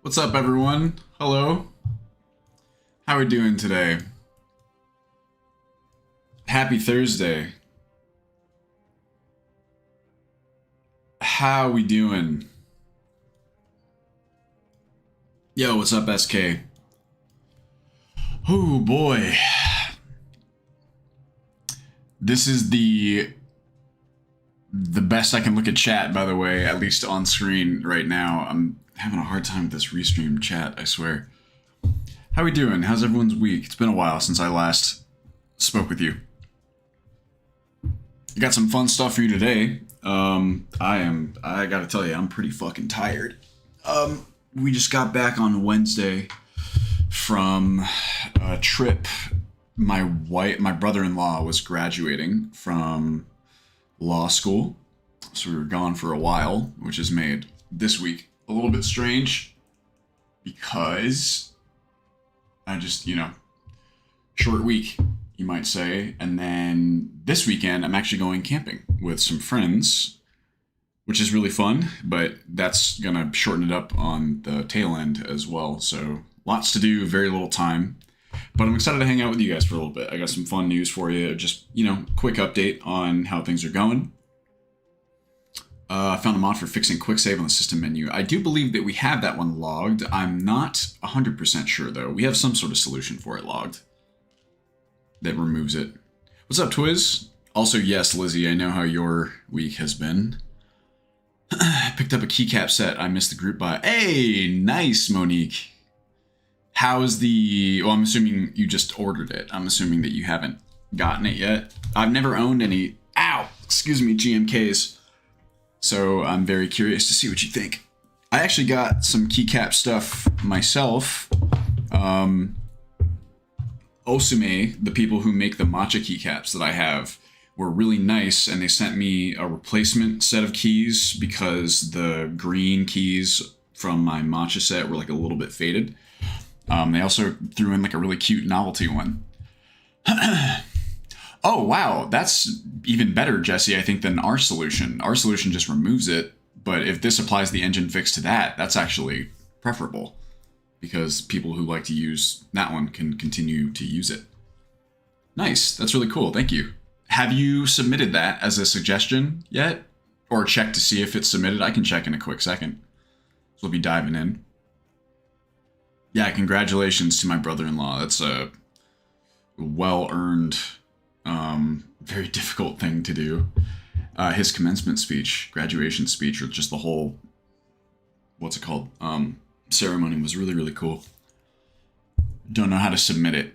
What's up, everyone? Hello. How are we doing today? Happy Thursday. How we doing? Yo, what's up, SK? Oh boy. This is the best I can look at chat, by the way, at least on screen right now. I'm having a hard time with this restream chat, I swear. How we doing? How's everyone's week? It's been a while since I last spoke with you. I got some fun stuff for you today. I gotta tell you, I'm pretty fucking tired. We just got back on Wednesday from a trip. My brother-in-law was graduating from law school, so we were gone for a while, which has made this week a little bit strange because I just, short week, you might say. And then this weekend, I'm actually going camping with some friends, which is really fun, but that's gonna shorten it up on the tail end as well. So lots to do, very little time. But I'm excited to hang out with you guys for a little bit. I got some fun news for you. Just, quick update on how things are going. I found a mod for fixing quick save on the system menu. I do believe that we have that one logged. I'm not 100% sure, though. We have some sort of solution for it logged that removes it. What's up, Twiz? Also, yes, Lizzie, I know how your week has been. Picked up a keycap set. I missed the group buy. Hey, nice, Monique. How's the... Well, I'm assuming you just ordered it. I'm assuming that you haven't gotten it yet. I've never owned any... Ow! Excuse me, GMKs. So I'm very curious to see what you think. I actually got some keycap stuff myself. Osume, the people who make the matcha keycaps that I have, were really nice, and they sent me a replacement set of keys because the green keys from my matcha set were like a little bit faded. They also threw in like a really cute novelty one. Oh, wow. That's even better, Jesse, I think, than our solution. Our solution just removes it, but if this applies the engine fix to that, that's actually preferable because people who like to use that one can continue to use it. Nice. That's really cool. Thank you. Have you submitted that as a suggestion yet? Or check to see if it's submitted? I can check in a quick second. So we'll be diving in. Yeah, congratulations to my brother-in-law. That's a well-earned, very difficult thing to do. His commencement speech, graduation speech, or just the whole, what's it called, ceremony was really, really cool. Don't know how to submit it.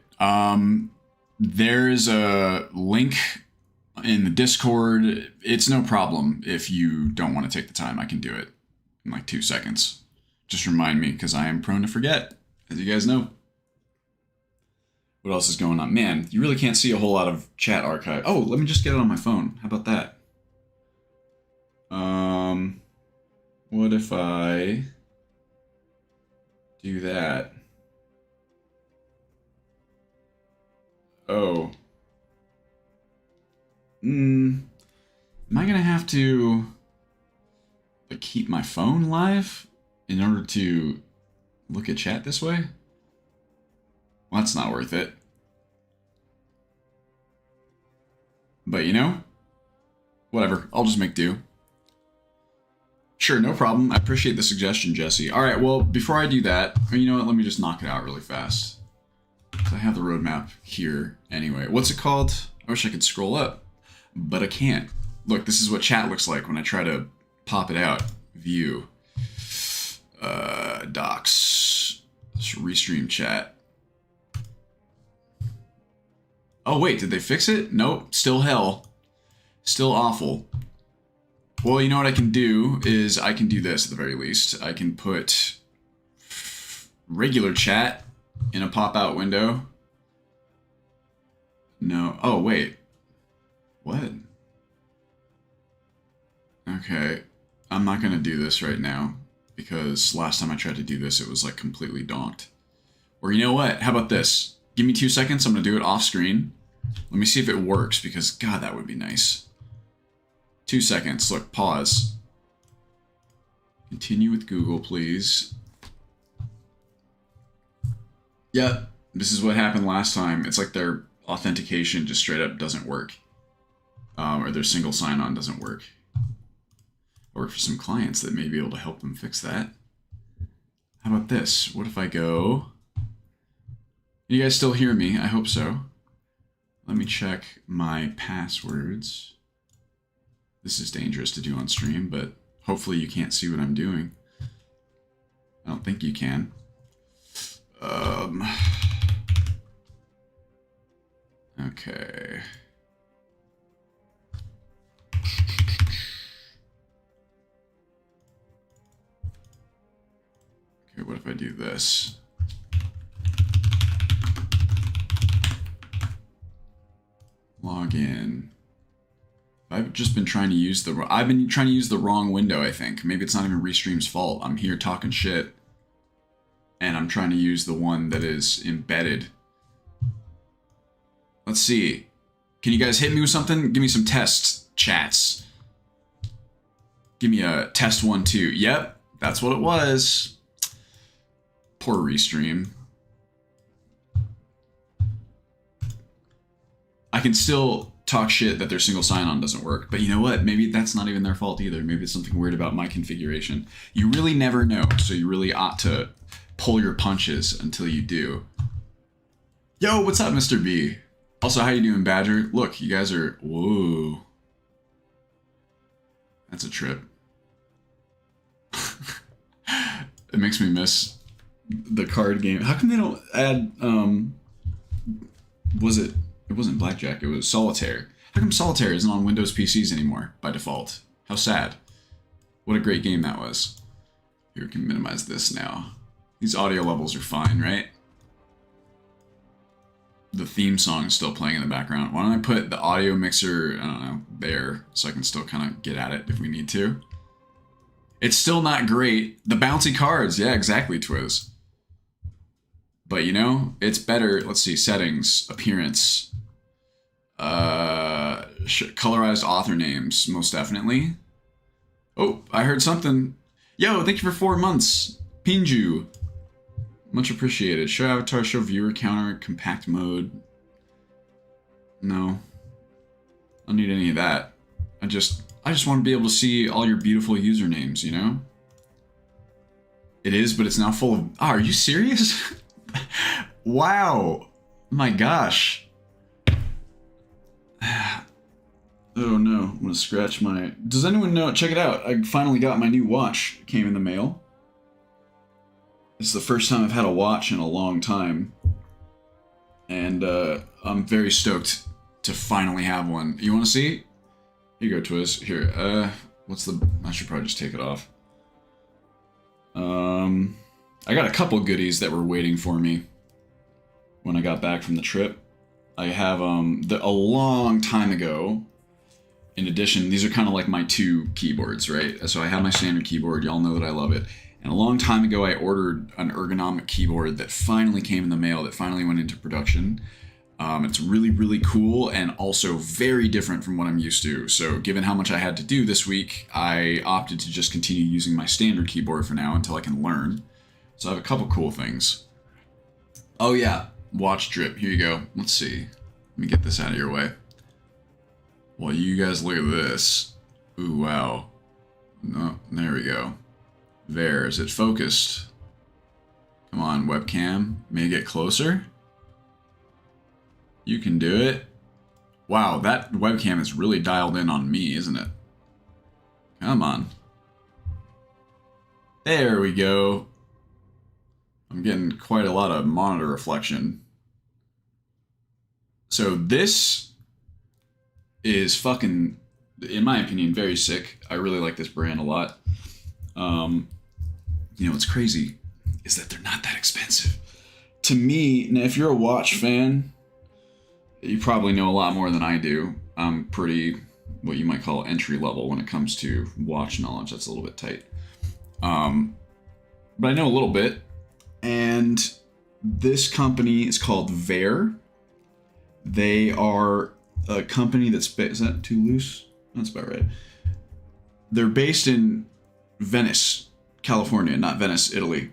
There's a link in the Discord. It's no problem if you don't want to take the time. I can do it in like 2 seconds. Just remind me, because I am prone to forget, as you guys know. What else is going on? Man, you really can't see a whole lot of chat archive. Oh, let me just get it on my phone. How about that? What if I do that? Oh. Am I gonna have to keep my phone live in order to look at chat this way? Well, that's not worth it. But whatever. I'll just make do. Sure, no problem. I appreciate the suggestion, Jesse. All right, well, before I do that, you know what? Let me just knock it out really fast. I have the roadmap here anyway. What's it called? I wish I could scroll up, but I can't. Look, this is what chat looks like when I try to pop it out. View. Docs. Let's restream chat. Oh, wait, did they fix it? Nope, still hell. Still awful. Well, you know what I can do is I can do this at the very least. I can put regular chat in a pop-out window. No. Oh, wait. What? Okay. I'm not going to do this right now because last time I tried to do this, it was like completely donked. Or you know what? How about this? Give me 2 seconds. I'm going to do it off screen. Let me see if it works because, God, that would be nice. 2 seconds. Look, pause. Continue with Google, please. Yep, this is what happened last time. It's like their authentication just straight up doesn't work. Or their single sign-on doesn't work. I work for some clients that may be able to help them fix that. How about this? What if I go... You guys still hear me? I hope so. Let me check my passwords. This is dangerous to do on stream, but hopefully you can't see what I'm doing. I don't think you can. Okay. Okay, what if I do this? Log in. I've just been trying to use the... I've been trying to use the wrong window, I think. Maybe it's not even Restream's fault. I'm here talking shit. And I'm trying to use the one that is embedded. Let's see. Can you guys hit me with something? Give me some test chats. Give me a test 1, 2. Yep, that's what it was. Poor Restream. I can still talk shit that their single sign-on doesn't work, but you know what? Maybe that's not even their fault either. Maybe it's something weird about my configuration. You really never know, so you really ought to pull your punches until you do. Yo, what's up, Mr. B? Also, how you doing, Badger? Look, you guys are... Whoa. That's a trip. It makes me miss the card game. How come they don't add, It wasn't Blackjack, it was Solitaire. How come Solitaire isn't on Windows PCs anymore, by default? How sad. What a great game that was. Here, we can minimize this now. These audio levels are fine, right? The theme song is still playing in the background. Why don't I put the audio mixer, I don't know, there, so I can still kind of get at it if we need to. It's still not great. The bouncy cards, yeah, exactly, Twiz. But, you know, it's better. Let's see, settings, appearance, colorized author names, most definitely. Oh, I heard something. Yo, thank you for 4 months. Pinju. Much appreciated. Show avatar, show viewer counter, compact mode. No. I don't need any of that. I just want to be able to see all your beautiful usernames, you know? It is, but it's now full of... Oh, are you serious? Wow. My gosh. Oh no, I'm gonna scratch my... Does anyone know? Check it out. I finally got my new watch. It came in the mail. It's the first time I've had a watch in a long time. And I'm very stoked to finally have one. You wanna see? Here you go, Twiz. Here, what's the... I should probably just take it off. I got a couple goodies that were waiting for me when I got back from the trip. I have, a long time ago, in addition, these are kind of like my 2 keyboards, right? So I have my standard keyboard, y'all know that I love it. And a long time ago, I ordered an ergonomic keyboard that finally came in the mail, that finally went into production. It's really, really cool and also very different from what I'm used to. So given how much I had to do this week, I opted to just continue using my standard keyboard for now until I can learn. So I have a couple cool things. Oh yeah, watch drip. Here you go. Let's see. Let me get this out of your way. Well, you guys look at this. Ooh, wow. No, there we go. There, is it focused? Come on, webcam. May I get closer? You can do it. Wow, that webcam is really dialed in on me, isn't it? Come on. There we go. I'm getting quite a lot of monitor reflection. So this is fucking, in my opinion, very sick. I really like this brand a lot. You know what's crazy is that they're not that expensive. To me, now if you're a watch fan, you probably know a lot more than I do. I'm pretty, what you might call entry level when it comes to watch knowledge. That's a little bit tight. But I know a little bit. And this company is called Veer. They are a company that's... Is that too loose? That's about right. They're based in Venice, California, not Venice, Italy.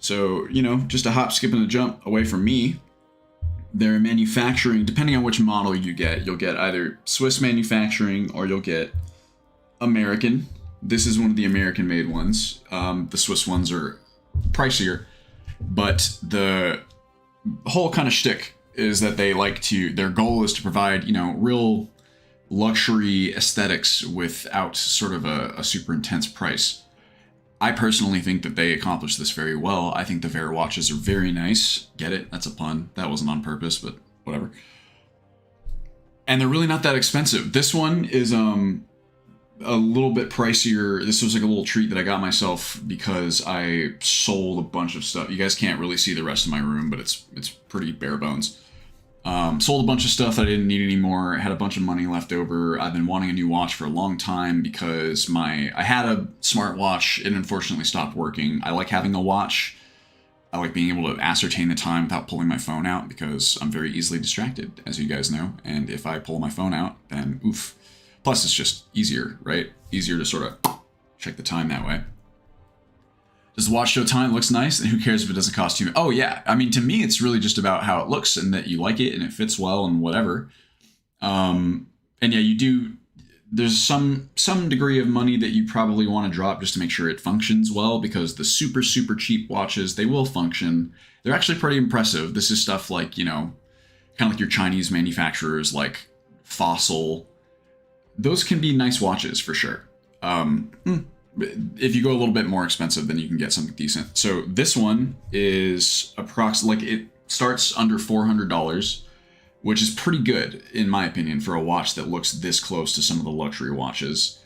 So, you know, just a hop, skip, and a jump away from me. They're manufacturing, depending on which model you get, you'll get either Swiss manufacturing or you'll get American. This is one of the American-made ones. The Swiss ones are pricier, but the whole kind of shtick is that they like to, their goal is to provide, you know, real luxury aesthetics without sort of a super intense price. I personally think that they accomplish this very well. I think the Vare watches are very nice. Get it? That's a pun. That wasn't on purpose, but whatever. And they're really not that expensive. This one is a little bit pricier. This was like a little treat that I got myself because I sold a bunch of stuff. You guys can't really see the rest of my room, but it's pretty bare bones. Sold a bunch of stuff that I didn't need anymore. Had a bunch of money left over. I've been wanting a new watch for a long time because I had a smartwatch. It unfortunately stopped working. I like having a watch. I like being able to ascertain the time without pulling my phone out because I'm very easily distracted, as you guys know. And if I pull my phone out, then oof. Plus, it's just easier, right? Easier to sort of check the time that way. Does the watch show time? It looks nice, and who cares if it doesn't cost too much? Oh, yeah. I mean, to me, it's really just about how it looks and that you like it and it fits well and whatever. And yeah, you do... There's some degree of money that you probably want to drop just to make sure it functions well, because the super, super cheap watches, they will function. They're actually pretty impressive. This is stuff like, you know, kind of like your Chinese manufacturers like Fossil. Those can be nice watches for sure. If you go a little bit more expensive, then you can get something decent. So this one is approximately, like, it starts under $400, which is pretty good, in my opinion, for a watch that looks this close to some of the luxury watches.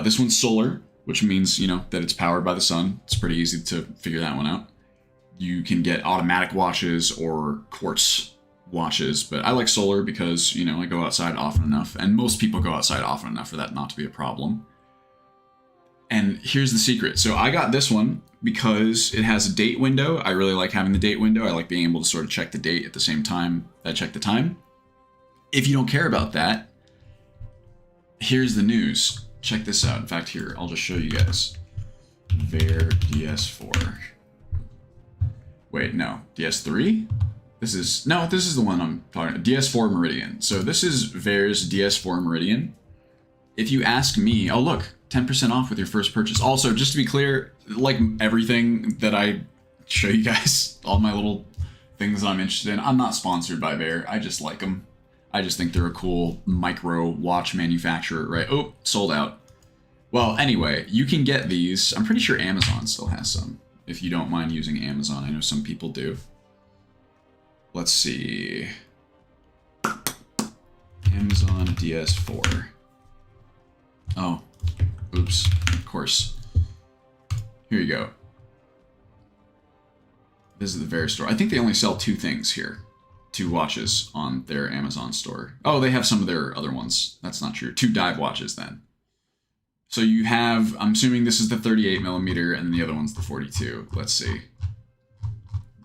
This one's solar, which means, you know, that it's powered by the sun. It's pretty easy to figure that one out. You can get automatic watches or quartz watches, but I like solar because, you know, I go outside often enough, and most people go outside often enough for that not to be a problem. And here's the secret. So I got this one because it has a date window. I really like having the date window. I like being able to sort of check the date at the same time that I check the time. If you don't care about that, here's the news. Check this out. In fact, here, I'll just show you guys. Vare DS4. Wait, no. DS3? This is the one I'm talking about. DS4 Meridian. So this is Vare's DS4 Meridian. If you ask me, oh look, 10% off with your first purchase. Also, just to be clear, like everything that I show you guys, all my little things that I'm interested in, I'm not sponsored by Vare. I just like them. I just think they're a cool micro watch manufacturer, right? Oh, sold out. Well, anyway, you can get these. I'm pretty sure Amazon still has some, if you don't mind using Amazon. I know some people do. Let's see. Amazon DS4. Oh, oops, of course. Here you go. This is the Vare store. I think they only sell two things here. Two watches on their Amazon store. Oh, they have some of their other ones. That's not true. Two dive watches then. So you have, I'm assuming this is the 38mm and the other one's the 42. Let's see.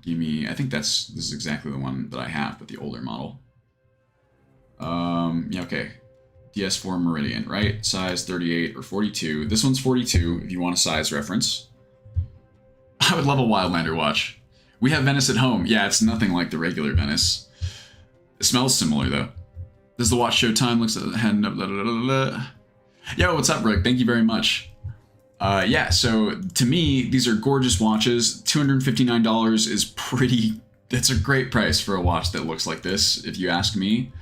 Give me, I think this is exactly the one that I have, but the older model. Yeah, okay. DS4 Meridian, right? Size 38 or 42. This one's 42 if you want a size reference. I would love a Wildlander watch. We have Venice at home. Yeah, it's nothing like the regular Venice. It smells similar though. Does the watch show time? Looks at the hand. Blah, blah, blah, blah, blah. Yo, what's up, Rick? Thank you very much. Yeah, so to me, these are gorgeous watches. $259 is pretty... That's a great price for a watch that looks like this, if you ask me.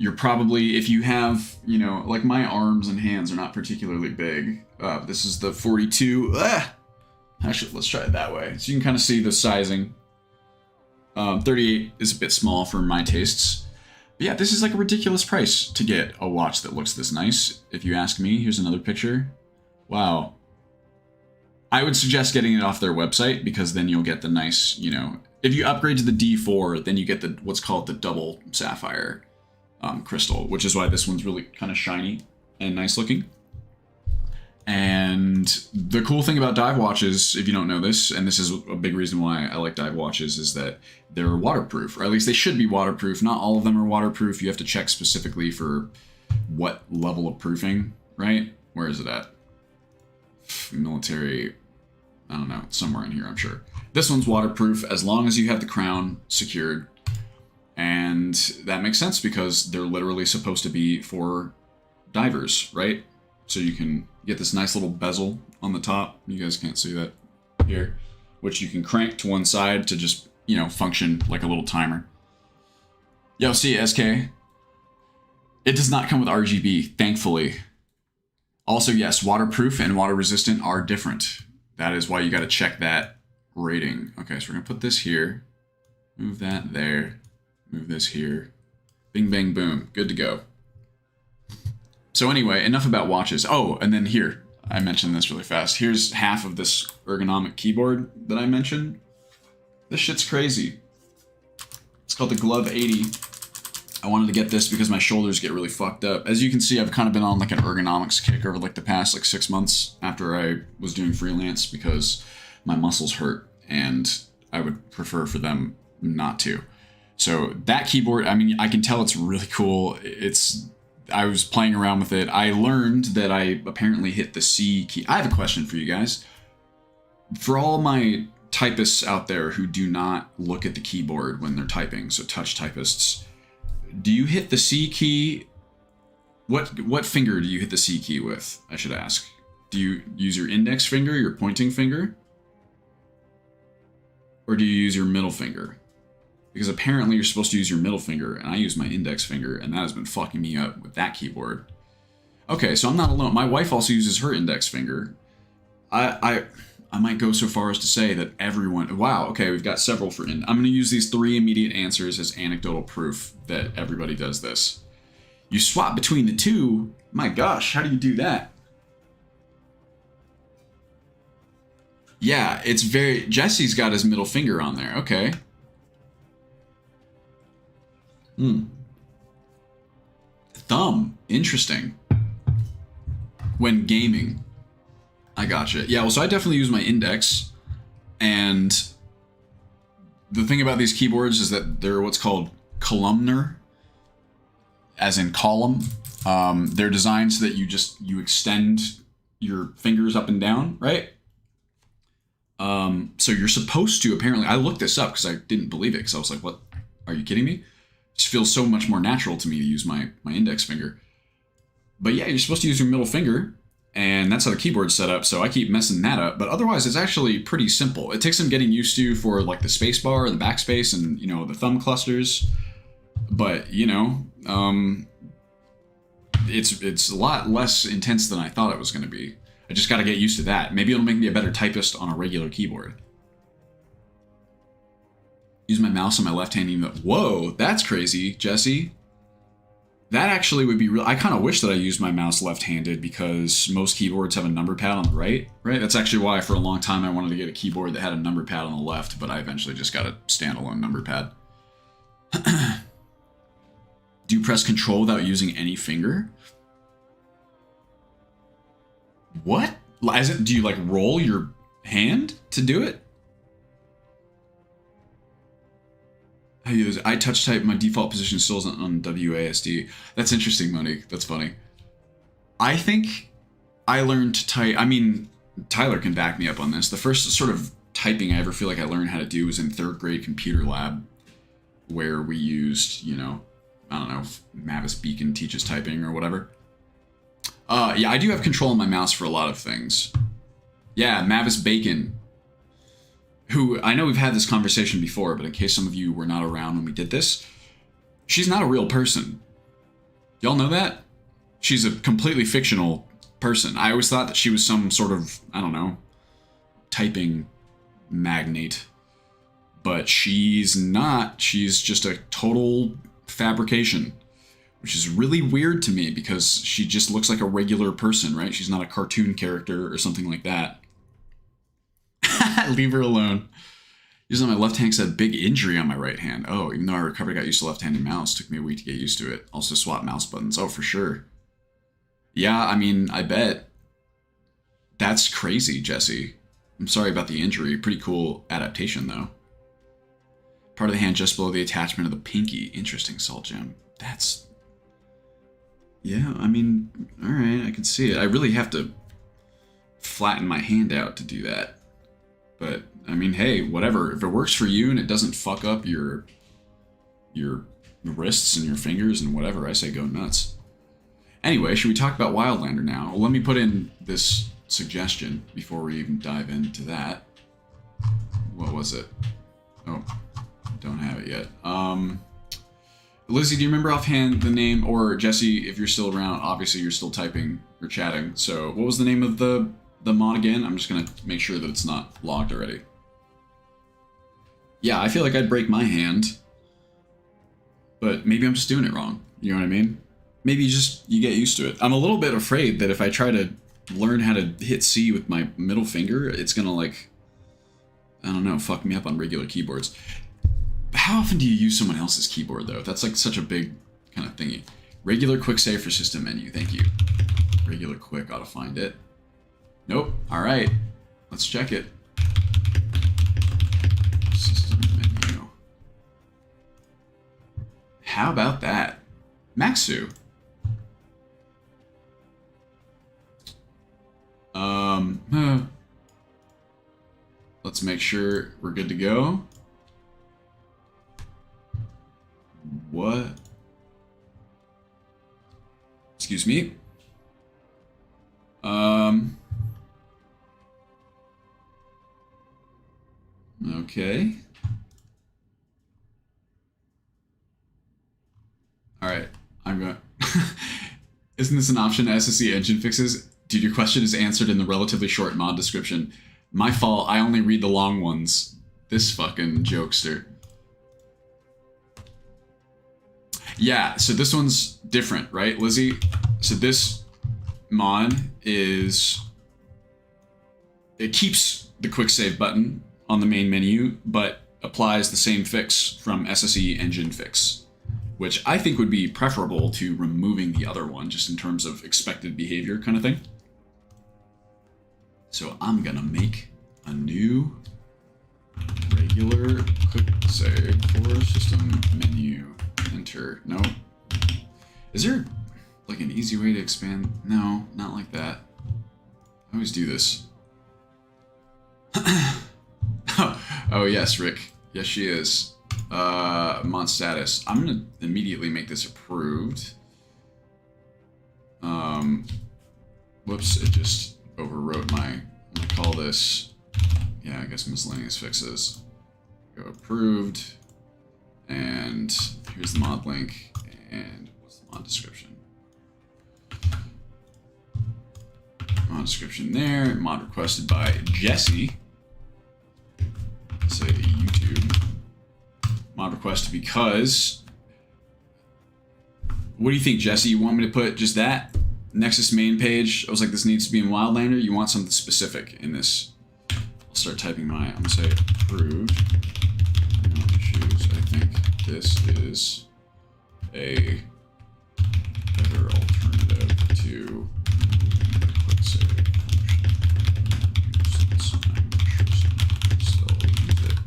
You're probably, if you have, you know, like my arms and hands are not particularly big. This is the 42. Actually, let's try it that way. So you can kind of see the sizing. 38 is a bit small for my tastes. But yeah, this is like a ridiculous price to get a watch that looks this nice, if you ask me. Here's another picture. Wow. I would suggest getting it off their website because then you'll get the nice, you know, if you upgrade to the D4, then you get the what's called the double sapphire crystal, which is why this one's really kind of shiny and nice looking. And the cool thing about dive watches, if you don't know this, and this is a big reason why I like dive watches, is that they're waterproof, or at least they should be waterproof. Not all of them are waterproof. You have to check specifically for what level of proofing, right? Where is it at? Military, I don't know, somewhere in here, I'm sure. This one's waterproof as long as you have the crown secured. And that makes sense because they're literally supposed to be for divers, right? So you can get this nice little bezel on the top. You guys can't see that here, which you can crank to one side to just, you know, function like a little timer. Yo, see you, SK. It does not come with RGB, thankfully. Also, yes, waterproof and water resistant are different. That is why you got to check that rating. Okay, so we're going to put this here. Move that there. Move this here. Bing, bang, boom. Good to go. So anyway, enough about watches. Oh, and then here. I mentioned this really fast. Here's half of this ergonomic keyboard that I mentioned. This shit's crazy. It's called the Glove 80. I wanted to get this because my shoulders get really fucked up. As you can see, I've kind of been on like an ergonomics kick over like the past like 6 months after I was doing freelance because my muscles hurt and I would prefer for them not to. So that keyboard, I mean, I can tell it's really cool. I was playing around with it. I learned that I apparently hit the C key. I have a question for you guys. For all my typists out there who do not look at the keyboard when they're typing, so touch typists, do you hit the C key? What finger do you hit the C key with, I should ask? Do you use your index finger, your pointing finger? Or do you use your middle finger? Because apparently you're supposed to use your middle finger, and I use my index finger, and that has been fucking me up with that keyboard. Okay, so I'm not alone. My wife also uses her index finger. I might go so far as to say that everyone... Wow, okay, we've got several for... I'm going to use these 3 immediate answers as anecdotal proof that everybody does this. You swap between the two? My gosh, how do you do that? Yeah, it's very... Jesse's got his middle finger on there. Okay. Thumb. Interesting. When gaming. I gotcha. Yeah, well, so I definitely use my index. And the thing about these keyboards is that they're what's called columnar, as in column. They're designed so that you extend your fingers up and down, right? So you're supposed to, apparently, I looked this up because I didn't believe it because I was like, what? Are you kidding me? It just feels so much more natural to me to use my index finger. But yeah, you're supposed to use your middle finger. And that's how the keyboard's set up, so I keep messing that up. But otherwise, it's actually pretty simple. It takes some getting used to for like the space bar, the backspace, and, you know, the thumb clusters. But, you know, it's a lot less intense than I thought it was going to be. I just got to get used to that. Maybe it'll make me a better typist on a regular keyboard. Use my mouse on my left hand. Even though, whoa, that's crazy, Jesse. That actually would be real. I kind of wish that I used my mouse left-handed because most keyboards have a number pad on the right? That's actually why for a long time I wanted to get a keyboard that had a number pad on the left, but I eventually just got a standalone number pad. Do you press control without using any finger? What? Do you like roll your hand to do it? I touch type, my default position still isn't on WASD. That's interesting, Monique. That's funny. I think I learned to type, I mean, Tyler can back me up on this. The first sort of typing I ever feel like I learned how to do was in 3rd grade computer lab, where we used, you know, I don't know, if Mavis Beacon teaches typing or whatever. Yeah, I do have control on my mouse for a lot of things. Yeah, Mavis Bacon. Who, I know we've had this conversation before, but in case some of you were not around when we did this, she's not a real person. Y'all know that? She's a completely fictional person. I always thought that she was some sort of, I don't know, typing magnate. But she's not. She's just a total fabrication, which is really weird to me because she just looks like a regular person, right? She's not a cartoon character or something like that. Leave her alone. Using my left hand said big injury on my right hand. Oh, even though I recovered, got used to left-handed mouse. Took me a week to get used to it. Also swap mouse buttons. Oh, for sure. Yeah, I mean, I bet. That's crazy, Jesse. I'm sorry about the injury. Pretty cool adaptation, though. Part of the hand just below the attachment of the pinky. Interesting, Salt Gem. That's... Yeah, I mean, alright, I can see it. I really have to flatten my hand out to do that. But I mean, hey, whatever. If it works for you and it doesn't fuck up your wrists and your fingers and whatever, I say go nuts. Anyway, should we talk about Wildlander now? Well, let me put in this suggestion before we even dive into that. What was it? Oh, don't have it yet. Lizzie, do you remember offhand the name, or Jesse, if you're still around, obviously you're still typing or chatting. So what was the name of the mod again? I'm just gonna make sure that it's not logged already. Yeah, I feel like I'd break my hand, but maybe I'm just doing it wrong. You know what I mean? Maybe you get used to it. I'm a little bit afraid that if I try to learn how to hit C with my middle finger, it's gonna, like, I don't know, fuck me up on regular keyboards. How often do you use someone else's keyboard, though? That's like such a big kind of thingy. Regular quick save for system menu, thank you. Regular quick, ought to find it. Nope, alright. Let's check it. System menu. How about that? Maxu. Let's make sure we're good to go. What? Excuse me. Okay. All right. I'm going. Isn't this an option to SSE engine fixes? Dude, your question is answered in the relatively short mod description. My fault. I only read the long ones. This fucking jokester. Yeah, so this one's different, right, Lizzie? So this mod is... It keeps the quick save button on the main menu, but applies the same fix from SSE engine fix, which I think would be preferable to removing the other one, just in terms of expected behavior kind of thing. So I'm gonna make a new regular quick save for system menu. Enter. No. Is there like an easy way to expand? No, not like that. I always do this. Oh yes, Rick. Yes, she is. Mod status. I'm gonna immediately make this approved. Whoops, it just overwrote my... I'm gonna call this... Yeah, I guess miscellaneous fixes. Go approved. And here's the mod link. And what's the mod description? Mod description there. Mod requested by Jesse. Say YouTube. Mod requested because... What do you think, Jesse? You want me to put just that? Nexus main page? I was like, this needs to be in Wildlander? You want something specific in this? I'll start typing my... I'm gonna say approved. No issues. I think this is a better alternative to the quick save function. I'm still use it.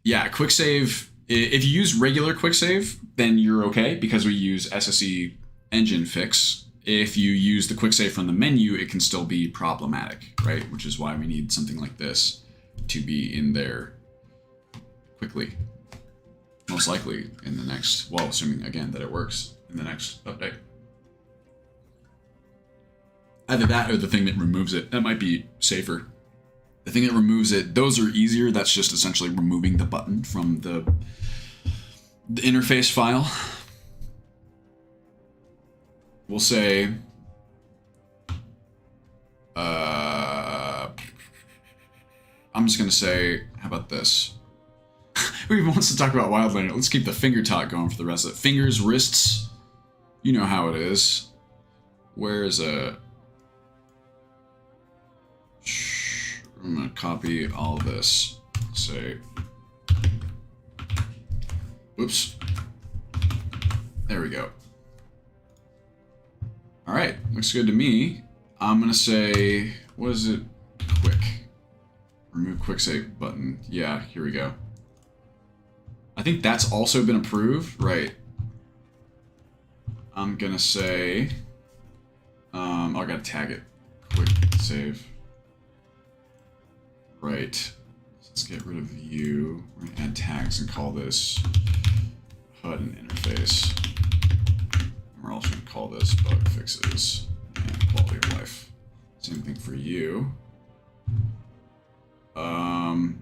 Yeah, quick save. If you use regular quick save, then you're okay because we use SSE engine fix. If you use the quick save from the menu, it can still be problematic, right? Which is why we need something like this to be in there quickly. Most likely in the next, well, assuming again that it works in the next update. Either that or the thing that removes it. That might be safer. The thing that removes it, those are easier. That's just essentially removing the button from the interface file. We'll say, I'm just going to say, how about this? Who even wants to talk about Wildlander? Let's keep the finger talk going for the rest of it. Fingers, wrists, you know how it is. Where's a... I'm going to copy all of this. Say, whoops. There we go. All right, looks good to me. I'm gonna say, what is it? Quick. Remove quick save button. Yeah, here we go. I think that's also been approved, right? I'm gonna say, I gotta tag it. Quick save. Right. So let's get rid of view. We're gonna add tags and call this HUD and interface. And we're also gonna call this bug fixes and quality of life. Same thing for you. I'm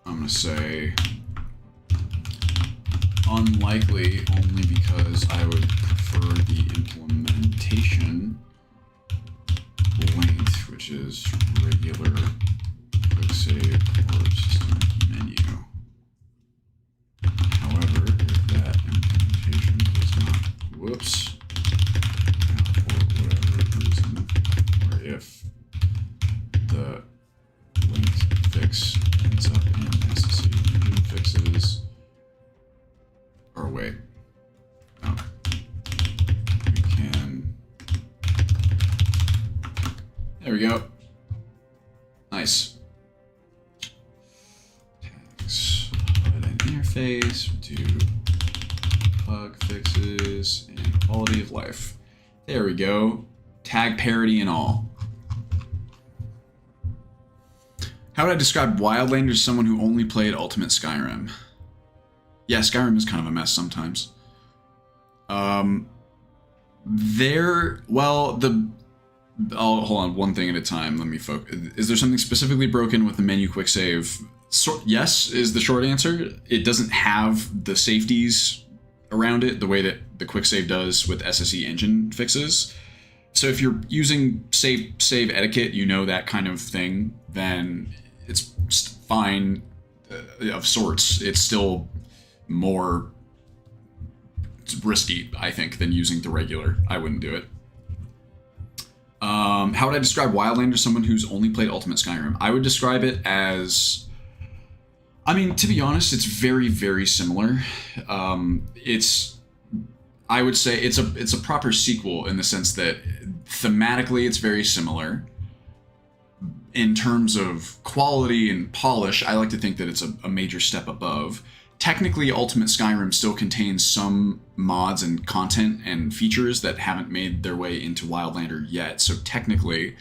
gonna say unlikely only because I would prefer the implementation length, which is regular quick save or system menu. However, if that implementation does not, whoops, for whatever reason, or if the length fix ends up in SSE engine fixes, or wait, no, we can, there we go, nice. Tags, HUD and interface, do bug fixes and quality of life. There we go, tag parity and all. How would I describe Wildlander as someone who only played Ultimate Skyrim? Yeah, Skyrim is kind of a mess sometimes. I'll hold on one thing at a time. Let me focus. Is there something specifically broken with the menu quick save? Yes, is the short answer. It doesn't have the safeties around it the way that the quick save does with SSE engine fixes. So if you're using save etiquette, you know, that kind of thing, then it's fine of sorts. It's still more risky, I think, than using the regular. I wouldn't do it. How would I describe Wildlander as someone who's only played Ultimate Skyrim? I would describe it as, I mean, to be honest, it's very, very similar. I would say it's a proper sequel in the sense that thematically it's very similar. In terms of quality and polish, I like to think that it's a major step above. Technically, Ultimate Skyrim still contains some mods and content and features that haven't made their way into Wildlander yet, so technically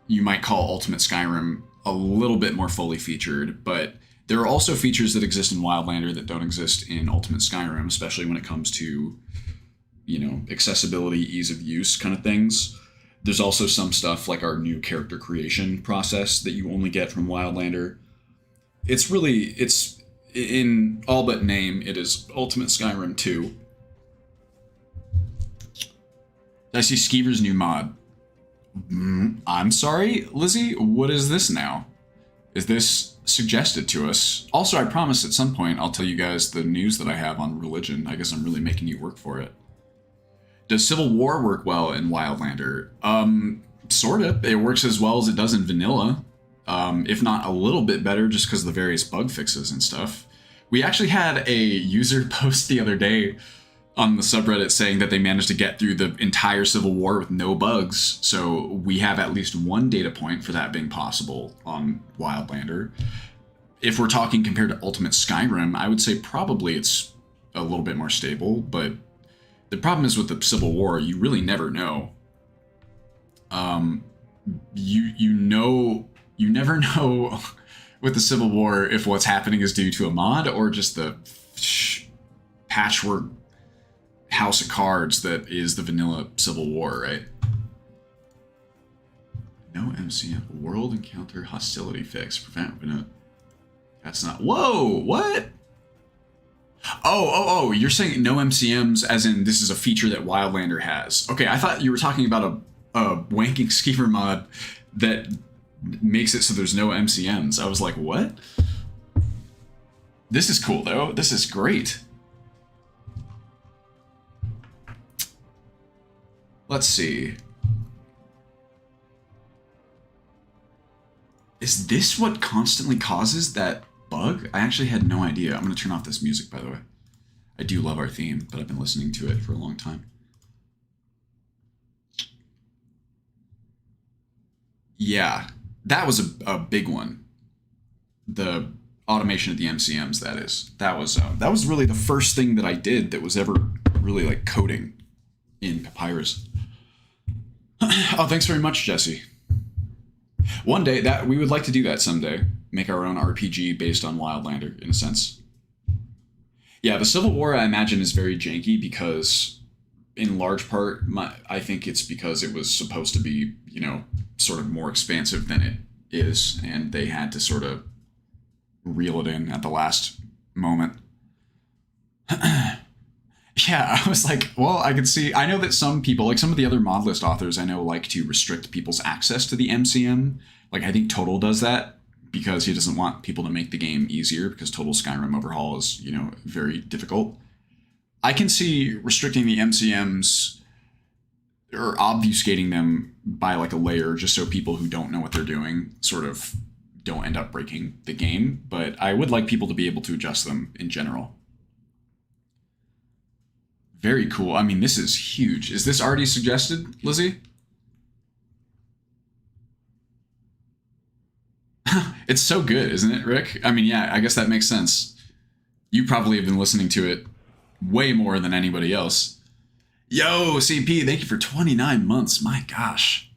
you might call Ultimate Skyrim a little bit more fully featured, but there are also features that exist in Wildlander that don't exist in Ultimate Skyrim, especially when it comes to, you know, accessibility, ease of use kind of things. There's also some stuff like our new character creation process that you only get from Wildlander. It's in all but name, it is Ultimate Skyrim 2. I see Skeever's new mod. I'm sorry, Lizzie, what is this now? Is this suggested to us? Also, I promise at some point I'll tell you guys the news that I have on religion. I guess I'm really making you work for it. Does Civil War work well in Wildlander? Sort of. It works as well as it does in vanilla. If not a little bit better, just because of the various bug fixes and stuff. We actually had a user post the other day on the subreddit saying that they managed to get through the entire Civil War with no bugs, so we have at least one data point for that being possible on Wildlander. If we're talking compared to Ultimate Skyrim, I would say probably it's a little bit more stable, but the problem is with the Civil War, you really never know. You never know with the Civil War if what's happening is due to a mod or just the patchwork house of cards that is the vanilla Civil War, right? No MCM. World encounter hostility fix. Prevent. That's not. Whoa! What? Oh! You're saying no MCMs as in this is a feature that Wildlander has. Okay, I thought you were talking about a wanking skeever mod that makes it so there's no MCMs. I was like, what? This is cool, though. This is great. Let's see. Is this what constantly causes that bug? I actually had no idea. I'm going to turn off this music, by the way. I do love our theme, but I've been listening to it for a long time. Yeah, that was a big one. The automation of the MCMs, that is. That was really the first thing that I did that was ever really like coding in Papyrus. Oh, thanks very much, Jesse. One day that we would like to do that someday. Make our own RPG based on Wildlander, in a sense. Yeah, the Civil War, I imagine, is very janky because, in large part, I think it's because it was supposed to be, you know, sort of more expansive than it is, and they had to sort of reel it in at the last moment. Yeah, I was like, well, I could see, I know that some people, like some of the other mod list authors I know, like to restrict people's access to the MCM. Like, I think Total does that because he doesn't want people to make the game easier, because Total Skyrim Overhaul is, you know, very difficult. I can see restricting the MCMs or obfuscating them by like a layer just so people who don't know what they're doing sort of don't end up breaking the game. But I would like people to be able to adjust them in general. Very cool. I mean, this is huge. Is this already suggested, Lizzie? It's so good, isn't it, Rick? I mean, yeah, I guess that makes sense. You probably have been listening to it way more than anybody else. Yo, CP, thank you for 29 months. My gosh.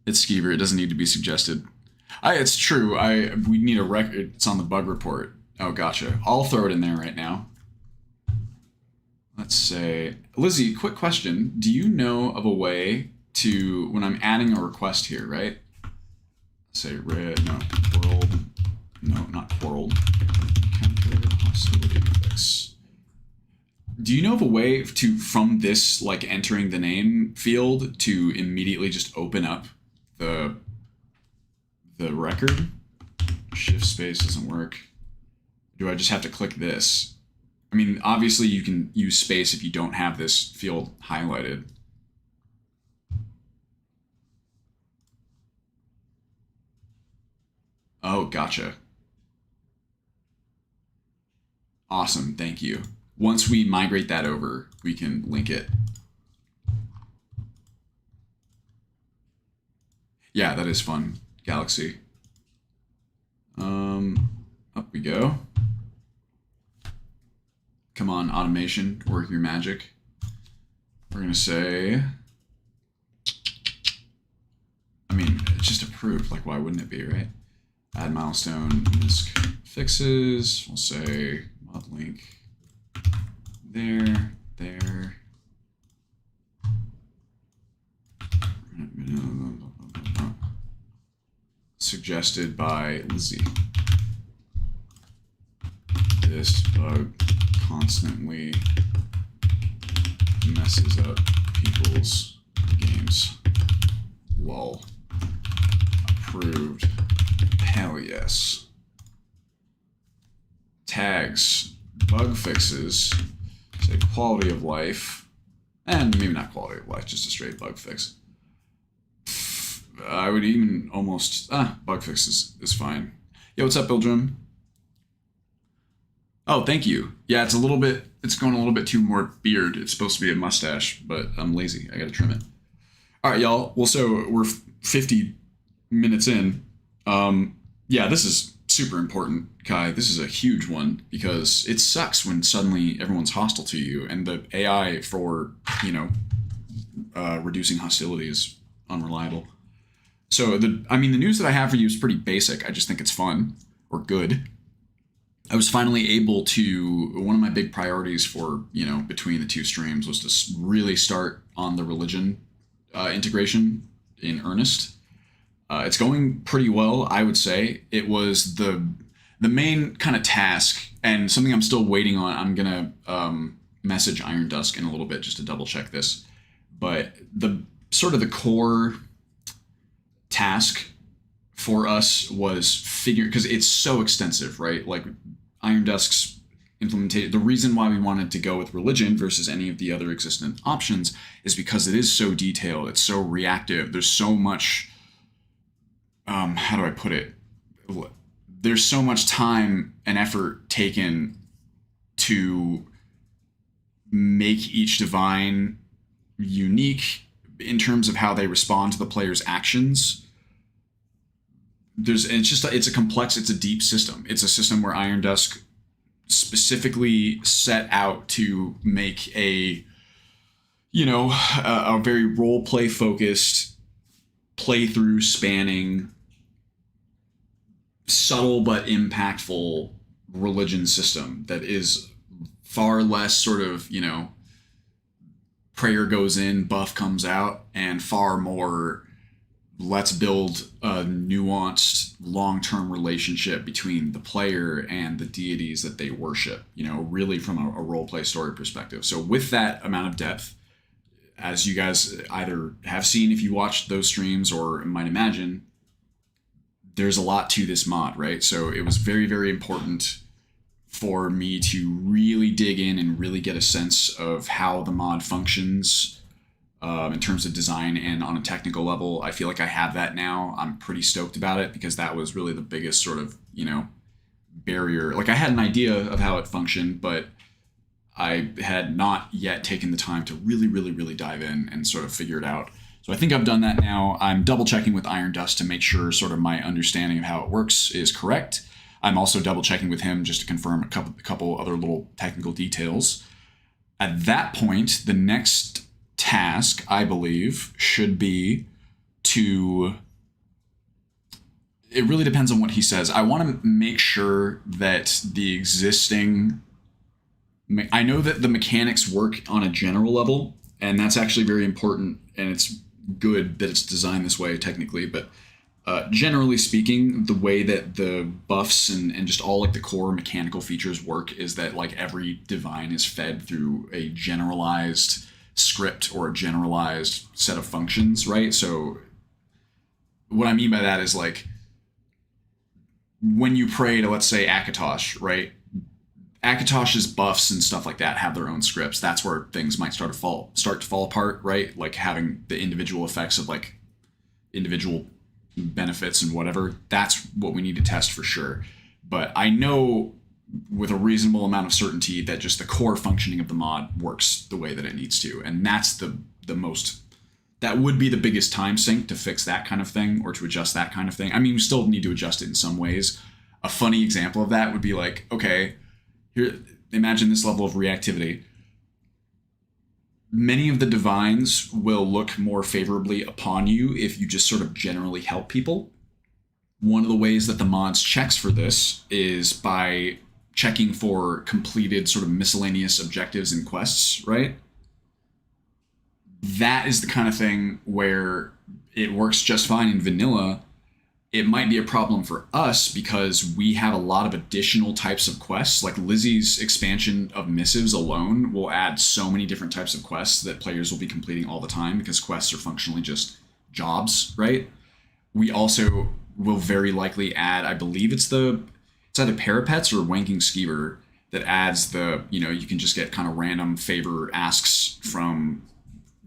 It's Skeever. It doesn't need to be suggested. It's true. We need a record. It's on the bug report. Oh, gotcha. I'll throw it in there right now. Let's say, Lizzie, quick question. Do you know of a way to, when I'm adding a request here, right? Say world, no, not world. Counter hostility fix. Do you know of a way to, from this, like entering the name field, to immediately just open up the record? Shift space doesn't work. Do I just have to click this? I mean, obviously you can use space if you don't have this field highlighted. Oh, gotcha. Awesome, thank you. Once we migrate that over, we can link it. Yeah, that is fun, Galaxy. Up we go. Come on, automation, work your magic. We're gonna say, I mean, it's just approved, like why wouldn't it be, right? Add milestone, misc fixes, we'll say mod link there. Suggested by Lizzie. This bug constantly messes up people's games. Lol. Approved. Hell yes. Tags. Bug fixes. Say quality of life. And maybe not quality of life, just a straight bug fix. I would even almost... bug fix is fine. Yo, what's up, Bildrum? Oh, thank you. Yeah, it's going a little bit too more beard. It's supposed to be a mustache, but I'm lazy. I gotta trim it. All right, y'all. Well, so we're 50 minutes in. Yeah, this is super important, Kai. This is a huge one because it sucks when suddenly everyone's hostile to you, and the AI for, you know, reducing hostility is unreliable. So the news that I have for you is pretty basic. I just think it's fun or good. I was finally able to, one of my big priorities for, you know, between the two streams was to really start on the religion integration in earnest. It's going pretty well, I would say. It was the main kind of task, and something I'm still waiting on. I'm going to message Iron Dusk in a little bit just to double check this. But the sort of the core task for us was figure, because it's so extensive, right? Like Iron Dusk's implementation, the reason why we wanted to go with religion versus any of the other existent options is because it is so detailed, it's so reactive, there's so much, how do I put it? There's so much time and effort taken to make each divine unique in terms of how they respond to the player's actions. It's a complex, it's a deep system. It's a system where Iron Dusk specifically set out to make a a very role play focused, playthrough spanning, subtle but impactful religion system that is far less sort of, prayer goes in, buff comes out, and far more let's build a nuanced long-term relationship between the player and the deities that they worship, really from a role-play story perspective. So with that amount of depth, as you guys either have seen if you watched those streams or might imagine, there's a lot to this mod, right? So it was very, very important for me to really dig in and really get a sense of how the mod functions in terms of design and on a technical level. I feel like I have that now. I'm pretty stoked about it because that was really the biggest sort of, barrier. Like, I had an idea of how it functioned, but I had not yet taken the time to really, really, really dive in and sort of figure it out. So I think I've done that now. I'm double checking with Iron Dust to make sure sort of my understanding of how it works is correct. I'm also double checking with him just to confirm a couple other little technical details. At that point, the next task, I believe, should be to... It really depends on what he says. I want to make sure that the existing... I know that the mechanics work on a general level, and that's actually very important, and it's good that it's designed this way technically, but generally speaking, the way that the buffs and just all like the core mechanical features work is that like every divine is fed through a generalized script or a generalized set of functions, right? So what I mean by that is like when you pray to, let's say, Akatosh, right? Akatosh's buffs and stuff like that have their own scripts. That's where things might start to fall apart, right? Like having the individual effects of like individual benefits and whatever. That's what we need to test for sure. But I know with a reasonable amount of certainty that just the core functioning of the mod works the way that it needs to. And that's the most, that would be the biggest time sink to fix that kind of thing or to adjust that kind of thing. I mean, we still need to adjust it in some ways. A funny example of that would be like, okay, here, imagine this level of reactivity. Many of the divines will look more favorably upon you if you just sort of generally help people. One of the ways that the mods checks for this is by checking for completed sort of miscellaneous objectives and quests, right? That is the kind of thing where it works just fine in vanilla. It might be a problem for us because we have a lot of additional types of quests. Like Lizzie's expansion of missives alone will add so many different types of quests that players will be completing all the time because quests are functionally just jobs, right? We also will very likely add, I believe it's either Parapets or Wanking Skeever that adds the, you can just get kind of random favor asks from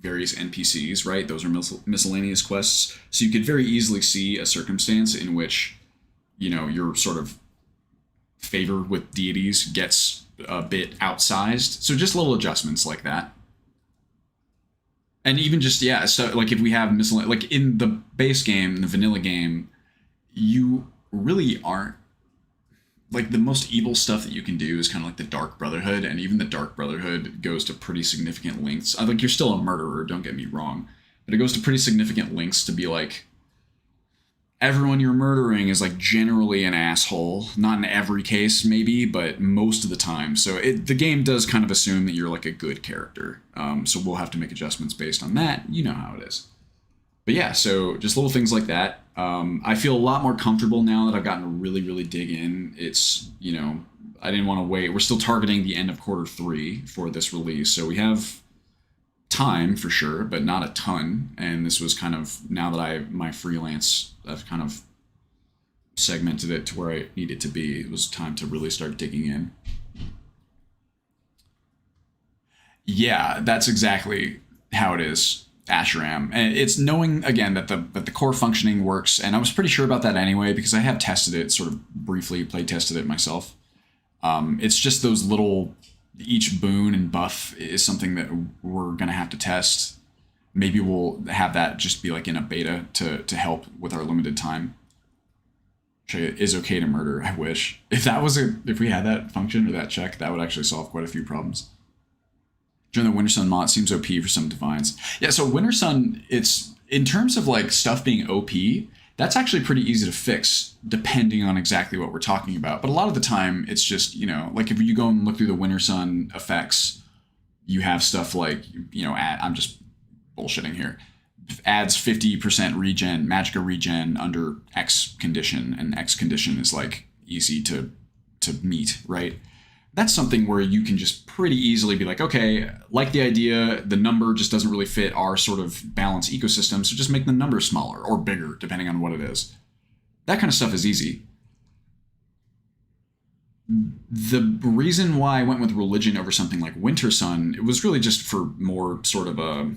various NPCs, right? Those are miscellaneous quests. So you could very easily see a circumstance in which, your sort of favor with deities gets a bit outsized. So just little adjustments like that. And even just, so like if we have like in the base game, in the vanilla game, you really aren't, like the most evil stuff that you can do is kind of like the Dark Brotherhood, and even the Dark Brotherhood goes to pretty significant lengths. I think you're still a murderer, don't get me wrong, but it goes to pretty significant lengths to be like, everyone you're murdering is like generally an asshole. Not in every case, maybe, but most of the time. So the game does kind of assume that you're like a good character. So we'll have to make adjustments based on that. You know how it is. But yeah, so just little things like that. I feel a lot more comfortable now that I've gotten to really, really dig in. It's, I didn't want to wait. We're still targeting the end of Q3 for this release. So we have time for sure, but not a ton. And this was kind of, now that my freelance, I've kind of segmented it to where I need it to be. It was time to really start digging in. Yeah, that's exactly how it is. Asheram. And it's knowing again that the core functioning works, and I was pretty sure about that anyway because I have tested it, sort of briefly play tested it myself. It's just those little, each boon and buff is something that we're gonna have to test. Maybe we'll have that just be like in a beta to help with our limited time. is okay to murder. I wish. If we had that function or that check, that would actually solve quite a few problems. Join the Winter Sun mod, seems OP for some divines. Yeah, so Winter Sun, it's in terms of like stuff being OP, that's actually pretty easy to fix depending on exactly what we're talking about. But a lot of the time it's just, like if you go and look through the Winter Sun effects, you have stuff like, I'm just bullshitting here, adds 50% regen, magicka regen under X condition, and X condition is like easy to meet, right? That's something where you can just pretty easily be like, okay, like the idea, the number just doesn't really fit our sort of balanced ecosystem, so just make the number smaller or bigger, depending on what it is. That kind of stuff is easy. The reason why I went with religion over something like Winter Sun, it was really just for more sort of a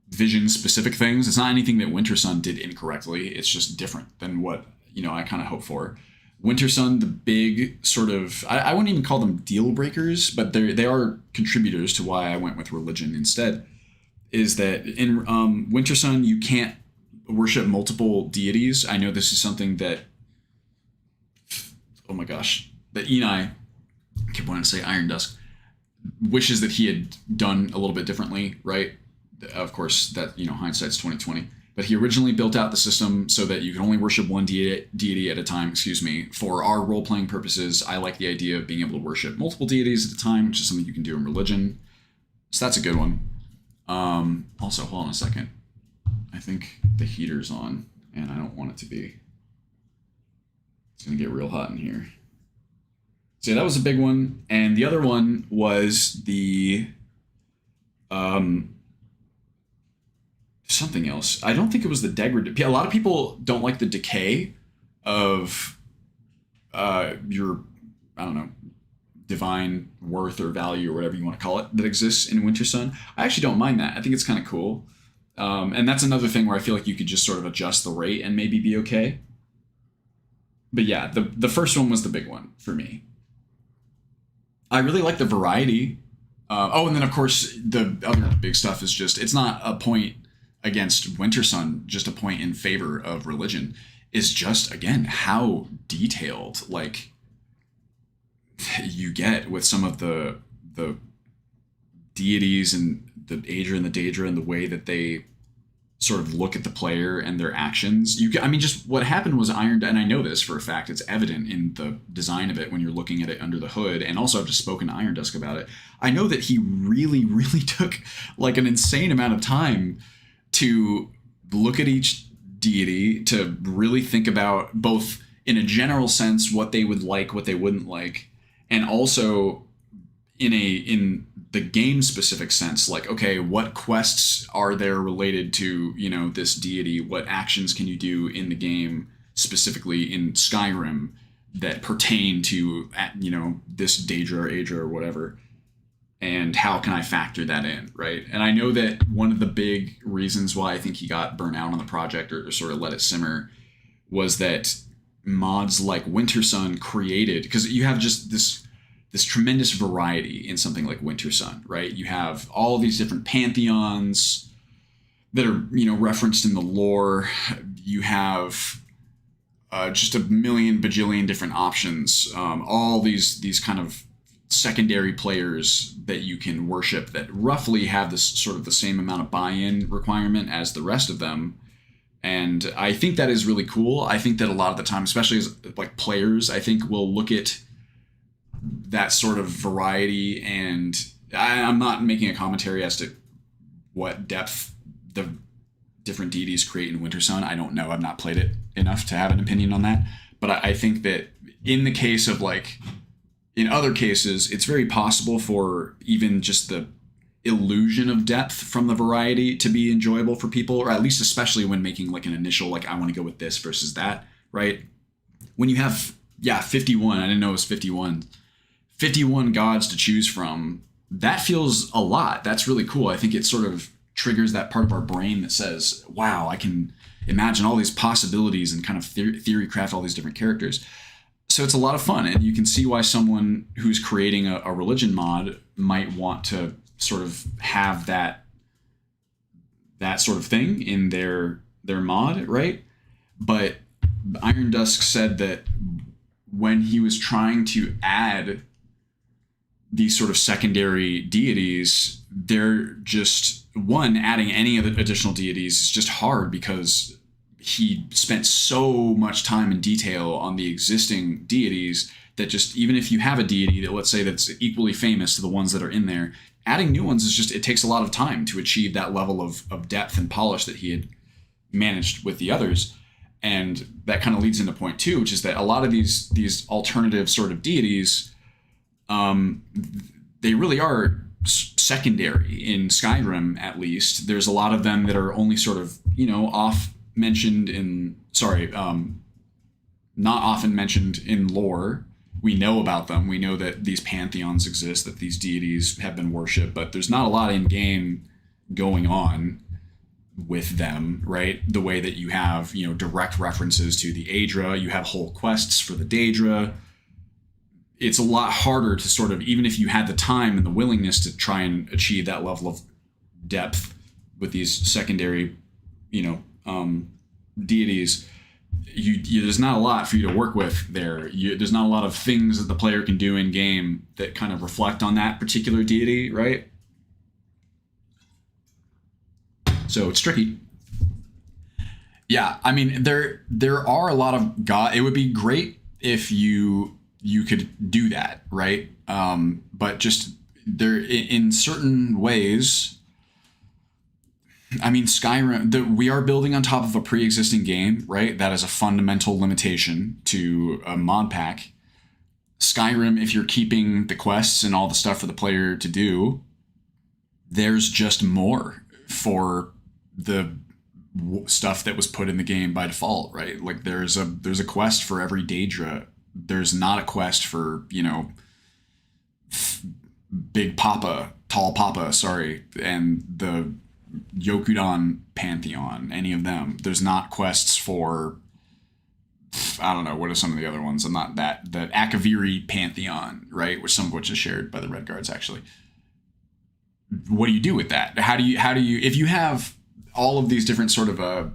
vision-specific things. It's not anything that Winter Sun did incorrectly. It's just different than what, I kind of hope for. Winter Sun, the big sort of, I wouldn't even call them deal breakers, but they are contributors to why I went with religion instead, is that in Winter Sun, you can't worship multiple deities. I know this is something that, oh my gosh, that Enei, I keep wanting to say Iron Dusk, wishes that he had done a little bit differently, right? Of course, that, hindsight's 2020. But he originally built out the system so that you can only worship one deity at a time, For our role-playing purposes, I like the idea of being able to worship multiple deities at a time, which is something you can do in religion. So that's a good one. Also, hold on a second. I think the heater's on, and I don't want it to be. It's going to get real hot in here. So yeah, that was a big one. And the other one was the... something else. I don't think it was the degradation. A lot of people don't like the decay of your, I don't know, divine worth or value or whatever you want to call it that exists in Winter Sun. I actually don't mind that. I think it's kind of cool. And that's another thing where I feel like you could just sort of adjust the rate and maybe be okay. But yeah, the first one was the big one for me. I really like the variety. And then of course the other big stuff is just, it's not a point against Winter Sun, just a point in favor of religion, is just, again, how detailed like you get with some of the deities and the Aedra and the Daedra and the way that they sort of look at the player and their actions. Just what happened was and I know this for a fact, it's evident in the design of it when you're looking at it under the hood, and also I've just spoken to Iron Dusk about it. I know that he really, really took like an insane amount of time to look at each deity, to really think about both in a general sense what they would like, what they wouldn't like, and also in the game specific sense, like, okay, what quests are there related to, this deity? What actions can you do in the game, specifically in Skyrim, that pertain to, this Daedra or Aedra or whatever? And how can I factor that in, right? And I know that one of the big reasons why I think he got burnt out on the project or sort of let it simmer was that mods like Winter Sun created, because you have just this tremendous variety in something like Winter Sun, right? You have all these different pantheons that are, referenced in the lore. You have just a million bajillion different options, all these kind of secondary players that you can worship that roughly have this sort of the same amount of buy-in requirement as the rest of them. And I think that is really cool. I think that a lot of the time, especially as like players, I think will look at that sort of variety, and I'm not making a commentary as to what depth the different deities create in Winter Sun. I don't know. I've not played it enough to have an opinion on that. But I think that in the case of like, in other cases, it's very possible for even just the illusion of depth from the variety to be enjoyable for people, or at least especially when making like an initial, like, I want to go with this versus that, right? When you have, 51, I didn't know it was 51 gods to choose from, that feels a lot. That's really cool. I think it sort of triggers that part of our brain that says, wow, I can imagine all these possibilities and kind of theory craft all these different characters. So it's a lot of fun, and you can see why someone who's creating a religion mod might want to sort of have that sort of thing in their mod, right? But Iron Dusk said that when he was trying to add these sort of secondary deities, they're just, one, adding any of the additional deities is just hard because he spent so much time and detail on the existing deities that just, even if you have a deity that, let's say, that's equally famous to the ones that are in there, adding new ones is just, it takes a lot of time to achieve that level of depth and polish that he had managed with the others. And that kind of leads into point two, which is that a lot of these alternative sort of deities, they really are secondary in Skyrim, at least. There's a lot of them that are only sort of, not often mentioned in lore. We know about them. We know that these pantheons exist, that these deities have been worshipped, but there's not a lot in game going on with them, right? The way that you have, direct references to the Aedra, you have whole quests for the Daedra. It's a lot harder to sort of, even if you had the time and the willingness to try and achieve that level of depth with these secondary, deities, there's not a lot for you to work with there. There's not a lot of things that the player can do in game that kind of reflect on that particular deity, right? So it's tricky. Yeah, I mean, there are a lot of God. It would be great if you could do that, right? But just there in certain ways. I mean, Skyrim, we are building on top of a pre-existing game, right? That is a fundamental limitation to a mod pack. Skyrim, if you're keeping the quests and all the stuff for the player to do, there's just more for the stuff that was put in the game by default, right? Like there's a quest for every Daedra. There's not a quest for, Big Papa, Tall Papa, and the Yokudan Pantheon, any of them. There's not quests for, I don't know, what are some of the other ones? I'm not that, the Akaviri Pantheon, right? Which some of which is shared by the Red Guards, actually. What do you do with that? How do you, if you have all of these different sort of,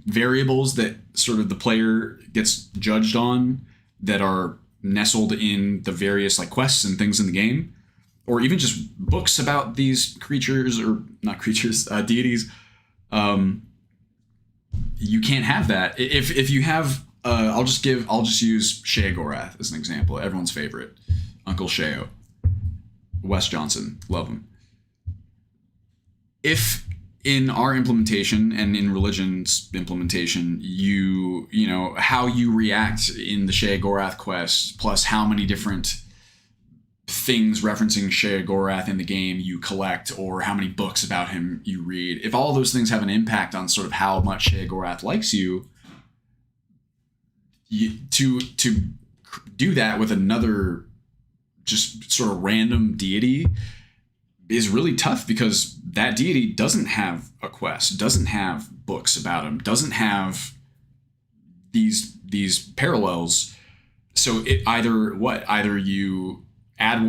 variables that sort of the player gets judged on that are nestled in the various like quests and things in the game, or even just books about these creatures, or not creatures, deities. You can't have that. If you have, I'll just use Sheogorath as an example. Everyone's favorite, Uncle Sheo, Wes Johnson, love him. If in our implementation and in religion's implementation, you know how you react in the Sheogorath quest, plus how many different things referencing Sheogorath in the game you collect, or how many books about him you read, if all those things have an impact on sort of how much Sheogorath likes you, to do that with another just sort of random deity is really tough, because that deity doesn't have a quest, doesn't have books about him, doesn't have these parallels. So it either you add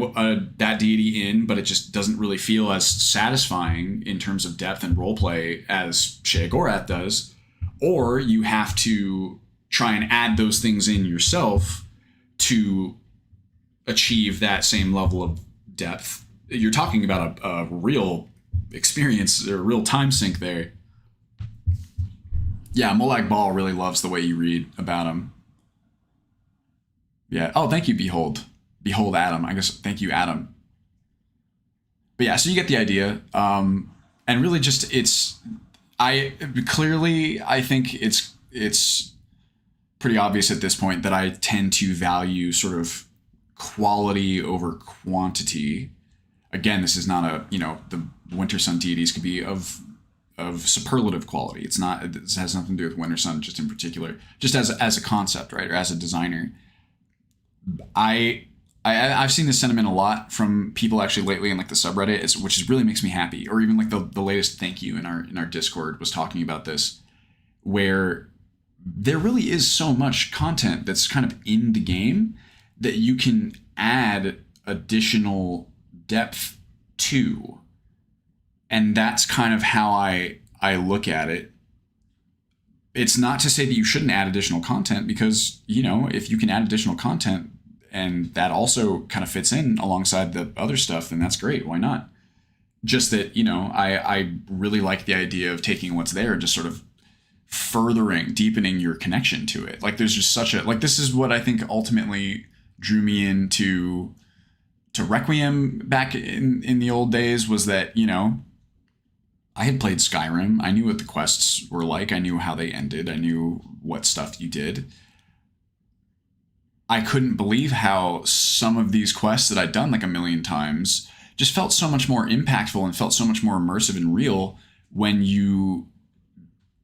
that deity in, but it just doesn't really feel as satisfying in terms of depth and roleplay as Sheogorath does, or you have to try and add those things in yourself to achieve that same level of depth. You're talking about a real experience, or a real time sink there. Yeah, Molag Bal really loves the way you read about him. Yeah. Oh, thank you, Behold Adam. I guess thank you, Adam. But yeah, so you get the idea. And really just I think it's pretty obvious at this point that I tend to value sort of quality over quantity. Again, this is not the Winter Sun deities could be of superlative quality. It has nothing to do with Winter Sun just in particular, just as a concept, right? Or as a designer. I've seen this sentiment a lot from people actually lately in like the subreddit, which really makes me happy. Or even like the latest thank you in our Discord was talking about this, where there really is so much content that's kind of in the game that you can add additional depth to. And that's kind of how I look at it. it's not to say that you shouldn't add additional content, because, you know, if you can add additional content and that also kind of fits in alongside the other stuff, then that's great. Why not? Just that, you know, I really like the idea of taking what's there and just sort of deepening your connection to it. Like, there's just such a, like, this is what I think ultimately drew me into Requiem back in the old days, was that, you know, I had played Skyrim. I knew what the quests were like. I knew how they ended. I knew what stuff you did. I couldn't believe how some of these quests that I'd done like a million times just felt so much more impactful and felt so much more immersive and real when you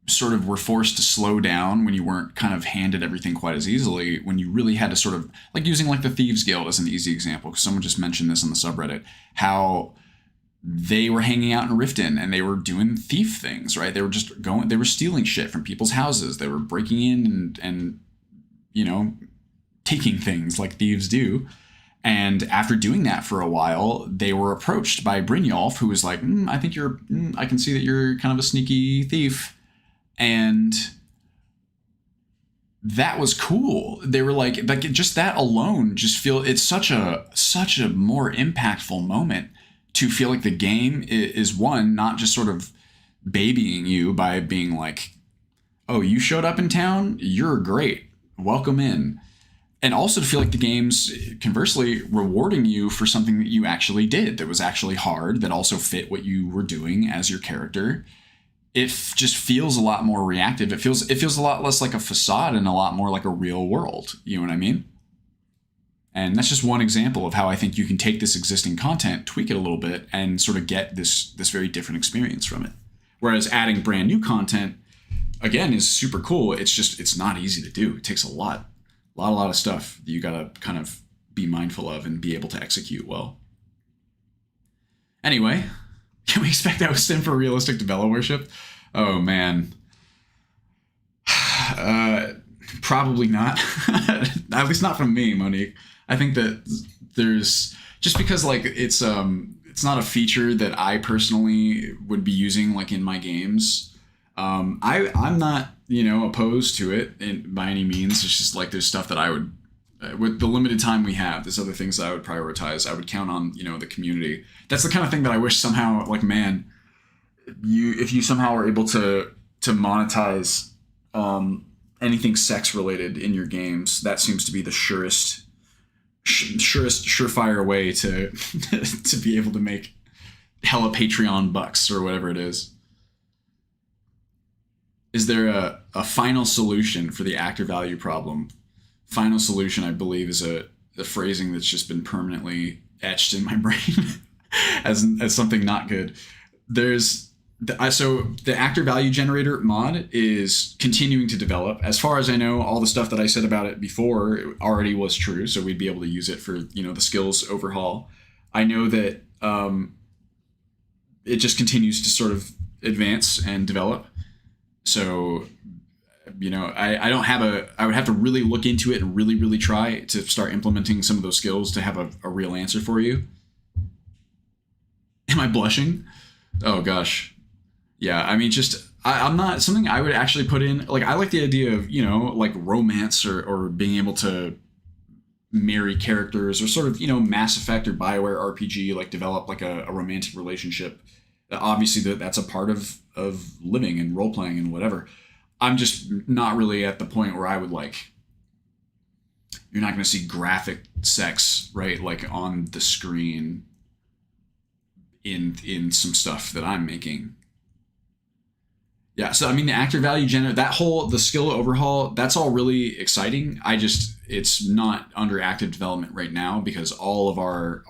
sort of were forced to slow down, when you weren't kind of handed everything quite as easily, when you really had to sort of, like using like the Thieves Guild as an easy example, because someone just mentioned this on the subreddit, how they were hanging out in Riften and they were doing thief things, right? They were stealing shit from people's houses. They were breaking in and you know, taking things like thieves do. And after doing that for a while, they were approached by Brynjolf, who was like, I think I can see that you're kind of a sneaky thief. And that was cool. They were like just that alone, it's such a more impactful moment to feel like the game is one, not just sort of babying you by being like, oh, you showed up in town, you're great, welcome in. And also to feel like the game's conversely rewarding you for something that you actually did, that was actually hard, that also fit what you were doing as your character. It just feels a lot more reactive. It feels a lot less like a facade and a lot more like a real world. You know what I mean? And that's just one example of how I think you can take this existing content, tweak it a little bit, and sort of get this very different experience from it. Whereas adding brand new content, again, is super cool. It's not easy to do. It takes a lot of stuff that you gotta kind of be mindful of and be able to execute well. Anyway, can we expect that was Sim for realistic Devella worship? Oh man. Probably not. At least not from me, Monique. I think that there's, just because like it's not a feature that I personally would be using like in my games. I'm not, opposed to it by any means. It's just like there's stuff that I would, with the limited time we have, there's other things that I would prioritize. I would count on, the community. That's the kind of thing that I wish somehow, like, man, if you somehow are able to monetize anything sex related in your games, that seems to be the surefire way to to be able to make hella Patreon bucks or whatever it is. Is there a final solution for the actor value problem? Final solution, I believe, is a phrasing that's just been permanently etched in my brain as something not good. So the actor value generator mod is continuing to develop. As far as I know, all the stuff that I said about it before already was true, so we'd be able to use it for, the skills overhaul. I know that it just continues to sort of advance and develop. So, I would have to really look into it and really, really try to start implementing some of those skills to have a real answer for you. Am I blushing? Oh, gosh. Yeah, I mean, I'm not something I would actually put in. Like, I like the idea of, like romance or being able to marry characters or sort of, Mass Effect or BioWare RPG, like develop like a romantic relationship. Obviously, that's a part of living and role playing and whatever. I'm just not really at the point where I would like, you're not going to see graphic sex, right? Like on the screen in some stuff that I'm making. Yeah, so I mean, the actor value the skill overhaul, that's all really exciting. It's not under active development right now because all of our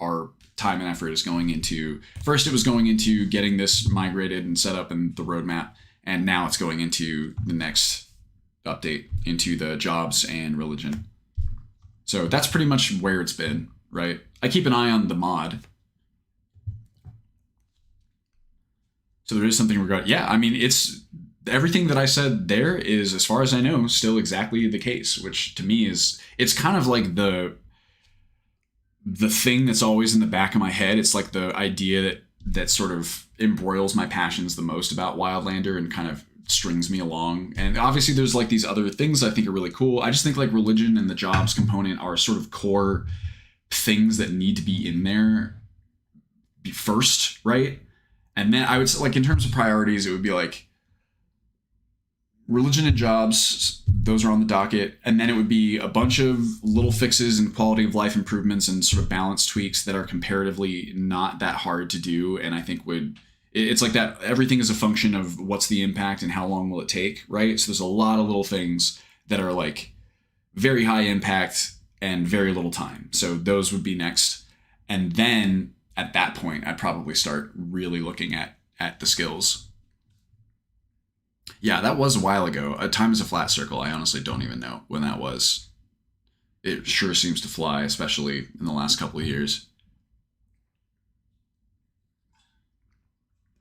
time and effort is going into, first it was going into getting this migrated and set up in the roadmap, and now it's going into the next update into the jobs and religion. So that's pretty much where it's been, right? I keep an eye on the mod. So there is something regarding, yeah, I mean, it's everything that I said there is, as far as I know, still exactly the case, which to me it's kind of like the thing that's always in the back of my head. It's like the idea that sort of embroils my passions the most about Wildlander and kind of strings me along. And obviously there's like these other things I think are really cool. I just think like religion and the jobs component are sort of core things that need to be in there first, right? And then I would say, like, in terms of priorities, it would be like religion and jobs, those are on the docket. And then it would be a bunch of little fixes and quality of life improvements and sort of balance tweaks that are comparatively not that hard to do. And I think it's like that everything is a function of what's the impact and how long will it take, right? So there's a lot of little things that are like very high impact and very little time. So those would be next. And then at that point, I'd probably start really looking at the skills. Yeah, that was a while ago. Time is a flat circle. I honestly don't even know when that was. It sure seems to fly, especially in the last couple of years.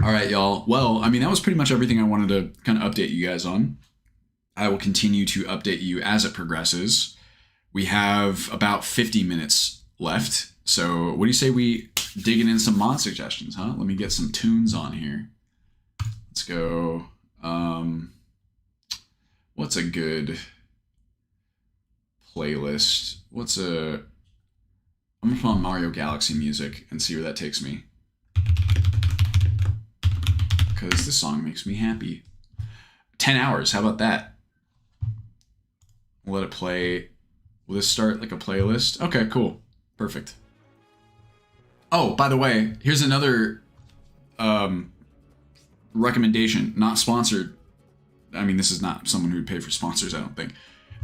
All right, y'all. Well, I mean, that was pretty much everything I wanted to kind of update you guys on. I will continue to update you as it progresses. We have about 50 minutes left. So what do you say we dig in some mod suggestions, huh? Let me get some tunes on here. Let's go. What's a good playlist? I'm gonna put on Mario Galaxy music and see where that takes me. Because this song makes me happy. 10 hours, how about that? We'll let it play. Will this start like a playlist? Okay, cool. Perfect. Oh, by the way, here's another recommendation, not sponsored. I mean, this is not someone who would pay for sponsors, I don't think.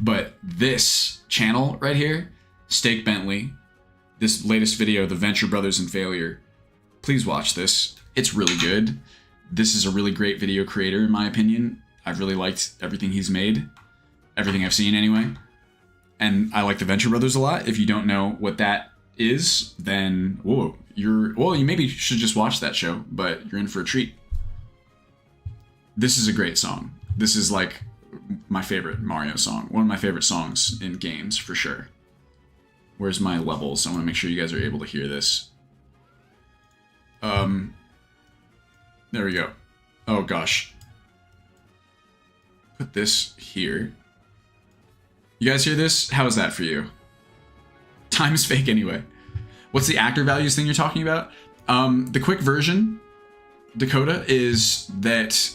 But this channel right here, Steak Bentley, this latest video, The Venture Brothers in Failure, please watch this. It's really good. This is a really great video creator, in my opinion. I've really liked everything he's made. Everything I've seen, anyway. And I like The Venture Brothers a lot. If you don't know what that is, then, you maybe should just watch that show, but you're in for a treat. This is a great song. This is like my favorite Mario song. One of my favorite songs in games, for sure. Where's my levels? I want to make sure you guys are able to hear this. There we go. Oh, gosh. Put this here. You guys hear this? How is that for you? Time is fake anyway. What's the actor values thing you're talking about? The quick version, Dakota, is that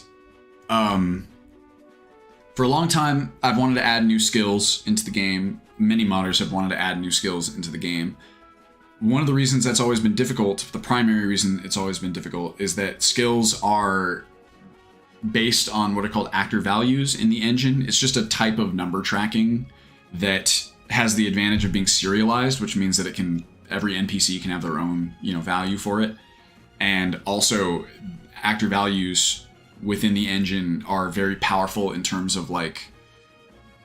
for a long time, I've wanted to add new skills into the game. Many modders have wanted to add new skills into the game. One of the reasons that's always been difficult, the primary reason it's always been difficult, is that skills are based on what are called actor values in the engine. It's just a type of number tracking that has the advantage of being serialized, which means that every NPC can have their own, value for it. And also actor values within the engine are very powerful in terms of like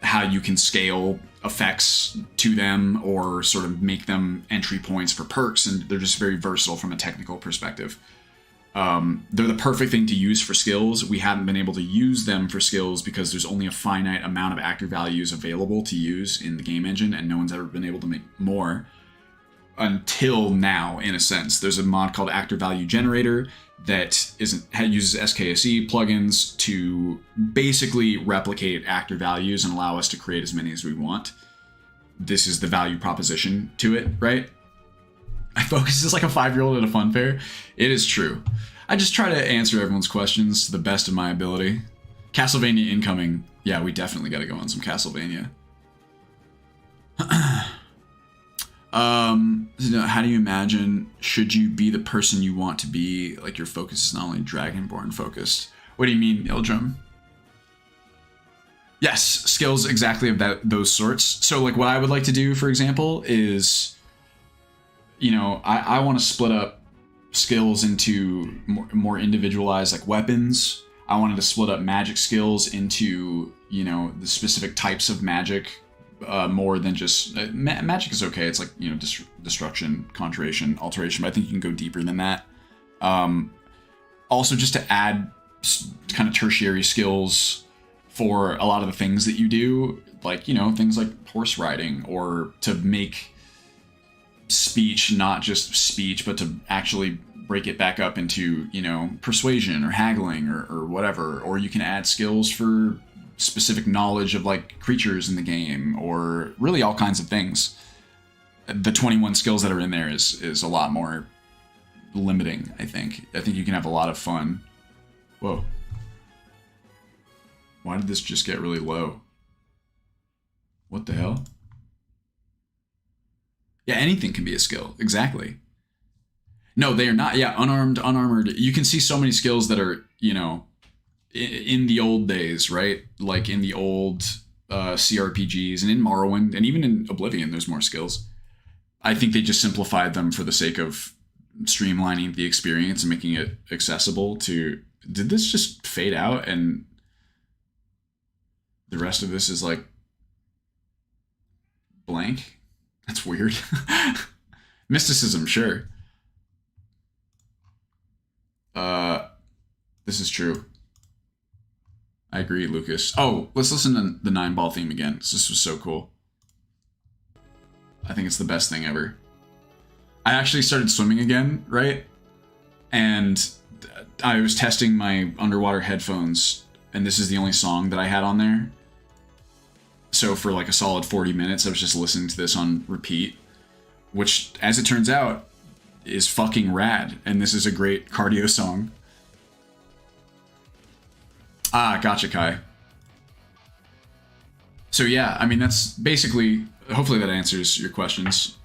how you can scale effects to them or sort of make them entry points for perks, and they're just very versatile from a technical perspective. They're the perfect thing to use for skills. We haven't been able to use them for skills because there's only a finite amount of actor values available to use in the game engine, and no one's ever been able to make more until now, in a sense. There's a mod called Actor Value Generator that uses SKSE plugins to basically replicate actor values and allow us to create as many as we want. This is the value proposition to it, right? I focus as like a 5-year-old at a fun fair. It is true. I just try to answer everyone's questions to the best of my ability. Castlevania incoming. Yeah, we definitely got to go on some Castlevania. How do you imagine, should you be the person you want to be? Like, your focus is not only Dragonborn focused. What do you mean, Ildrum? Yes, skills exactly of those sorts. So like what I would like to do, for example, is, I want to split up skills into more individualized, like weapons. I wanted to split up magic skills into, the specific types of magic, more than just magic is okay. It's like, destruction, conjuration, alteration, but I think you can go deeper than that. Also just to add kind of tertiary skills for a lot of the things that you do, like, things like horse riding, or to make speech, not just speech, but to actually break it back up into, you know, persuasion or haggling or whatever. Or you can add skills for specific knowledge of like creatures in the game, or really all kinds of things. The 21 skills that are in there is a lot more limiting, I think. I think you can have a lot of fun. Whoa. Why did this just get really low? What the hell? Yeah, anything can be a skill. Exactly. No, they are not. Yeah, unarmed, unarmored. You can see so many skills that are, you know, in the old days, right? Like in the old CRPGs and in Morrowind and even in Oblivion, there's more skills. I think they just simplified them for the sake of streamlining the experience and making it accessible to... Did this just fade out and the rest of this is like blank? That's weird. Mysticism, sure. This is true. I agree, Lucas. Oh, let's listen to the 9-ball theme again. This was so cool. I think it's the best thing ever. I actually started swimming again, right? And I was testing my underwater headphones, and this is the only song that I had on there. So for like a solid 40 minutes, I was just listening to this on repeat, which, as it turns out, is fucking rad. And this is a great cardio song. Ah, gotcha, Kai. So yeah, I mean, that's basically... Hopefully that answers your questions.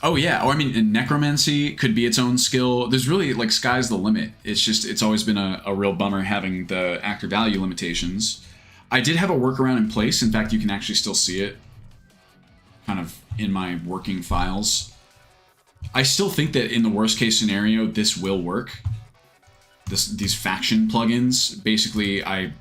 Oh yeah, or I mean, necromancy could be its own skill. There's really, like, sky's the limit. It's just, it's always been a real bummer having the actor value limitations. I did have a workaround in place. In fact, you can actually still see it kind of in my working files. I still think that in the worst case scenario, this will work. These faction plugins, basically I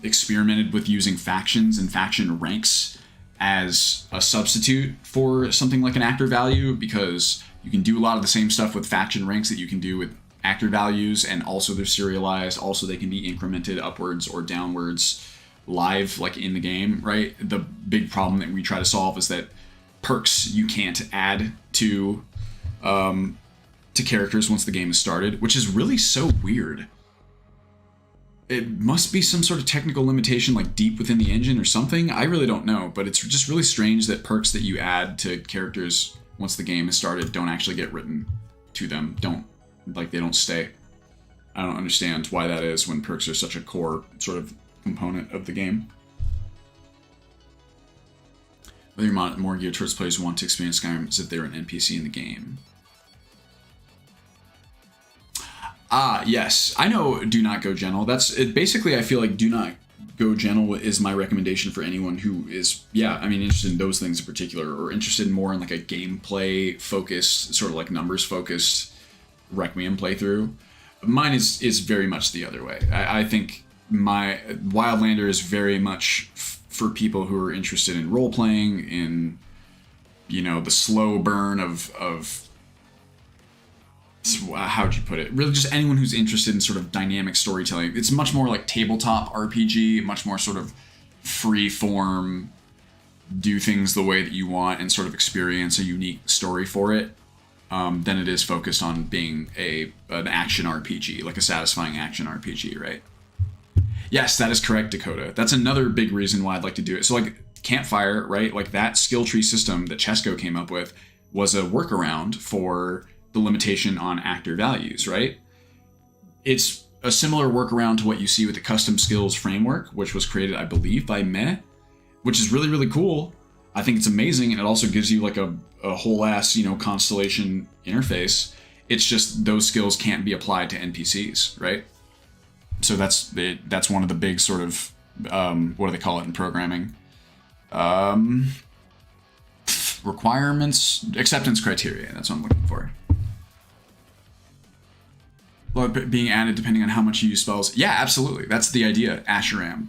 experimented with using factions and faction ranks as a substitute for something like an actor value, because you can do a lot of the same stuff with faction ranks that you can do with actor values, and also they're serialized. Also, they can be incremented upwards or downwards live, like in the game, right? The big problem that we try to solve is that perks you can't add to characters once the game is started, which is really so weird. It must be some sort of technical limitation, like deep within the engine or something. I really don't know, but it's just really strange that perks that you add to characters once the game is started don't actually get written to them. They don't stay. I don't understand why that is when perks are such a core sort of component of the game. Whether you're more geared towards players who want to experience Skyrim as if they were an NPC in the game. Ah, yes. I know Do Not Go Gentle. That's it. Basically, I feel like Do Not Go Gentle is my recommendation for anyone who is, interested in those things in particular, or interested more in like a gameplay focused, sort of like numbers focused Requiem playthrough. Mine is very much the other way. I think my Wildlander is very much for people who are interested in role playing, in, the slow burn of how'd you put it? Really just anyone who's interested in sort of dynamic storytelling. It's much more like tabletop RPG, much more sort of free form, do things the way that you want and sort of experience a unique story for it, than it is focused on being an action RPG, like a satisfying action RPG, right? Yes, that is correct, Dakota. That's another big reason why I'd like to do it. So like Campfire, right? Like that skill tree system that Chesco came up with was a workaround for the limitation on actor values, right? It's a similar workaround to what you see with the custom skills framework, which was created, I believe, by Meh, which is really, really cool. I think it's amazing, and it also gives you like a whole ass, constellation interface. It's just those skills can't be applied to NPCs, right? So that's one of the big sort of, what do they call it in programming? Requirements, acceptance criteria, that's what I'm looking for. Well, being added depending on how much you use spells. Yeah, absolutely. That's the idea. Asheram.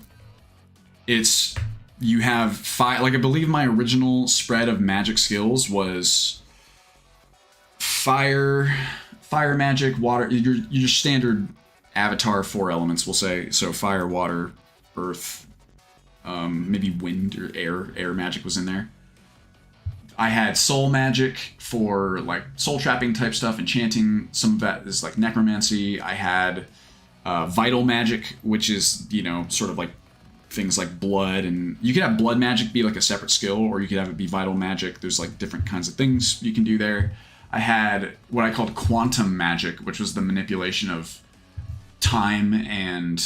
It's, you have five, like I believe my original spread of magic skills was fire magic, water, your standard avatar 4 elements, we'll say. So fire, water, earth, maybe wind or air magic was in there. I had soul magic for like soul trapping type stuff, enchanting. Some of that is like necromancy. I had vital magic, which is, you know, sort of like things like blood, and you could have blood magic be like a separate skill, or you could have it be vital magic. There's like different kinds of things you can do there. I had what I called quantum magic, which was the manipulation of time and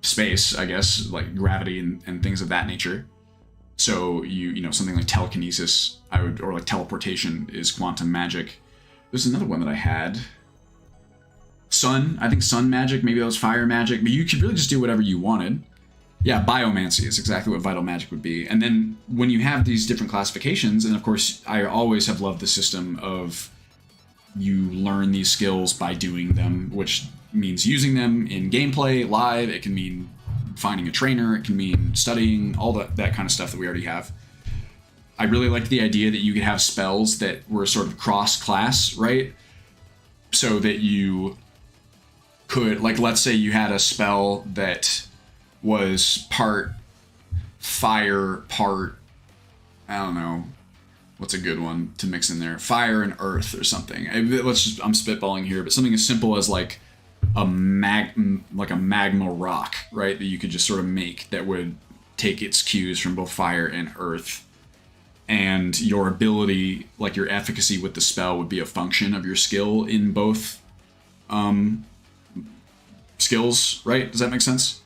space, I guess, like gravity and things of that nature. So you know, something like telekinesis, or like teleportation is quantum magic. There's another one that I had. I think sun magic, maybe that was fire magic, but you could really just do whatever you wanted. Yeah, biomancy is exactly what vital magic would be. And then when you have these different classifications, and of course, I always have loved the system of you learn these skills by doing them, which means using them in gameplay, live. It can mean finding a trainer. It can mean studying, all that kind of stuff that we already have. I really liked the idea that you could have spells that were sort of cross-class, right? So that you could, like, let's say you had a spell that was part fire, part, I don't know, what's a good one to mix in there? Fire and earth or something. I'm spitballing here, but something as simple as like a magma rock, right? That you could just sort of make that would take its cues from both fire and earth. And your ability, like your efficacy with the spell, would be a function of your skill in both skills, right? Does that make sense?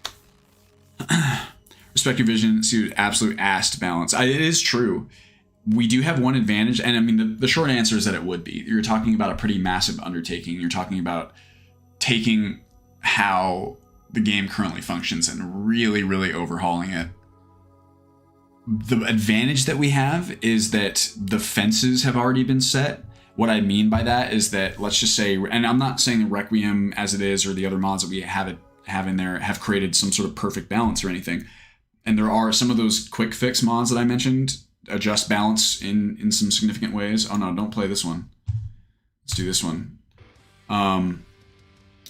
Respect your vision, see absolute ass to balance. It is true. We do have one advantage, and I mean, the short answer is that it would be. You're talking about a pretty massive undertaking. You're talking about taking how the game currently functions and really, really overhauling it. The advantage that we have is that the fences have already been set. What I mean by that is that, let's just say, and I'm not saying the Requiem as it is or the other mods that we have in there have created some sort of perfect balance or anything. And there are some of those quick fix mods that I mentioned adjust balance in some significant ways. Oh no, don't play this one. Let's do this one.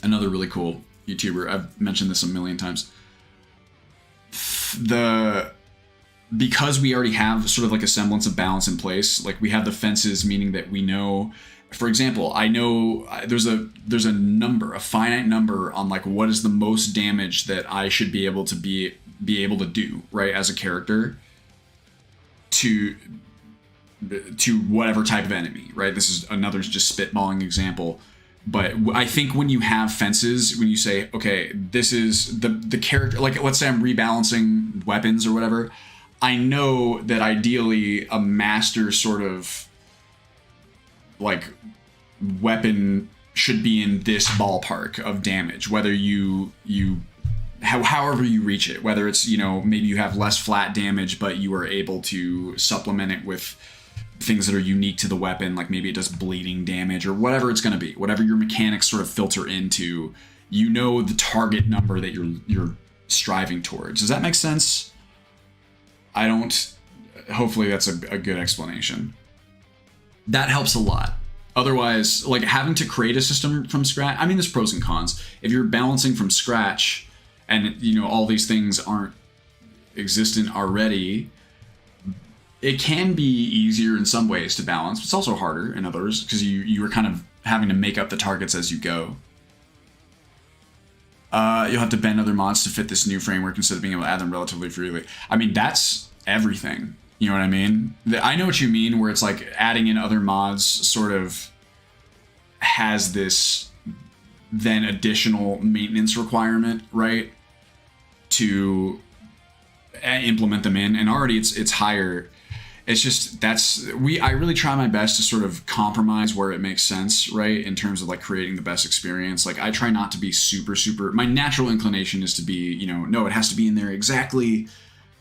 Another really cool YouTuber. I've mentioned this a million times. Because we already have sort of like a semblance of balance in place, like we have the fences, meaning that we know, for example, I know there's a number, a finite number on like what is the most damage that I should be able to do, right, as a character to whatever type of enemy, right? This is another just spitballing example. But I think when you have fences, when you say, okay, this is the character, like let's say I'm rebalancing weapons or whatever, I know that ideally a master sort of like weapon should be in this ballpark of damage, whether however you reach it, whether it's, you know, maybe you have less flat damage, but you are able to supplement it with things that are unique to the weapon, like maybe it does bleeding damage or whatever it's going to be, whatever your mechanics sort of filter into, you know, the target number that you're striving towards. Does that make sense? Hopefully that's a good explanation. That helps a lot. Otherwise, like having to create a system from scratch, I mean, there's pros and cons. If you're balancing from scratch and, you know, all these things aren't existent already, it can be easier in some ways to balance, but it's also harder in others because you are kind of having to make up the targets as you go. You'll have to bend other mods to fit this new framework instead of being able to add them relatively freely. I mean, that's everything. You know what I mean? I know what you mean, where it's like adding in other mods sort of has this then additional maintenance requirement, right? To implement them in, and already it's higher. It's just I really try my best to sort of compromise where it makes sense, right? In terms of like creating the best experience. Like I try not to be super, my natural inclination is to be, you know, no, it has to be in there exactly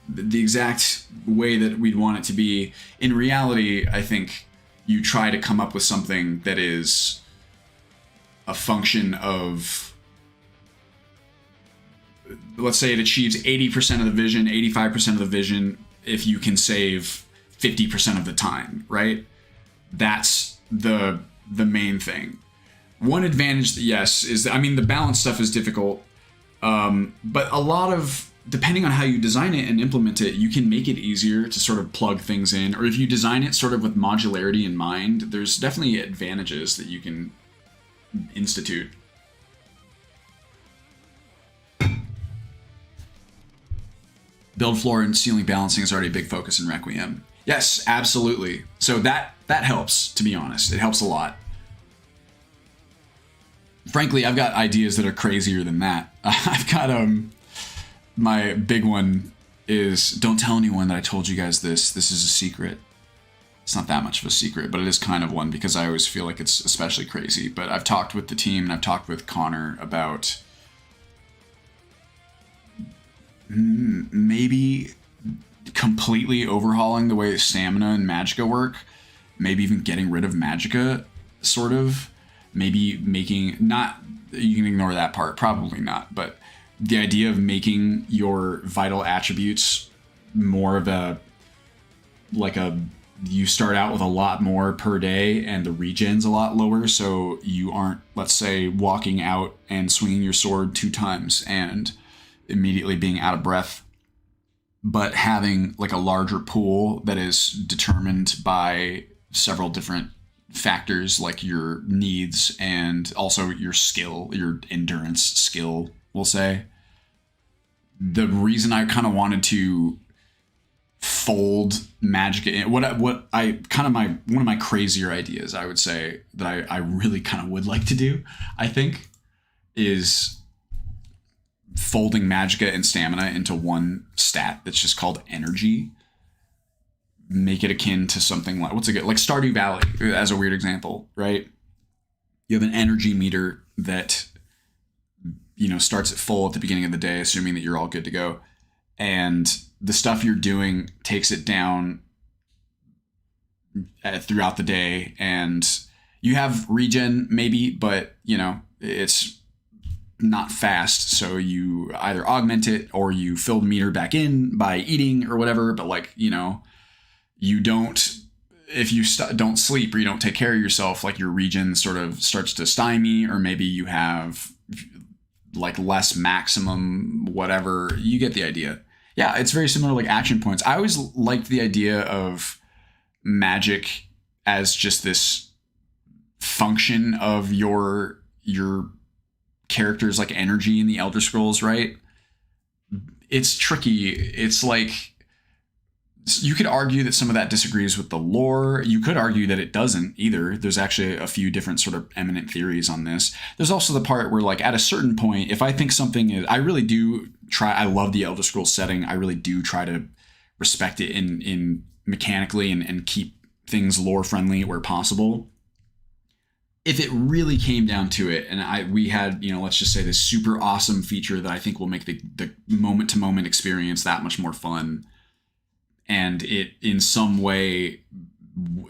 the exact way that we'd want it to be. In reality, I think you try to come up with something that is a function of, let's say it achieves 80% of the vision, 85% of the vision, if you can save 50% of the time, right? That's the main thing. One advantage, yes, is that, I mean, the balance stuff is difficult, but a lot of depending on how you design it and implement it, you can make it easier to sort of plug things in. Or if you design it sort of with modularity in mind, there's definitely advantages that you can institute. Build floor and ceiling balancing is already a big focus in Requiem. Yes, absolutely. So that helps, to be honest. It helps a lot. Frankly, I've got ideas that are crazier than that. I've got my big one is, don't tell anyone that I told you guys this. This is a secret. It's not that much of a secret, but it is kind of one because I always feel like it's especially crazy. But I've talked with the team and I've talked with Connor about maybe completely overhauling the way stamina and magicka work. Maybe even getting rid of magicka, sort of. Maybe making, not, you can ignore that part, probably not, but the idea of making your vital attributes more of a, like a, you start out with a lot more per day and the regen's a lot lower, so you aren't, let's say, walking out and swinging your sword 2 times and immediately being out of breath, but having like a larger pool that is determined by several different factors like your needs and also your skill, your endurance skill, we'll say. The reason I kind of wanted to fold magic in, one of my crazier ideas, I would say, that I really kind of would like to do, I think, is folding magicka and stamina into one stat that's just called energy. Make it akin to something like, what's it good? Like Stardew Valley, as a weird example, right? You have an energy meter that, you know, starts at full at the beginning of the day, assuming that you're all good to go. And the stuff you're doing takes it down throughout the day. And you have regen maybe, but, you know, it's not fast. So you either augment it or you fill the meter back in by eating or whatever. But like, you know, you don't, if you don't sleep or you don't take care of yourself, like your regen sort of starts to stymie, or maybe you have like less maximum, whatever. You get the idea. Yeah, it's very similar, like action points. I always liked the idea of magic as just this function of your character's like energy in the Elder Scrolls, right? It's tricky. It's like, you could argue that some of that disagrees with the lore. You could argue that it doesn't either. There's actually a few different sort of eminent theories on this. There's also the part where, like, at a certain point, if I think something is, I really do try, I love the Elder Scrolls setting. I really do try to respect it in mechanically and keep things lore friendly where possible. If it really came down to it, and we had, you know, let's just say this super awesome feature that I think will make the moment to moment experience that much more fun, and it in some way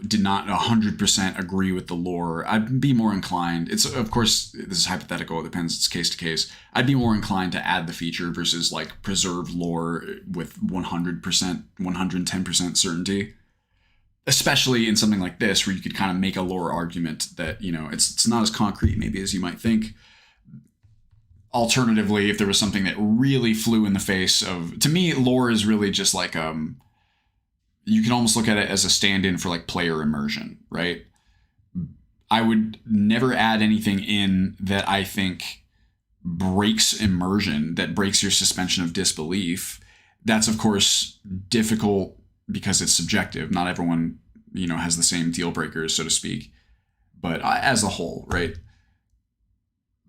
did not 100% agree with the lore, I'd be more inclined, it's, of course, this is hypothetical, it depends, it's case to case, I'd be more inclined to add the feature versus like preserve lore with 100%, 110% certainty. Especially in something like this where you could kind of make a lore argument that, you know, it's not as concrete maybe as you might think. Alternatively, if there was something that really flew in the face of, to me, lore is really just like, you can almost look at it as a stand-in for like player immersion, right? I would never add anything in that I think breaks immersion, that breaks your suspension of disbelief. That's, of course, difficult because it's subjective. Not everyone, you know, has the same deal breakers, so to speak. But as a whole, right?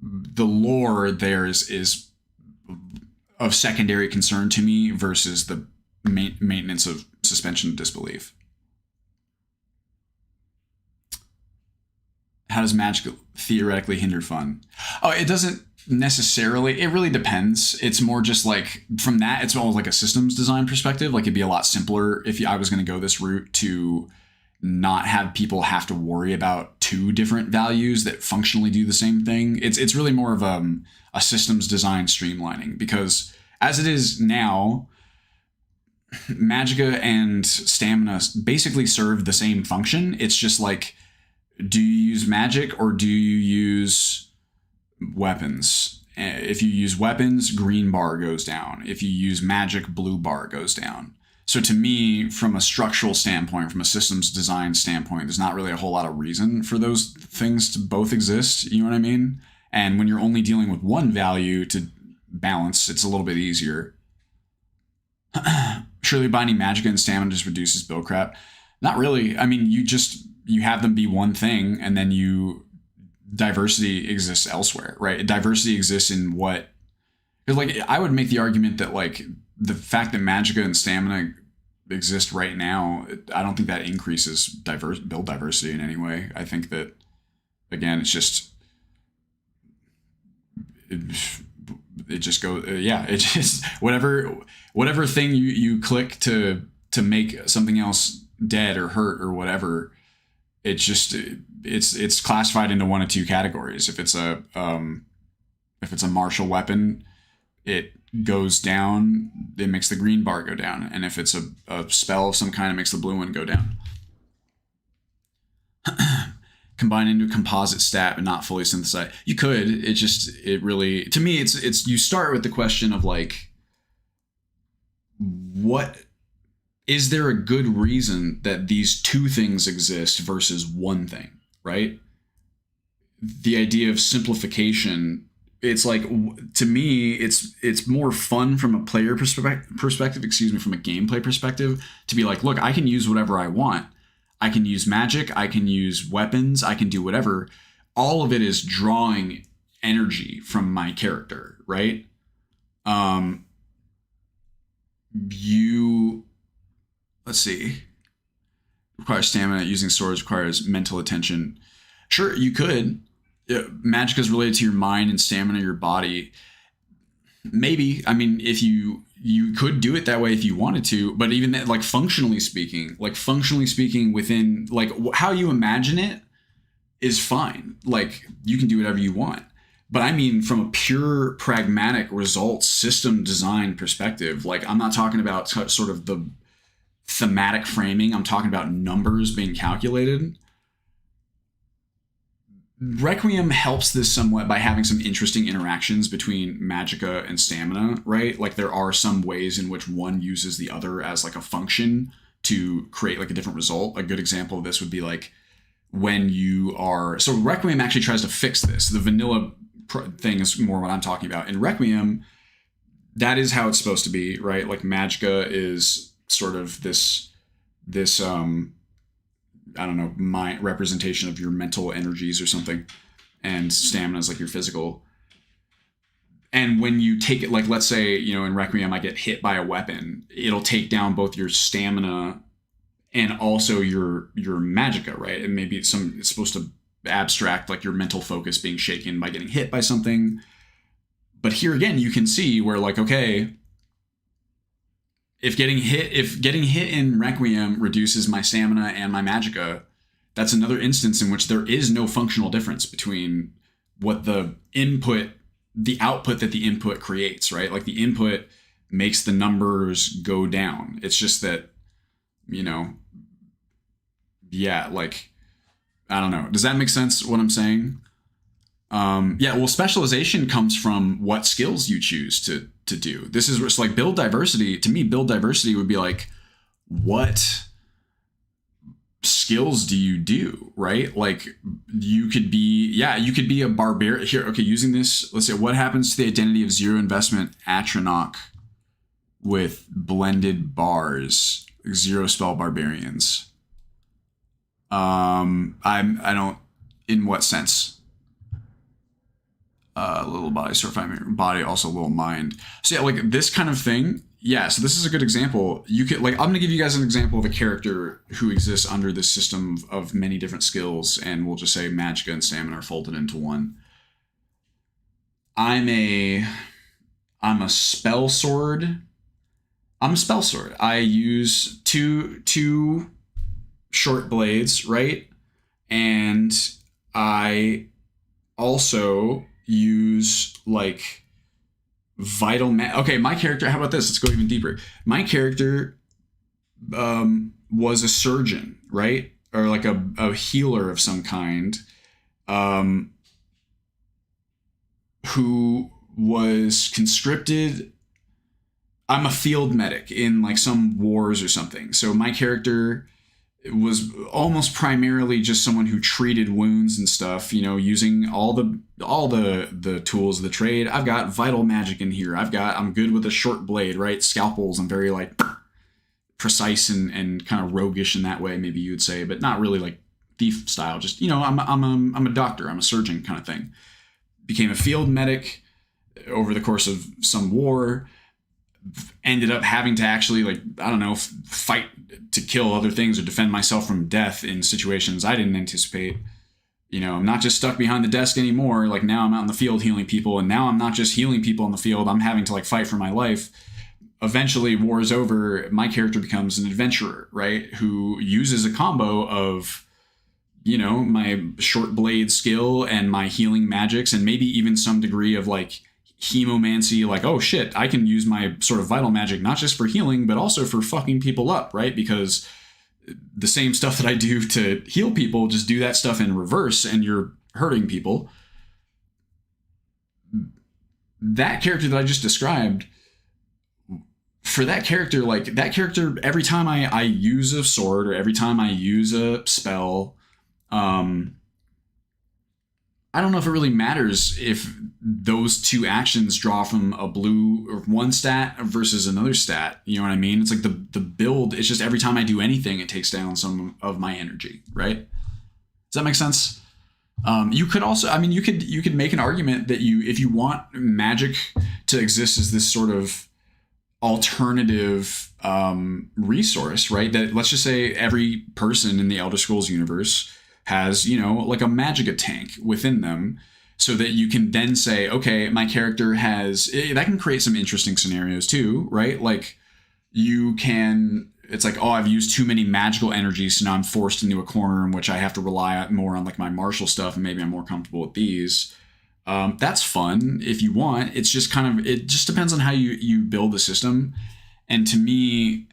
The lore there is of secondary concern to me versus the maintenance of suspension of disbelief. How does magic theoretically hinder fun? Oh, it doesn't necessarily. It really depends. It's more just like, from that, it's almost like a systems design perspective. Like, it'd be a lot simpler if I was going to go this route to not have people have to worry about 2 different values that functionally do the same thing. It's really more of a systems design streamlining, because as it is now, magicka and stamina basically serve the same function. It's just like, do you use magic or do you use weapons? If you use weapons, green bar goes down. If you use magic, blue bar goes down. So to me, from a structural standpoint, from a systems design standpoint, there's not really a whole lot of reason for those things to both exist. You know what I mean? And when you're only dealing with one value to balance, it's a little bit easier. Surely binding magicka and stamina just reduces build crap. Not really. I mean, you have them be one thing, and then diversity exists elsewhere, right? Diversity exists in what, because like I would make the argument that like the fact that magicka and stamina exist right now, I don't think that increases build diversity in any way. I think that, again, it's just it just goes, it just whatever thing you click to make something else dead or hurt or whatever, it's classified into one of two categories. If it's a martial weapon, it goes down, it makes the green bar go down, and if it's a spell of some kind, it makes the blue one go down. Combine into a composite stat but not fully synthesize. You could. It really, to me, it's you start with the question of like, what is there a good reason that these two things exist versus one thing, right? The idea of simplification, it's like, to me, it's more fun from a player perspective, from a gameplay perspective, to be like, look, I can use whatever I want. I can use magic, I can use weapons, I can do whatever. All of it is drawing energy from my character, right? Let's see. Requires stamina, using swords requires mental attention. Sure, you could. Magic is related to your mind and stamina, your body. Maybe. I mean, if you could do it that way if you wanted to, but even that, like functionally speaking within like how you imagine it is fine. Like you can do whatever you want. But I mean, from a pure pragmatic results system design perspective, like I'm not talking about sort of the thematic framing. I'm talking about numbers being calculated. Requiem helps this somewhat by having some interesting interactions between magicka and stamina, right? Like there are some ways in which one uses the other as like a function to create like a different result. A good example of this would be like when so Requiem actually tries to fix this. The vanilla thing is more what I'm talking about. In Requiem, that is how it's supposed to be, right? Like magicka is sort of this I don't know, mind representation of your mental energies or something, and stamina is like your physical. And when you take it, like let's say, in Requiem I get hit by a weapon, it'll take down both your stamina and also your magicka, right? And maybe it's supposed to abstract like your mental focus being shaken by getting hit by something. But here again, you can see where like, okay, if getting hit in Requiem reduces my stamina and my magicka, that's another instance in which there is no functional difference between what the output that the input creates, right? Like the input makes the numbers go down. It's just that, like, I don't know. Does that make sense what I'm saying? Well, specialization comes from what skills you choose to do. This is just like build diversity. To me, build diversity would be like, what skills do you do, right? Like you could be a barbarian here. Okay, using this, let's say, what happens to the identity of zero investment Atronach with blended bars, zero spell barbarians? I don't, in what sense? Little body, so if I'm body, also little mind. So yeah, like this kind of thing. Yeah, so this is a good example. You could I'm going to give you guys an example of a character who exists under this system of many different skills, and we'll just say magicka and stamina are folded into one. I'm a spell sword. I use two short blades, right? And I also use like vital okay, my character, how about this? Let's go even deeper. My character was a surgeon, right? Or like a healer of some kind, who was conscripted. I'm a field medic in like some wars or something. So my character was almost primarily just someone who treated wounds and stuff, you know, using all the tools of the trade. I've got vital magic in here. I'm good with a short blade, right? Scalpels. I'm very like precise and kind of roguish in that way, maybe you would say, but not really like thief style. Just, you know, I'm a doctor. I'm a surgeon kind of thing. Became a field medic over the course of some war. Ended up having to actually, like, I don't know, fight to kill other things or defend myself from death in situations I didn't anticipate. You know, I'm not just stuck behind the desk anymore. Like, now I'm out in the field healing people, and now I'm not just healing people in the field. I'm having to like fight for my life. Eventually, war is over. My character becomes an adventurer, right? Who uses a combo of, you know, my short blade skill and my healing magics, and maybe even some degree of like hemomancy, like, oh shit, I can use my sort of vital magic not just for healing but also for fucking people up, right? Because the same stuff that I do to heal people, just do that stuff in reverse and you're hurting people. That character that I just described, for that character, like that character, every time I use a sword or every time I use a spell, I don't know if it really matters if those two actions draw from a blue or one stat versus another stat. You know what I mean? It's like the build. It's just every time I do anything, it takes down some of my energy, right? Does that make sense? You could also, I mean, you could make an argument that if you want magic to exist as this sort of alternative resource, right? That, let's just say every person in the Elder Scrolls universe has, you know, like a Magicka tank within them, so that you can then say, okay, my character has, that can create some interesting scenarios too, right? Like you can, it's like, oh, I've used too many magical energies, so now I'm forced into a corner in which I have to rely more on like my martial stuff, and maybe I'm more comfortable with these. That's fun if you want. It's just kind of, it just depends on how you build the system. And to me,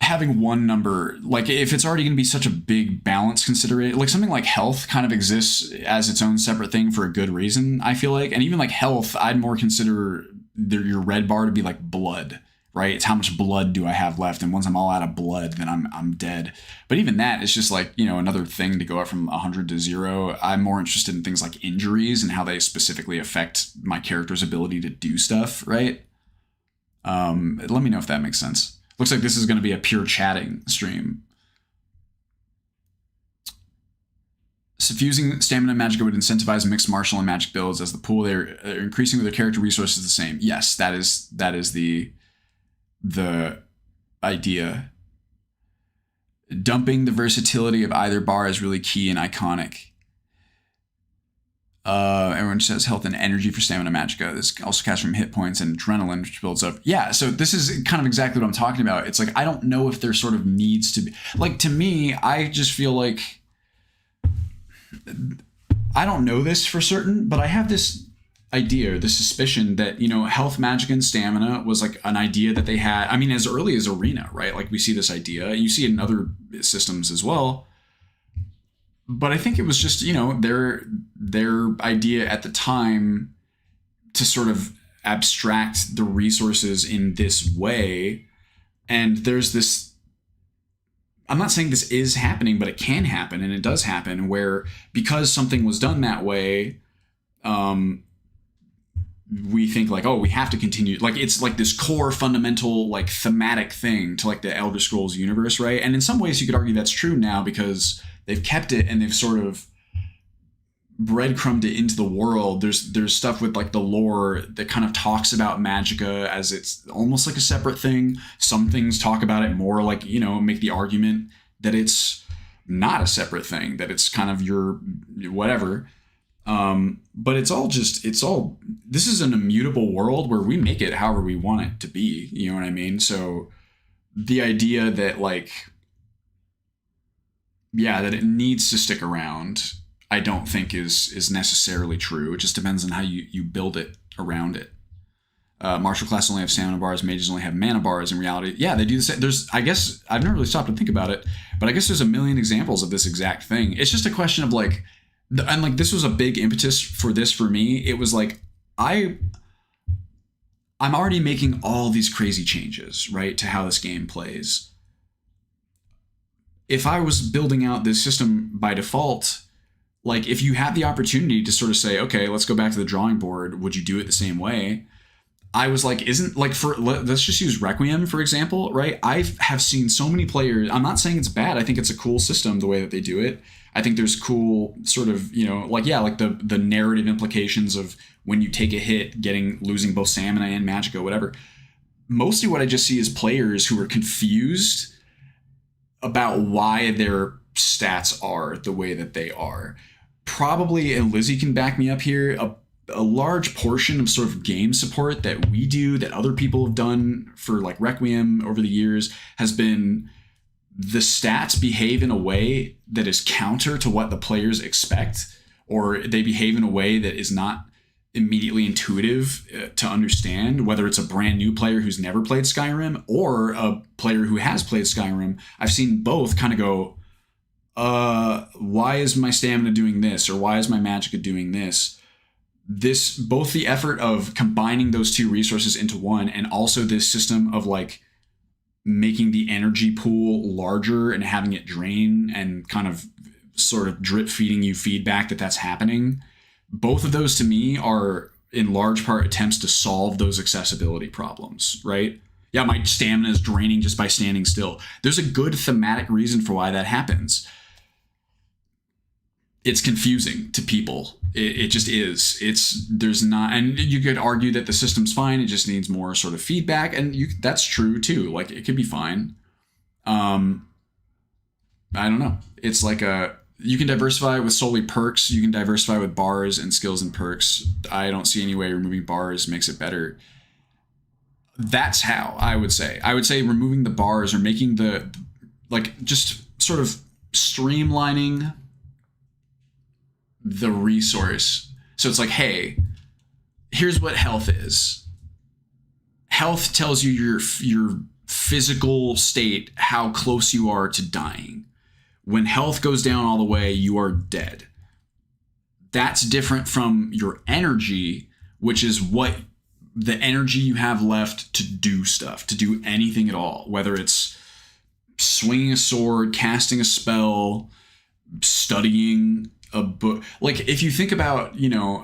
having one number, like if it's already going to be such a big balance consideration, like something like health kind of exists as its own separate thing for a good reason, I feel like. And even like health, I'd more consider your red bar to be like blood, right? It's how much blood do I have left, and once I'm all out of blood, then I'm dead. But even that is just like, you know, another thing to go up from 100 to 0. I'm more interested in things like injuries and how they specifically affect my character's ability to do stuff, right? Let me know if that makes sense. Looks like this is going to be a pure chatting stream. Suffusing stamina magicka would incentivize mixed martial and magic builds, as the pool they're increasing with their character resources the same. Yes, that is the idea. Dumping the versatility of either bar is really key and iconic. Everyone says health and energy for stamina magicka. This also casts from hit points and adrenaline, which builds up. Yeah, so this is kind of exactly what I'm talking about. It's like, I don't know if there sort of needs to be, like, to me, I just feel like, I don't know this for certain, but I have this idea, or this suspicion that, you know, health, magic, and stamina was like an idea that they had, I mean, as early as Arena, right? Like we see this idea, you see it in other systems as well. But I think it was just, you know, their idea at the time to sort of abstract the resources in this way. And there's this, I'm not saying this is happening, but it can happen, and it does happen, where because something was done that way, we think like, oh, we have to continue. Like it's like this core fundamental, like thematic thing to like the Elder Scrolls universe, right? And in some ways you could argue that's true now, because they've kept it and they've sort of breadcrumbed it into the world. There's stuff with like the lore that kind of talks about magicka as it's almost like a separate thing. Some things talk about it more like, you know, make the argument that it's not a separate thing, that it's kind of your whatever. But this is an immutable world where we make it however we want it to be. You know what I mean? So the idea that like, yeah, that it needs to stick around, I don't think is necessarily true. It just depends on how you build it around it. Martial classes only have stamina bars, mages only have mana bars in reality. Yeah, they do the same. I guess, I've never really stopped to think about it, but I guess there's a million examples of this exact thing. It's just a question of like, and like this was a big impetus for this for me. It was like, I'm already making all these crazy changes, right, to how this game plays. If I was building out this system by default, like if you had the opportunity to sort of say, okay, let's go back to the drawing board, would you do it the same way? I was like, let's just use Requiem, for example, right? I have seen so many players. I'm not saying it's bad. I think it's a cool system, the way that they do it. I think there's cool sort of, like the narrative implications of when you take a hit, losing both stamina and magicka, whatever. Mostly what I just see is players who are confused about why their stats are the way that they are. Probably, and Lizzie can back me up here, a large portion of sort of game support that we do, that other people have done for like Requiem over the years, has been the stats behave in a way that is counter to what the players expect, or they behave in a way that is not immediately intuitive to understand, whether it's a brand new player who's never played Skyrim or a player who has played Skyrim. I've seen both kind of go, why is my stamina doing this? Or why is my magicka doing this? Both the effort of combining those two resources into one, and also this system of like making the energy pool larger and having it drain and kind of sort of drip feeding you feedback that's happening. Both of those to me are in large part attempts to solve those accessibility problems, right? Yeah, my stamina is draining just by standing still. There's a good thematic reason for why that happens. It's confusing to people. It just is. There's not, and you could argue that the system's fine. It just needs more sort of feedback, and that's true too. Like it could be fine. I don't know. It's like you can diversify with solely perks. You can diversify with bars and skills and perks. I don't see any way removing bars makes it better. That's how I would say. I would say removing the bars or making just sort of streamlining the resource. So it's like, hey, here's what health is. Health tells you your physical state, how close you are to dying. When health goes down all the way, you are dead. That's different from your energy, which is what the energy you have left to do stuff, to do anything at all, whether it's swinging a sword, casting a spell, studying a book. Like if you think about,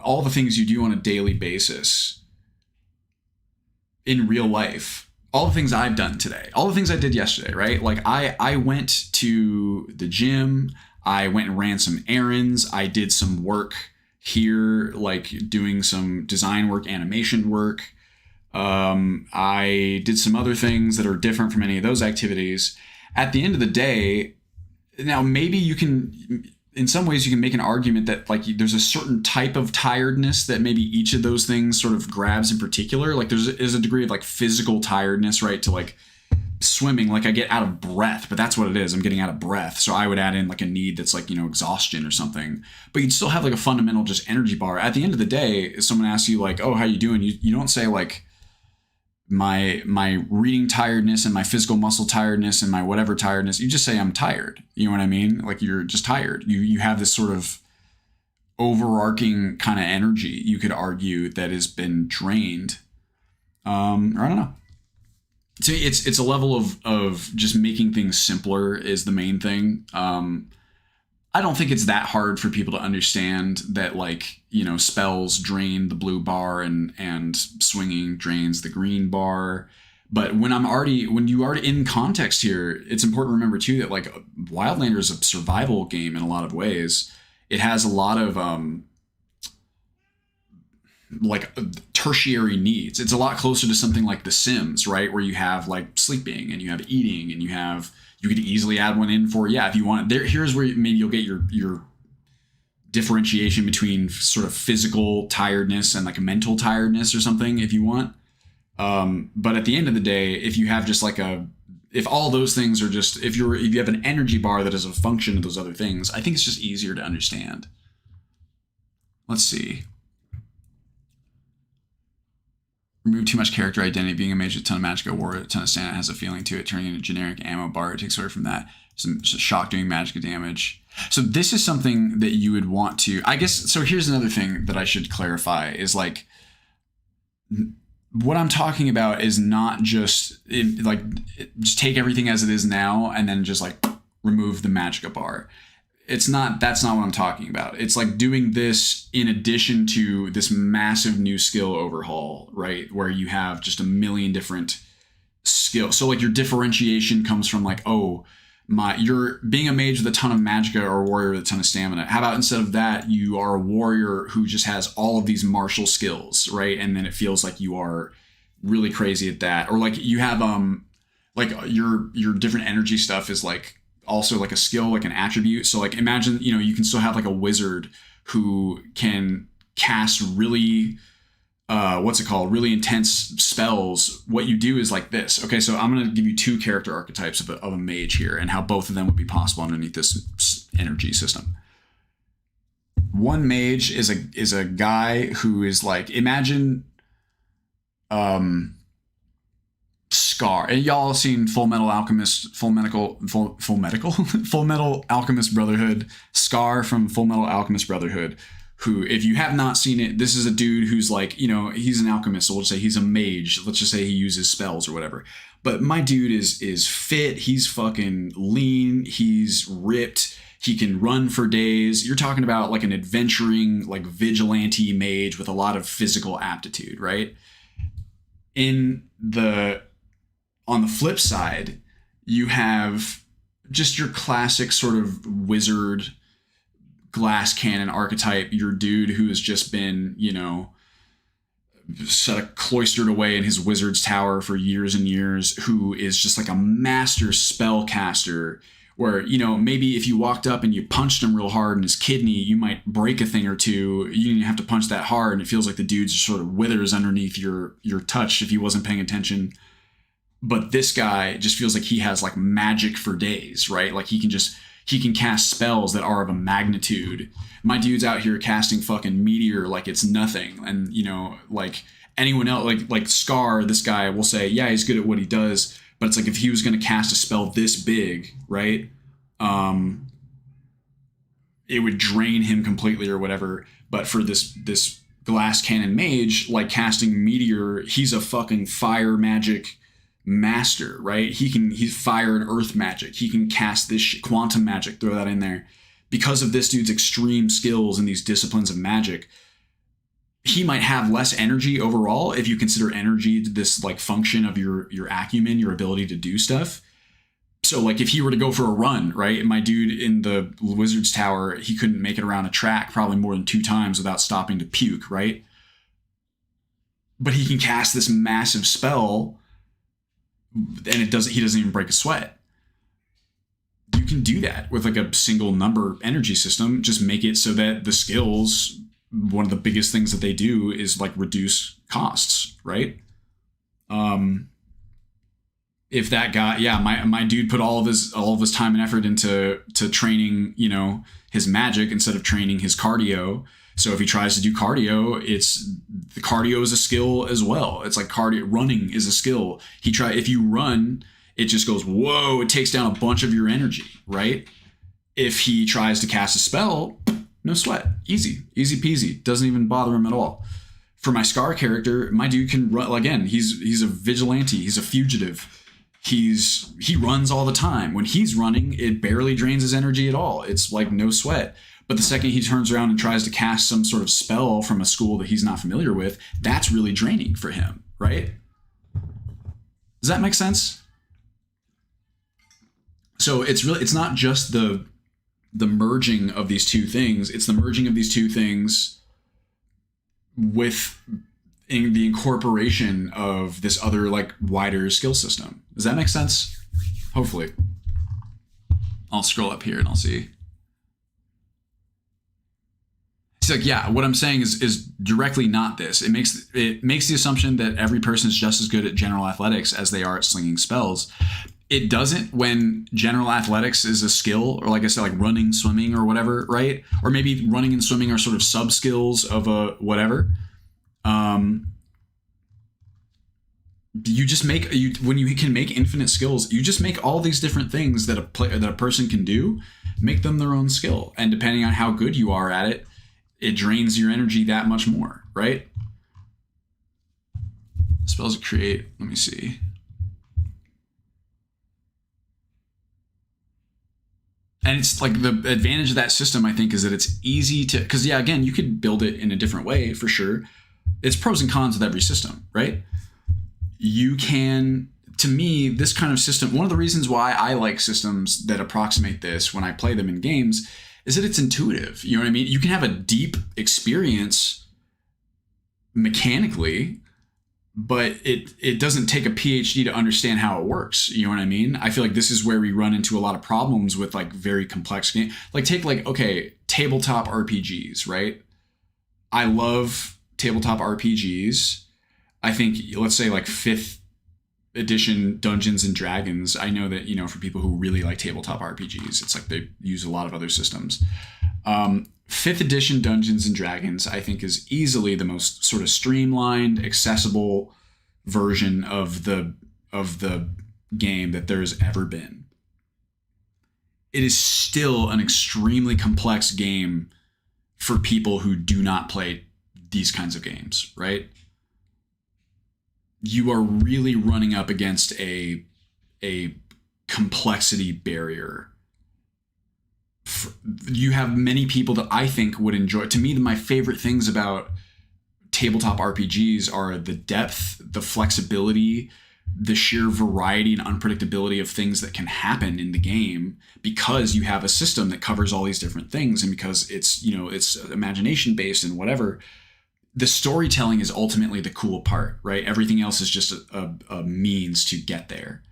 all the things you do on a daily basis in real life, all the things I've done today, all the things I did yesterday, right? Like I went to the gym, I went and ran some errands, I did some work here, like doing some design work, animation work. I did some other things that are different from any of those activities. At the end of the day, now maybe you can, in some ways you can make an argument that like there's a certain type of tiredness that maybe each of those things sort of grabs in particular. Like there's a degree of like physical tiredness, right? To like swimming, like I get out of breath, but that's what it is. I'm getting out of breath. So I would add in like a need that's like, exhaustion or something, but you'd still have like a fundamental just energy bar. At the end of the day, if someone asks you like, oh, how you doing? You don't say like my reading tiredness and my physical muscle tiredness and my whatever tiredness. You just say I'm tired. You know what I mean? Like you're just tired. You have this sort of overarching kind of energy, you could argue, that has been drained. Or I don't know. So it's a level of just making things simpler is the main thing. I don't think it's that hard for people to understand that, like, spells drain the blue bar and swinging drains the green bar. But when you are in context here, it's important to remember too that like Wildlander is a survival game in a lot of ways. It has a lot of like tertiary needs. It's a lot closer to something like The Sims, right? Where you have like sleeping and you have eating and you could easily add one in for, if you want. Here's where maybe you'll get your differentiation between sort of physical tiredness and like mental tiredness or something if you want. But at the end of the day, if you have just like if all those things are just, if you have an energy bar that is a function of those other things, I think it's just easier to understand. Let's see. Remove too much character identity. Being a mage with a ton of magic, war, a ton of stamina has a feeling to it. Turning into a generic ammo bar, it takes away from that. Some shock doing magic damage. So this is something that you would want to, I guess. So here's another thing that I should clarify is like, what I'm talking about is not just just take everything as it is now and then just like remove the magic bar. That's not what I'm talking about. It's like doing this in addition to this massive new skill overhaul, right? Where you have just a million different skills. So like your differentiation comes from like, oh, you're being a mage with a ton of magicka or a warrior with a ton of stamina. How about instead of that, you are a warrior who just has all of these martial skills, right? And then it feels like you are really crazy at that. Or like you have like your different energy stuff is like also like a skill, like an attribute. So like imagine, you can still have like a wizard who can cast really really intense spells. What you do is like this. Okay, so I'm going to give you two character archetypes of a mage here and how both of them would be possible underneath this energy system. One mage is a guy who is like, imagine Scar. And y'all seen Full Metal Alchemist Brotherhood. Scar from Full Metal Alchemist Brotherhood, who, if you have not seen it, this is a dude who's like, he's an alchemist. So we'll just say he's a mage. Let's just say he uses spells or whatever. But my dude is fit. He's fucking lean. He's ripped. He can run for days. You're talking about like an adventuring, like vigilante mage with a lot of physical aptitude, right? On the flip side, you have just your classic sort of wizard glass cannon archetype, your dude who has just been, cloistered away in his wizard's tower for years and years, who is just like a master spellcaster where, maybe if you walked up and you punched him real hard in his kidney, you might break a thing or two. You didn't have to punch that hard, and it feels like the dude just sort of withers underneath your touch if he wasn't paying attention. But this guy just feels like he has like magic for days, right? Like he can cast spells that are of a magnitude. My dude's out here casting fucking meteor like it's nothing. And, like anyone else, like Scar, this guy will say, yeah, he's good at what he does. But it's like if he was going to cast a spell this big, right? It would drain him completely or whatever. But for this glass cannon mage, like casting meteor, he's a fucking fire magic master, right? He's fire and earth magic. He can cast this quantum magic, throw that in there. Because of this dude's extreme skills in these disciplines of magic, he might have less energy overall if you consider energy this like function of your acumen, your ability to do stuff. So like if he were to go for a run, right? And my dude in the wizard's tower, he couldn't make it around a track probably more than 2 times without stopping to puke, right? But he can cast this massive spell and he doesn't even break a sweat. You can do that with like a single number energy system. Just make it so that the skills, one of the biggest things that they do is like reduce costs, right? If that guy, my dude put all of his time and effort into training, his magic instead of training his cardio. So if he tries to do cardio, the cardio is a skill as well. It's like running is a skill. If you run, it just goes, whoa, it takes down a bunch of your energy, right? If he tries to cast a spell, no sweat, easy peasy, doesn't even bother him at all. For my Scar character, my dude can run, again, he's a vigilante, he's a fugitive. He runs all the time. When he's running, it barely drains his energy at all. It's like no sweat. But the second he turns around and tries to cast some sort of spell from a school that he's not familiar with, that's really draining for him, right? Does that make sense? So it's not just the merging of these two things. It's the merging of these two things with the incorporation of this other like wider skill system. Does that make sense? Hopefully. I'll scroll up here and I'll see. It's like, yeah, what I'm saying is directly not this. It makes the assumption that every person is just as good at general athletics as they are at slinging spells. It doesn't when general athletics is a skill, or like I said, like running, swimming, or whatever, right? Or maybe running and swimming are sort of sub skills of a whatever. You just when you can make infinite skills, you just make all these different things that a person can do, make them their own skill, and depending on how good you are at it, it drains your energy that much more, right? Spells create, let me see. And it's like the advantage of that system, I think, is that it's easy to, because yeah, again, you could build it in a different way for sure. It's pros and cons with every system, right? You can, to me, this kind of system, one of the reasons why I like systems that approximate this when I play them in games is that it's intuitive. You know what I mean? You can have a deep experience mechanically, but it doesn't take a PhD to understand how it works. You know what I mean? I feel like this is where we run into a lot of problems with like very complex games. Like take like, okay, tabletop RPGs, right? I love tabletop RPGs. I think, let's say like 5th edition Dungeons and Dragons. I know that, you know, for people who really like tabletop RPGs, it's like they use a lot of other systems. 5th edition Dungeons and Dragons, I think, is easily the most sort of streamlined, accessible version of the game that there's ever been. It is still an extremely complex game for people who do not play these kinds of games, right? You are really running up against a complexity barrier. You have many people that I think would enjoy. To me, my favorite things about tabletop RPGs are the depth, the flexibility, the sheer variety and unpredictability of things that can happen in the game, because you have a system that covers all these different things, and because it's, you know, it's imagination based and whatever. The storytelling is ultimately the cool part, right? Everything else is just a means to get there.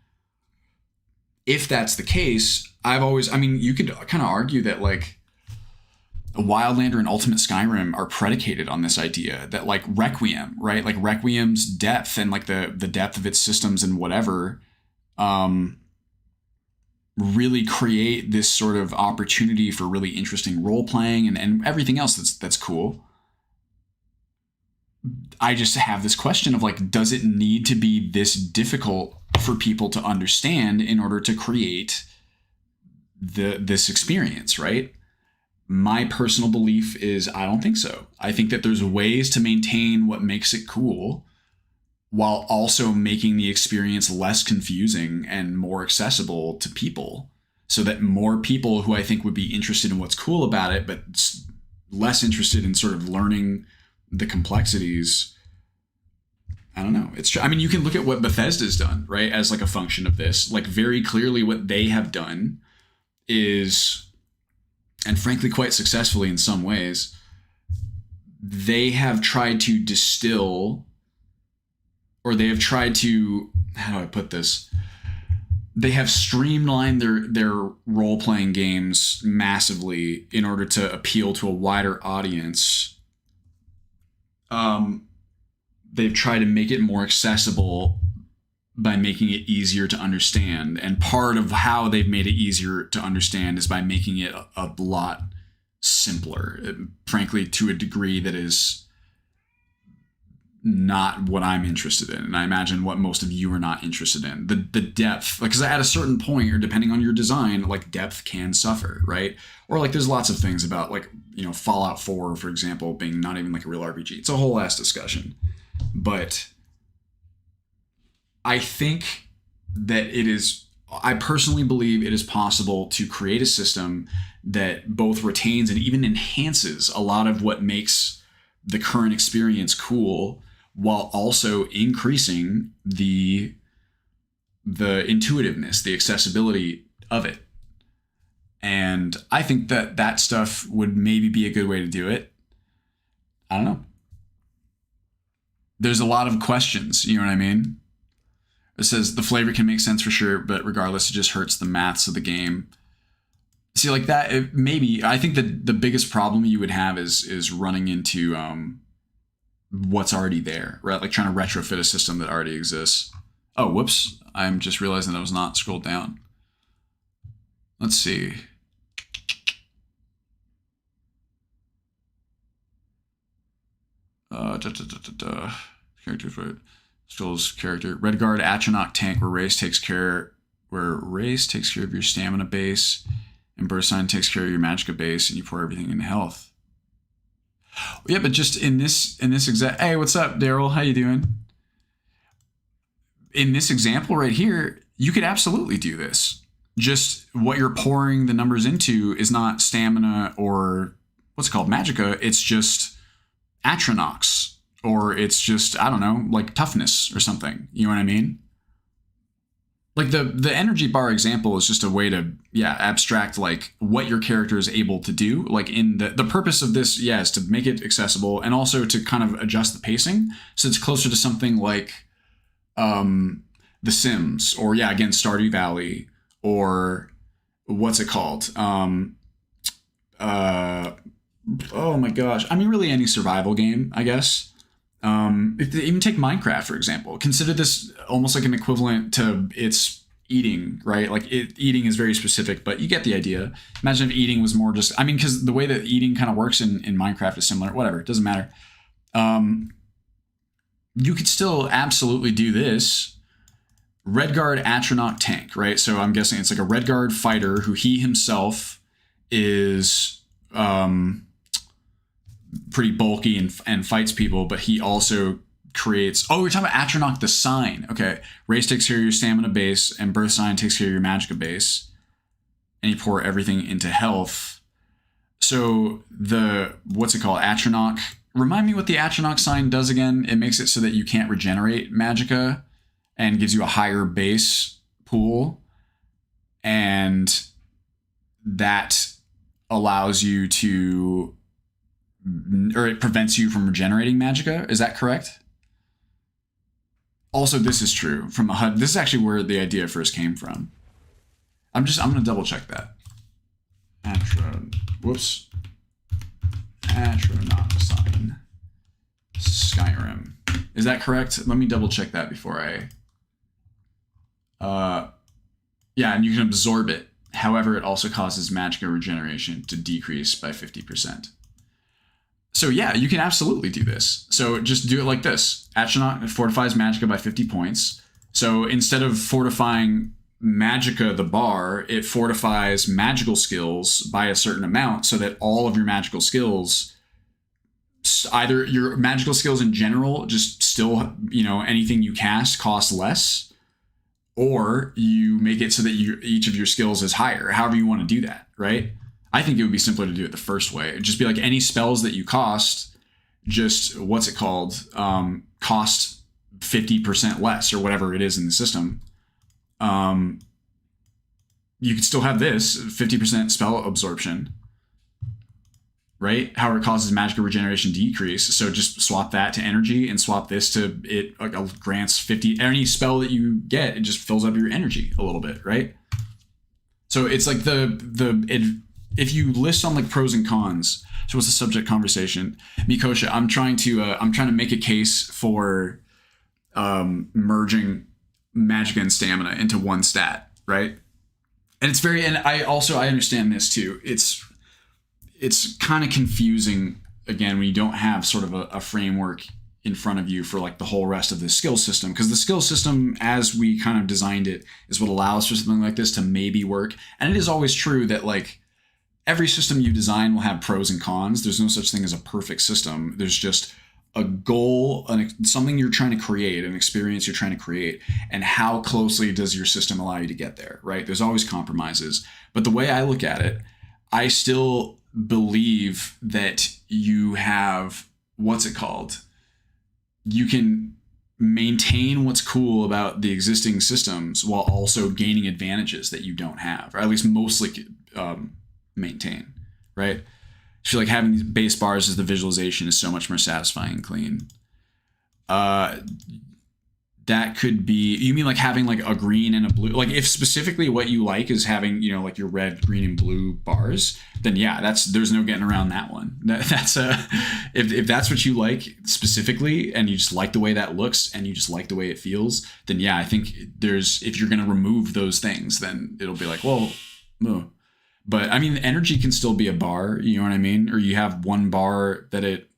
If that's the case, you could kind of argue that like Wildlander and Ultimate Skyrim are predicated on this idea that like Requiem, right? Like Requiem's depth and like the depth of its systems and whatever, really create this sort of opportunity for really interesting role playing and everything else that's cool. I just have this question of like, does it need to be this difficult for people to understand in order to create this experience, right? My personal belief is I don't think so. I think that there's ways to maintain what makes it cool while also making the experience less confusing and more accessible to people, so that more people who I think would be interested in what's cool about it, but less interested in sort of learning the complexities. I don't know. It's true. I mean, you can look at what Bethesda's done, right? As like a function of this, like very clearly what they have done is, and frankly, quite successfully in some ways, they have tried to distill, or they have tried to, how do I put this? They have streamlined their role-playing games massively in order to appeal to a wider audience. They've tried to make it more accessible by making it easier to understand. And part of how they've made it easier to understand is by making it a lot simpler, frankly, to a degree that is not what I'm interested in. And I imagine what most of you are not interested in. The depth, because at a certain point, or depending on your design, like depth can suffer, right? Or like there's lots of things about like, you know, Fallout 4, for example, being not even like a real RPG. It's a whole ass discussion. But I think that I personally believe it is possible to create a system that both retains and even enhances a lot of what makes the current experience cool, while also increasing the intuitiveness, the accessibility of it. And I think that stuff would maybe be a good way to do it. I don't know. There's a lot of questions, you know what I mean? It says the flavor can make sense for sure, but regardless, it just hurts the maths of the game. See, like that, maybe, I think that the biggest problem you would have is running into what's already there, right? Like trying to retrofit a system that already exists. Oh, whoops. I'm just realizing that I was not scrolled down. Let's see. Characters, right? Skills character. Redguard Atronach tank where race takes care of your stamina base, and Burst Sign takes care of your magicka base, and you pour everything into health. Yeah, but just in this exact, hey, what's up, Daryl? How you doing? in this example right here, you could absolutely do this. Just what you're pouring the numbers into is not stamina or what's it called, magicka. It's just Atronachs, or it's just, I don't know, like toughness or something. You know what I mean? Like the energy bar example is just a way to, abstract like what your character is able to do. Like in the purpose of this, is to make it accessible and also to kind of adjust the pacing so it's closer to something like The Sims, or again, Stardew Valley, or what's it called? Oh my gosh. I mean, really any survival game, I guess. If they even take Minecraft, for example, consider this almost like an equivalent to its eating, right? Like eating is very specific, but you get the idea. Imagine if eating was more just, I mean, because the way that eating kind of works in Minecraft is similar, whatever, it doesn't matter. You could still absolutely do this. Redguard Atronach tank, right? So I'm guessing it's like a Redguard fighter who he himself is, pretty bulky and fights people, but he also creates, we're talking about Atronach the sign. Okay. Race takes care of your stamina base, and birth sign takes care of your magicka base. And you pour everything into health. So what's it called? Atronach. Remind me what the Atronach sign does again. It makes it so that you can't regenerate magicka and gives you a higher base pool. And that allows you to, or it prevents you from regenerating magicka. Is that correct? Also, this is true from a HUD. This is actually where the idea first came from. I'm going to double check that. Atronach sign. Skyrim. Is that correct? Let me double check that before I... and you can absorb it. However, it also causes magicka regeneration to decrease by 50%. So you can absolutely do this. So just do it like this. Atronach fortifies magicka by 50 points. So instead of fortifying magicka, the bar, it fortifies magical skills by a certain amount so that all of your magical skills, either your magical skills in general, just still, anything you cast costs less, or you make it so that each of your skills is higher, however you want to do that, right? I think it would be simpler to do it the first way. It'd just be like any spells that you cost, just cost 50% less or whatever it is in the system. You could still have this 50% spell absorption, right? However, it causes magicka regeneration decrease. So just swap that to energy and swap this to it grants 50. Any spell that you get, it just fills up your energy a little bit, right? So it's like if you list on like pros and cons, so what's the subject conversation? Mikosha, I'm trying to make a case for merging magicka and stamina into one stat, right? And I understand this too. It's kind of confusing again when you don't have sort of a framework in front of you for like the whole rest of the skill system, because the skill system as we kind of designed it is what allows for something like this to maybe work. And it is always true that like every system you design will have pros and cons. There's no such thing as a perfect system. There's just a goal, something you're trying to create, an experience you're trying to create, and how closely does your system allow you to get there, right? There's always compromises. But the way I look at it, I still believe that you have, you can maintain what's cool about the existing systems while also gaining advantages that you don't have, or at least mostly maintain, right? I feel like having these base bars as the visualization is so much more satisfying and clean. That could be, you mean like having like a green and a blue, like if specifically what you like is having, like your red, green, and blue bars, then there's no getting around that one. That's if that's what you like specifically, and you just like the way that looks and you just like the way it feels, then I think if you're going to remove those things, then it'll be like, well, no. But I mean, energy can still be a bar, you know what I mean? Or you have one bar that it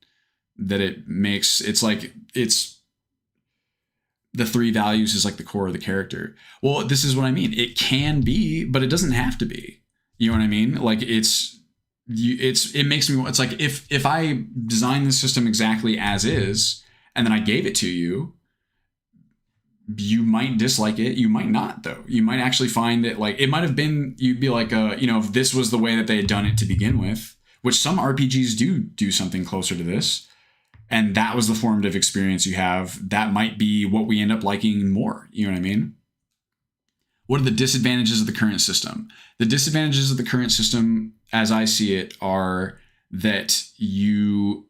makes, it's like, the three values is like the core of the character. Well, this is what I mean. It can be, but it doesn't have to be. You know what I mean? Like it makes me, it's like if I design the system exactly as is, and then I gave it to you, you might dislike it. You might not, though. You might actually find that, like, it might have been, you'd be like, if this was the way that they had done it to begin with, which some RPGs do something closer to this, and that was the formative experience you have, that might be what we end up liking more. You know what I mean? What are the disadvantages of the current system? The disadvantages of the current system, as I see it, are that you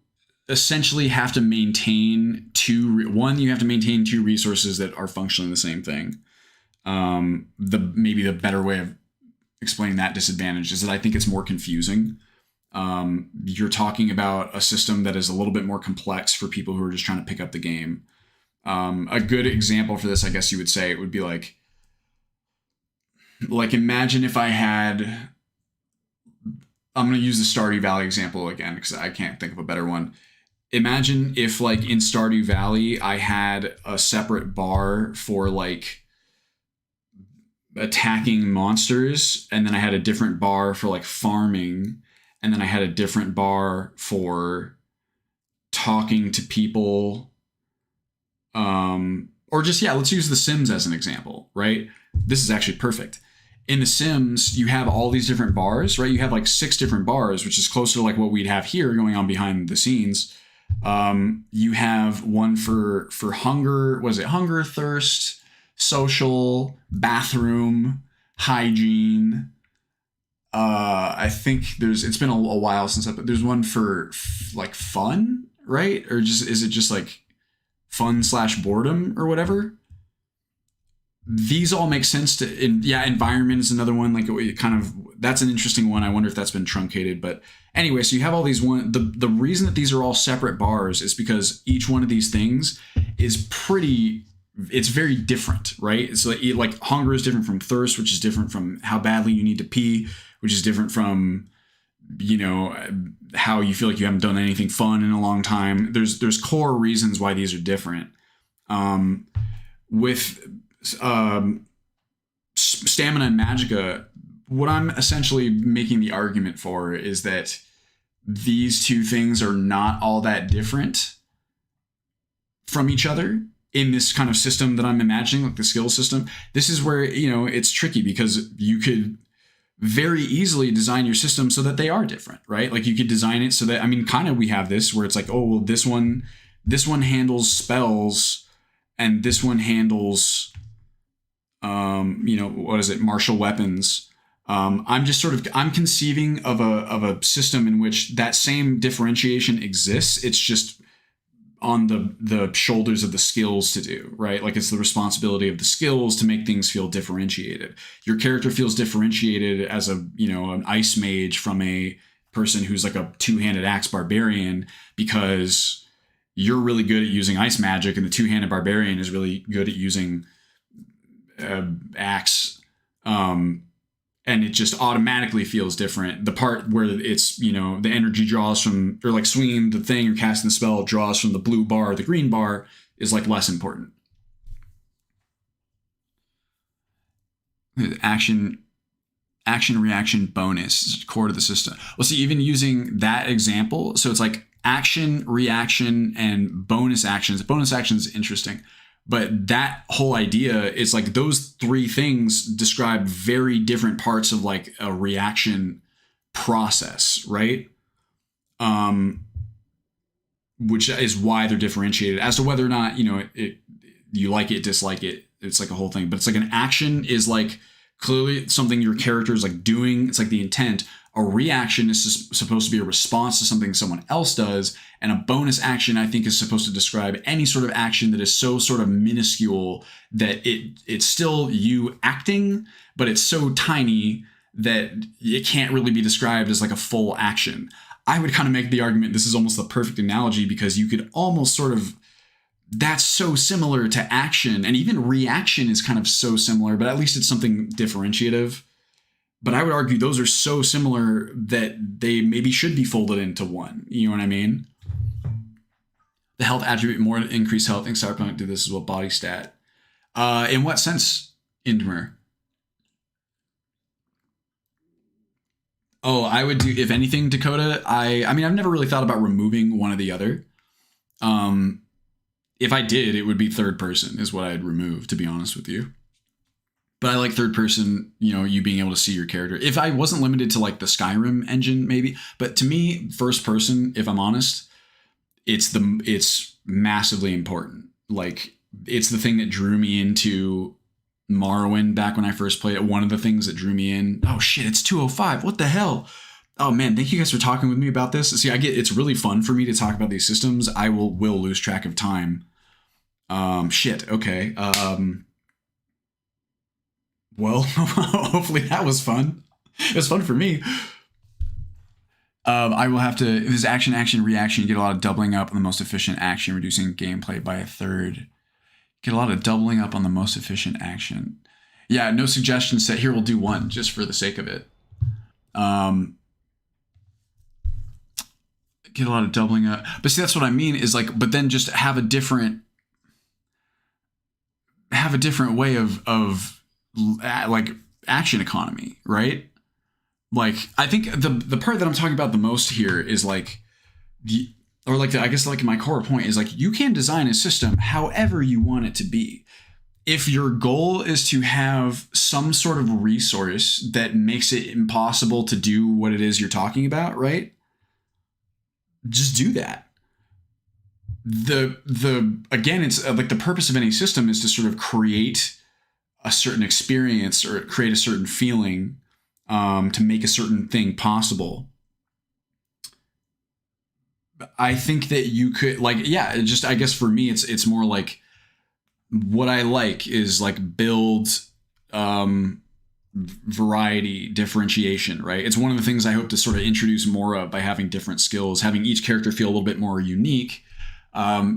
essentially have to maintain you have to maintain two resources that are functionally the same thing. Maybe the better way of explaining that disadvantage is that I think it's more confusing. You're talking about a system that is a little bit more complex for people who are just trying to pick up the game. A good example for this, I guess you would say, it would be like imagine if I had, I'm going to use the Stardew Valley example again because I can't think of a better one. Imagine if, like, in Stardew Valley, I had a separate bar for, like, attacking monsters, and then I had a different bar for, like, farming, and then I had a different bar for talking to people. Or just, let's use The Sims as an example, right? This is actually perfect. In The Sims, you have all these different bars, right? You have like 6 different bars, which is closer to like what we'd have here going on behind the scenes. You have one for hunger. Was it hunger, thirst, social, bathroom, hygiene? I think it's been a while since there's one for like fun, right? Or is it just like fun / boredom or whatever? These all make sense environment is another one. Like, it kind of, that's an interesting one. I wonder if that's been truncated, but anyway, so you have all these the reason that these are all separate bars is because each one of these things is it's very different, right? It's like hunger is different from thirst, which is different from how badly you need to pee, which is different from, how you feel like you haven't done anything fun in a long time. There's core reasons why these are different. With stamina and magicka, what I'm essentially making the argument for is that these two things are not all that different from each other in this kind of system that I'm imagining, like the skill system. This is where, it's tricky because you could very easily design your system so that they are different, right? Like, you could design it so that, kind of we have this where it's like, oh, well, this one handles spells and this one handles, martial weapons. I'm conceiving of a system in which that same differentiation exists. It's just on the shoulders of the skills to do, right? Like, it's the responsibility of the skills to make things feel differentiated. Your character feels differentiated as an ice mage from a person who's like a two-handed axe barbarian because you're really good at using ice magic and the two-handed barbarian is really good at using axe. And it just automatically feels different. The part where it's, the energy draws from, or like swinging the thing or casting the spell draws from the blue bar or the green bar is like less important. Action reaction bonus, core to the system. Well, see, even using that example, so it's like action, reaction, and bonus actions. Bonus actions is interesting. But that whole idea is like those 3 things describe very different parts of like a reaction process, right? Which is why they're differentiated. As to whether or not, you like it, dislike it, it's like a whole thing. But it's like an action is like clearly something your character is like doing. It's like the intent. A reaction is supposed to be a response to something someone else does. And a bonus action, I think, is supposed to describe any sort of action that is so sort of minuscule that it's still you acting, but it's so tiny that it can't really be described as like a full action. I would kind of make the argument this is almost the perfect analogy because you could almost sort of, that's so similar to action, and even reaction is kind of so similar, but at least it's something differentiative. But I would argue those are so similar that they maybe should be folded into one. You know what I mean? The health attribute, more increased health. I think Cyberpunk did this as well. Body stat. In what sense, Indmer? Oh, I would do, if anything, Dakota. I've never really thought about removing one or the other. if I did, it would be third person is what I'd remove, to be honest with you. But I like third person, you know, you being able to see your character. If I wasn't limited to like the Skyrim engine, maybe. But to me, first person, if I'm honest, it's massively important. Like, it's the thing that drew me into Morrowind back when I first played it. One of the things that drew me in. Oh shit, it's 2:05. What the hell? Oh man, thank you guys for talking with me about this. See, it's really fun for me to talk about these systems. I will lose track of time. Shit. Okay. Well, hopefully that was fun. It was fun for me. I will have to, if this action, reaction, you get a lot of doubling up on the most efficient action, reducing gameplay by a third. Get a lot of doubling up on the most efficient action. Yeah, no suggestions set here. We'll do one just for the sake of it. Get a lot of doubling up. But see, that's what I mean is like, but then just have a different way of like action economy, right? Like, I think the part that I'm talking about the most here is like I guess like my core point is like, you can design a system however you want it to be. If your goal is to have some sort of resource that makes it impossible to do what it is you're talking about, right? Just do that. Again, it's like the purpose of any system is to sort of create a certain experience or create a certain feeling, to make a certain thing possible. I think that you could, like, yeah, just, I guess for me, it's more like, what I like is like build, variety, differentiation, right? It's one of the things I hope to sort of introduce more of by having different skills, having each character feel a little bit more unique.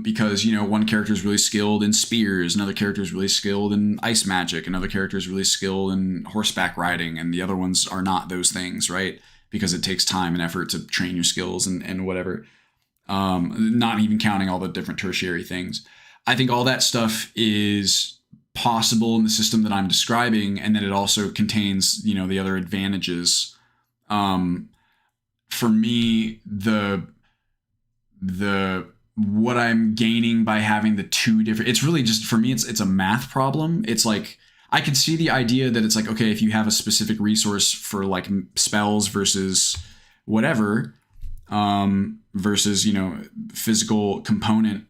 Because, you know, one character is really skilled in spears, another character is really skilled in ice magic, another character is really skilled in horseback riding, and the other ones are not those things, right? Because it takes time and effort to train your skills and whatever. Not even counting all the different tertiary things. I think all that stuff is possible in the system that I'm describing, and that it also contains, you know, the other advantages. For me, what I'm gaining by having the two different, it's really just, for me, it's a math problem. It's like, I can see the idea that it's like, okay, if you have a specific resource for like spells versus whatever, versus, you know, physical component.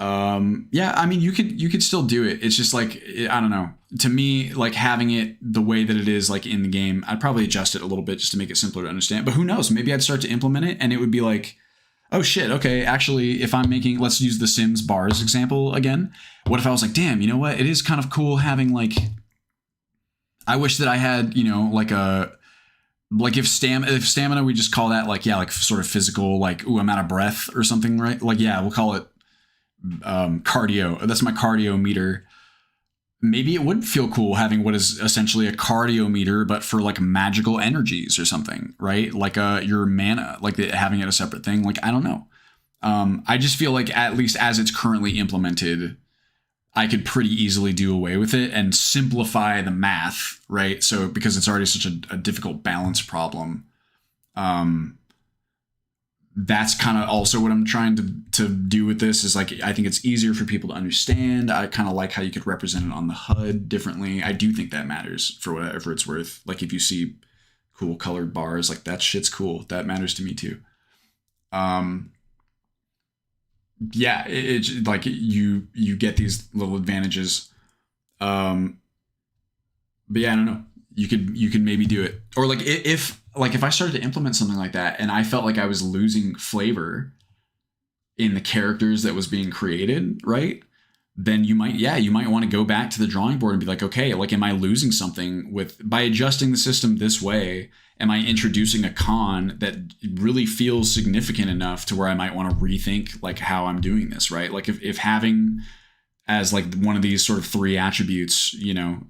Yeah, I mean, you could still do it. It's just like, I don't know. To me, like having it the way that it is like in the game, I'd probably adjust it a little bit just to make it simpler to understand. But who knows? Maybe I'd start to implement it and it would be like, oh shit, okay, actually, if I'm making, let's use the Sims bars example again. What if I was like, damn, you know what? It is kind of cool having like, I wish that I had, you know, like if stamina, we just call that like, yeah, like sort of physical, like, ooh, I'm out of breath or something, right? Like, yeah, we'll call it cardio. That's my cardio meter. Maybe it would feel cool having what is essentially a cardio meter, but for like magical energies or something, right? Like your mana, like having it a separate thing. Like, I don't know. I just feel like, at least as it's currently implemented, I could pretty easily do away with it and simplify the math, right? So because it's already such a difficult balance problem, that's kind of also what I'm trying to do with this, is like, I think it's easier for people to understand. I kind of like how you could represent it on the HUD differently. I do think that matters for whatever it's worth. Like if you see cool colored bars, like that shit's cool. That matters to me too. Yeah, it's like you get these little advantages. But yeah, I don't know. You could maybe do it. Or like if I started to implement something like that and I felt like I was losing flavor in the characters that was being created, right? Then you might want to go back to the drawing board and be like, okay, like, am I losing something by adjusting the system this way? Am I introducing a con that really feels significant enough to where I might want to rethink like how I'm doing this, right? Like if having as like one of these sort of three attributes, you know,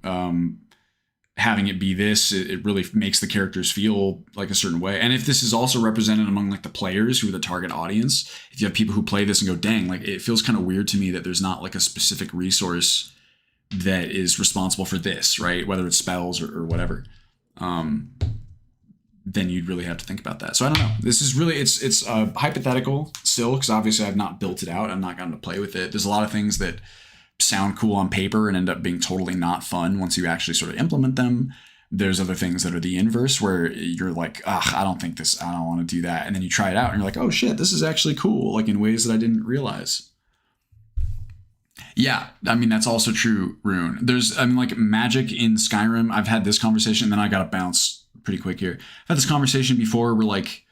having it be this, it really makes the characters feel like a certain way. And if this is also represented among like the players who are the target audience, if you have people who play this and go, dang, like it feels kind of weird to me that there's not like a specific resource that is responsible for this, right? Whether it's spells or whatever. then you'd really have to think about that. So I don't know. This is really, it's hypothetical still, because obviously I've not built it out. I've not gotten to play with it. There's a lot of things that sound cool on paper and end up being totally not fun once you actually sort of implement them. There's other things that are the inverse, where you're like, I don't want to do that. And then you try it out and you're like, oh shit, this is actually cool, like in ways that I didn't realize. Yeah, I mean, that's also true, Rune. Like magic in Skyrim, I've had this conversation, and then I got to bounce pretty quick here. I've had this conversation before where like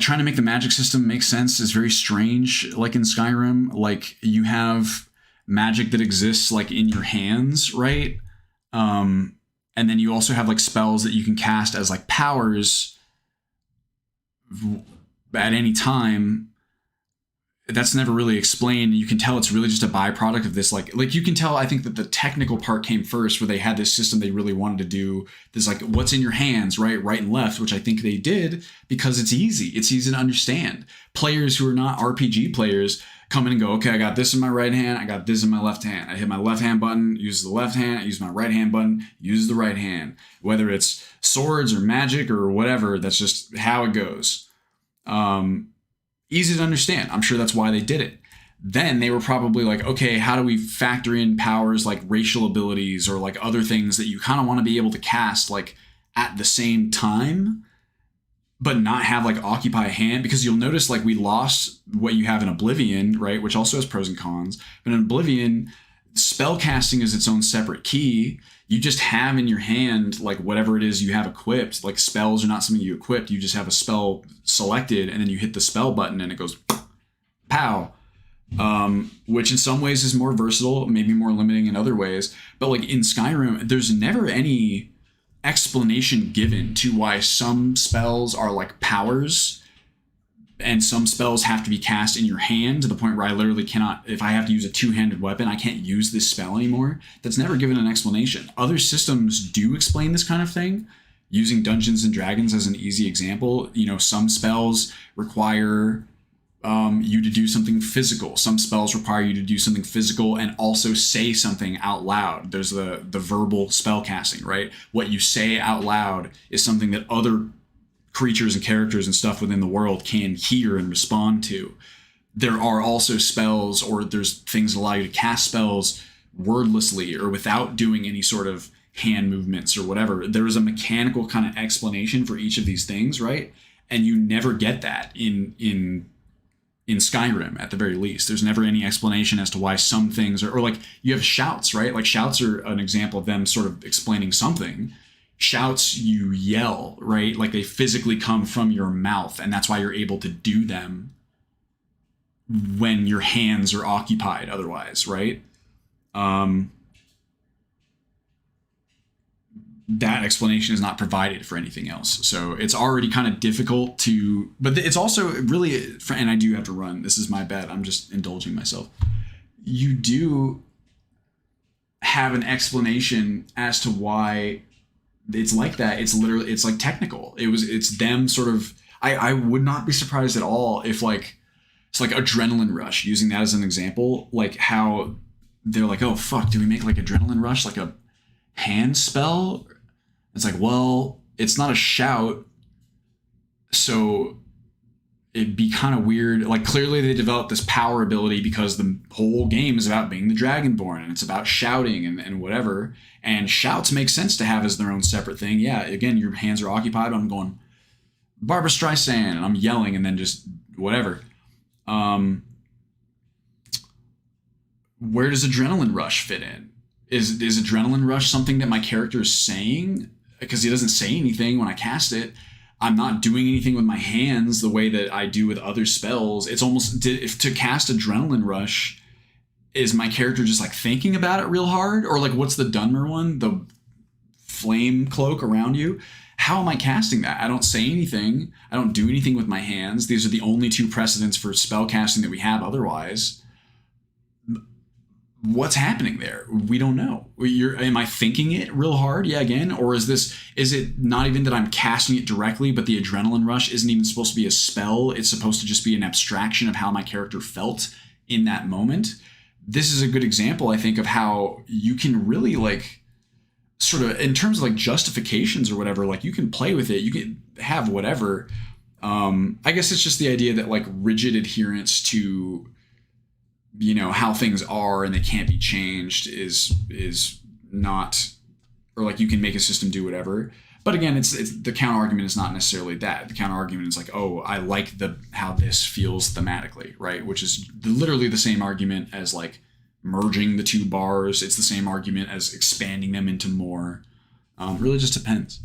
trying to make the magic system make sense is very strange. Like in Skyrim, like you have magic that exists like in your hands, right? And then you also have like spells that you can cast as like powers at any time. That's never really explained. You can tell it's really just a byproduct of this. Like you can tell, I think that the technical part came first, where they had this system they really wanted to do. This like what's in your hands, right and left, which I think they did because it's easy. It's easy to understand. Players who are not RPG players come in and go, okay, I got this in my right hand, I got this in my left hand. I hit my left hand button, use the left hand. I use my right hand button, use the right hand. Whether it's swords or magic or whatever, that's just how it goes. Easy to understand. I'm sure that's why they did it. Then they were probably like, okay, how do we factor in powers like racial abilities or like other things that you kind of want to be able to cast like at the same time, but not have like occupy a hand? Because you'll notice like we lost what you have in Oblivion, right? Which also has pros and cons. But in Oblivion, spell casting is its own separate key. You just have in your hand like whatever it is you have equipped. Like spells are not something you equipped. You just have a spell selected, and then you hit the spell button and it goes pow. Which in some ways is more versatile, maybe more limiting in other ways. But like in Skyrim, there's never any explanation given to why some spells are like powers and some spells have to be cast in your hand, to the point where I literally cannot, if I have to use a two-handed weapon, I can't use this spell anymore. That's never given an explanation. Other systems do explain this kind of thing. Using Dungeons and Dragons as an easy example, you know, some spells require you to do something physical. Some spells require you to do something physical and also say something out loud. There's the verbal spell casting, right? What you say out loud is something that other creatures and characters and stuff within the world can hear and respond to. There are also spells, or there's things that allow you to cast spells wordlessly or without doing any sort of hand movements or whatever. There is a mechanical kind of explanation for each of these things, right? And you never get that in Skyrim, at the very least. There's never any explanation as to why some things are, or like you have shouts, right? Like shouts are an example of them sort of explaining something. Shouts, you yell, right? Like they physically come from your mouth, and that's why you're able to do them when your hands are occupied otherwise, right? That explanation is not provided for anything else. So it's already kind of difficult to, but it's also really, and I do have to run. This is my bad. I'm just indulging myself. You do have an explanation as to why it's like that. It's literally, it's like technical. It's them sort of, I would not be surprised at all if like, it's like Adrenaline Rush, using that as an example, like how they're like, oh fuck, do we make like Adrenaline Rush like a hand spell? It's like, well, it's not a shout, so it'd be kind of weird. Like clearly they developed this power ability because the whole game is about being the Dragonborn, and it's about shouting and whatever. And shouts make sense to have as their own separate thing. Yeah, again, your hands are occupied. I'm going Barbra Streisand, and I'm yelling, and then just whatever. Where does Adrenaline Rush fit in? Is Adrenaline Rush something that my character is saying? Because he doesn't say anything when I cast it. I'm not doing anything with my hands the way that I do with other spells. It's almost, if to cast Adrenaline Rush, is my character just like thinking about it real hard? Or like, what's the Dunmer one? The flame cloak around you? How am I casting that? I don't say anything. I don't do anything with my hands. These are the only two precedents for spell casting that we have otherwise. What's happening there? We don't know. Am I thinking it real hard? Yeah, again. Or is it not even that I'm casting it directly, but the Adrenaline Rush isn't even supposed to be a spell? It's supposed to just be an abstraction of how my character felt in that moment. This is a good example, I think, of how you can really like sort of in terms of like justifications or whatever, like you can play with it, you can have whatever. I guess it's just the idea that like rigid adherence to, you know, how things are and they can't be changed is not, or like you can make a system do whatever. But again, it's the counter argument is not necessarily that. The counter argument is like, oh, I like how this feels thematically, right? Which is literally the same argument as like merging the two bars. It's the same argument as expanding them into more. Really just depends.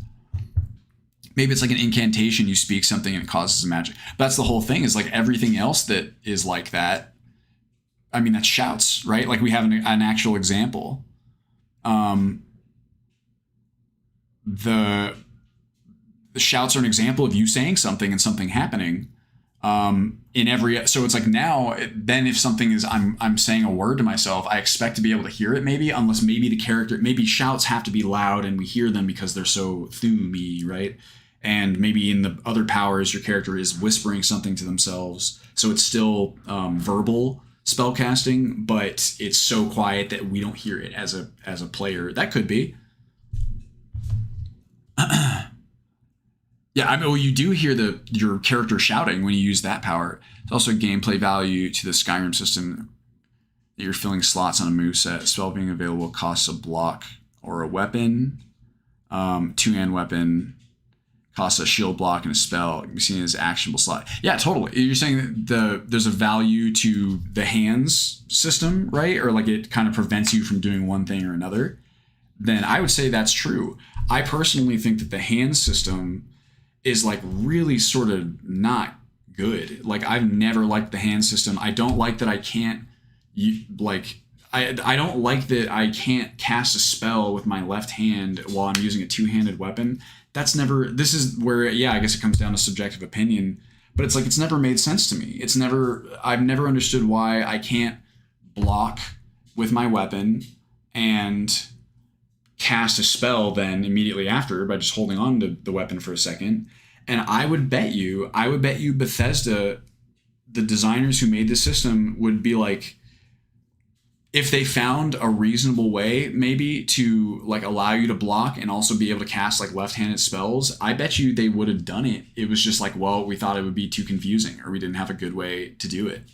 Maybe it's like an incantation. You speak something and it causes a magic. But that's the whole thing, is like everything else that is like that. I mean, that's shouts, right? Like we have an actual example. The shouts are an example of you saying something and something happening. In every, so it's like now, then if something is, I'm saying a word to myself, I expect to be able to hear it maybe, unless maybe the character, maybe shouts have to be loud and we hear them because they're so thummy, right? And maybe in the other powers, your character is whispering something to themselves. So it's still verbal spellcasting, but it's so quiet that we don't hear it as a player. That could be. Yeah, I mean, well, you do hear your character shouting when you use that power. It's also gameplay value to the Skyrim system that you're filling slots on a moveset. Spell being available costs a block or a weapon. Two-hand weapon costs a shield block and a spell. It can be seen as actionable slot. Yeah, totally. You're saying that there's a value to the hands system, right? Or like it kind of prevents you from doing one thing or another. Then I would say that's true. I personally think that the hand system is like really sort of not good. Like I've never liked the hand system. I don't like that I can't I don't like that I can't cast a spell with my left hand while I'm using a two-handed weapon. This is where, yeah, I guess it comes down to subjective opinion, but it's like, it's never made sense to me. I've never understood why I can't block with my weapon and cast a spell then immediately after by just holding on to the weapon for a second. And I would bet you Bethesda, the designers who made this system, would be like, if they found a reasonable way maybe to like allow you to block and also be able to cast like left-handed spells, I bet you they would have done it. It was just like, well, we thought it would be too confusing, or we didn't have a good way to do it.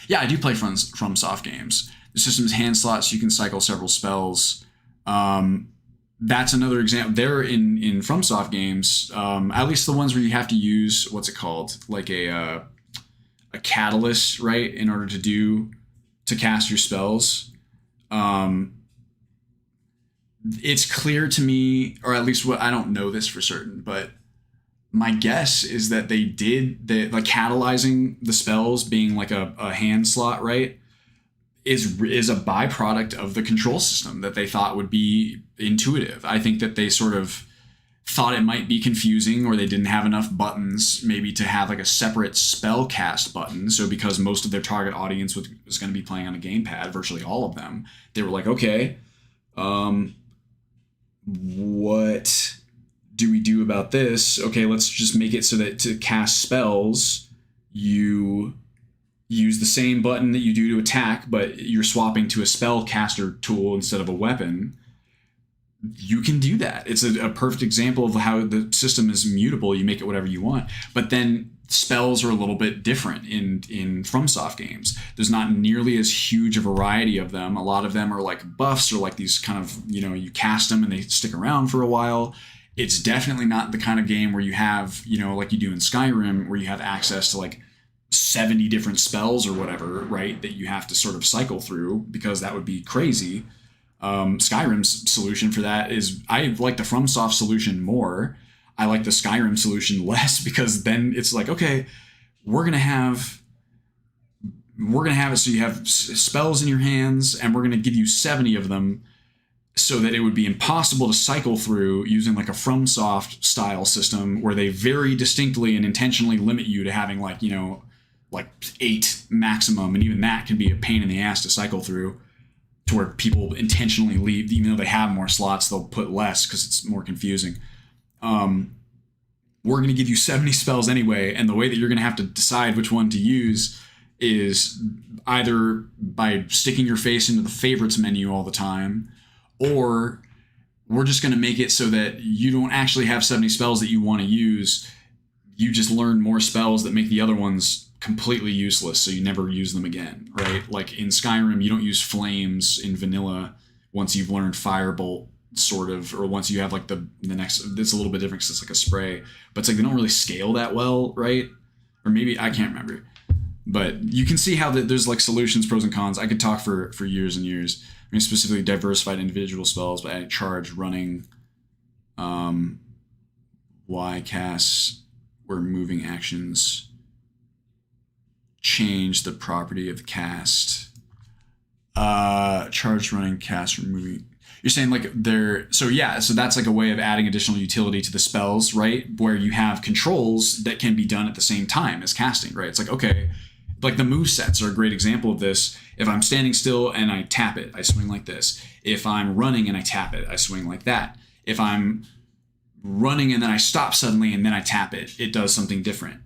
Yeah, I do play FromSoft games. The system's hand slots, you can cycle several spells. That's another example. They're in FromSoft games, at least the ones where you have to use, what's it called? Like a catalyst, right? In order to cast your spells. It's clear to me, or at least I don't know this for certain, but my guess is that like catalyzing the spells being like a hand slot, right? Is a byproduct of the control system that they thought would be intuitive. I think that they sort of thought it might be confusing, or they didn't have enough buttons maybe to have like a separate spell cast button. So because most of their target audience was going to be playing on a gamepad, virtually all of them, they were like, okay, what do we do about this? Okay, let's just make it so that to cast spells, you use the same button that you do to attack, but you're swapping to a spell caster tool instead of a weapon. You can do that. It's a perfect example of how the system is mutable. You make it whatever you want. But then spells are a little bit different in FromSoft games. There's not nearly as huge a variety of them. A lot of them are like buffs, or like these kind of, you cast them and they stick around for a while. It's definitely not the kind of game where you have, like you do in Skyrim, where you have access to like 70 different spells or whatever, right? That you have to sort of cycle through, because that would be crazy. Skyrim's solution for that is, I like the FromSoft solution more. I like the Skyrim solution less, because then it's like, okay, we're gonna have it so you have spells in your hands, and we're gonna give you 70 of them, so that it would be impossible to cycle through using like a FromSoft style system, where they very distinctly and intentionally limit you to having like 8 maximum, and even that can be a pain in the ass to cycle through, to where people intentionally leave. Even though they have more slots, they'll put less because it's more confusing. We're going to give you 70 spells anyway, and the way that you're going to have to decide which one to use is either by sticking your face into the favorites menu all the time, or we're just going to make it so that you don't actually have 70 spells that you want to use. You just learn more spells that make the other ones completely useless, so you never use them again, right? Like in Skyrim, you don't use flames in vanilla once you've learned Firebolt, sort of, or once you have like the next. It's a little bit different because it's like a spray, but it's like they don't really scale that well, right? Or maybe I can't remember, but you can see how there's like solutions, pros and cons. I could talk for years and years. I mean, specifically diversified individual spells, but I charge running Y casts where moving actions change the property of the cast. Charge running cast removing. You're saying like so that's like a way of adding additional utility to the spells, right? Where you have controls that can be done at the same time as casting, right? It's like, okay, like the move sets are a great example of this. If I'm standing still and I tap it, I swing like this. If I'm running and I tap it, I swing like that. If I'm running and then I stop suddenly and then I tap it, it does something different.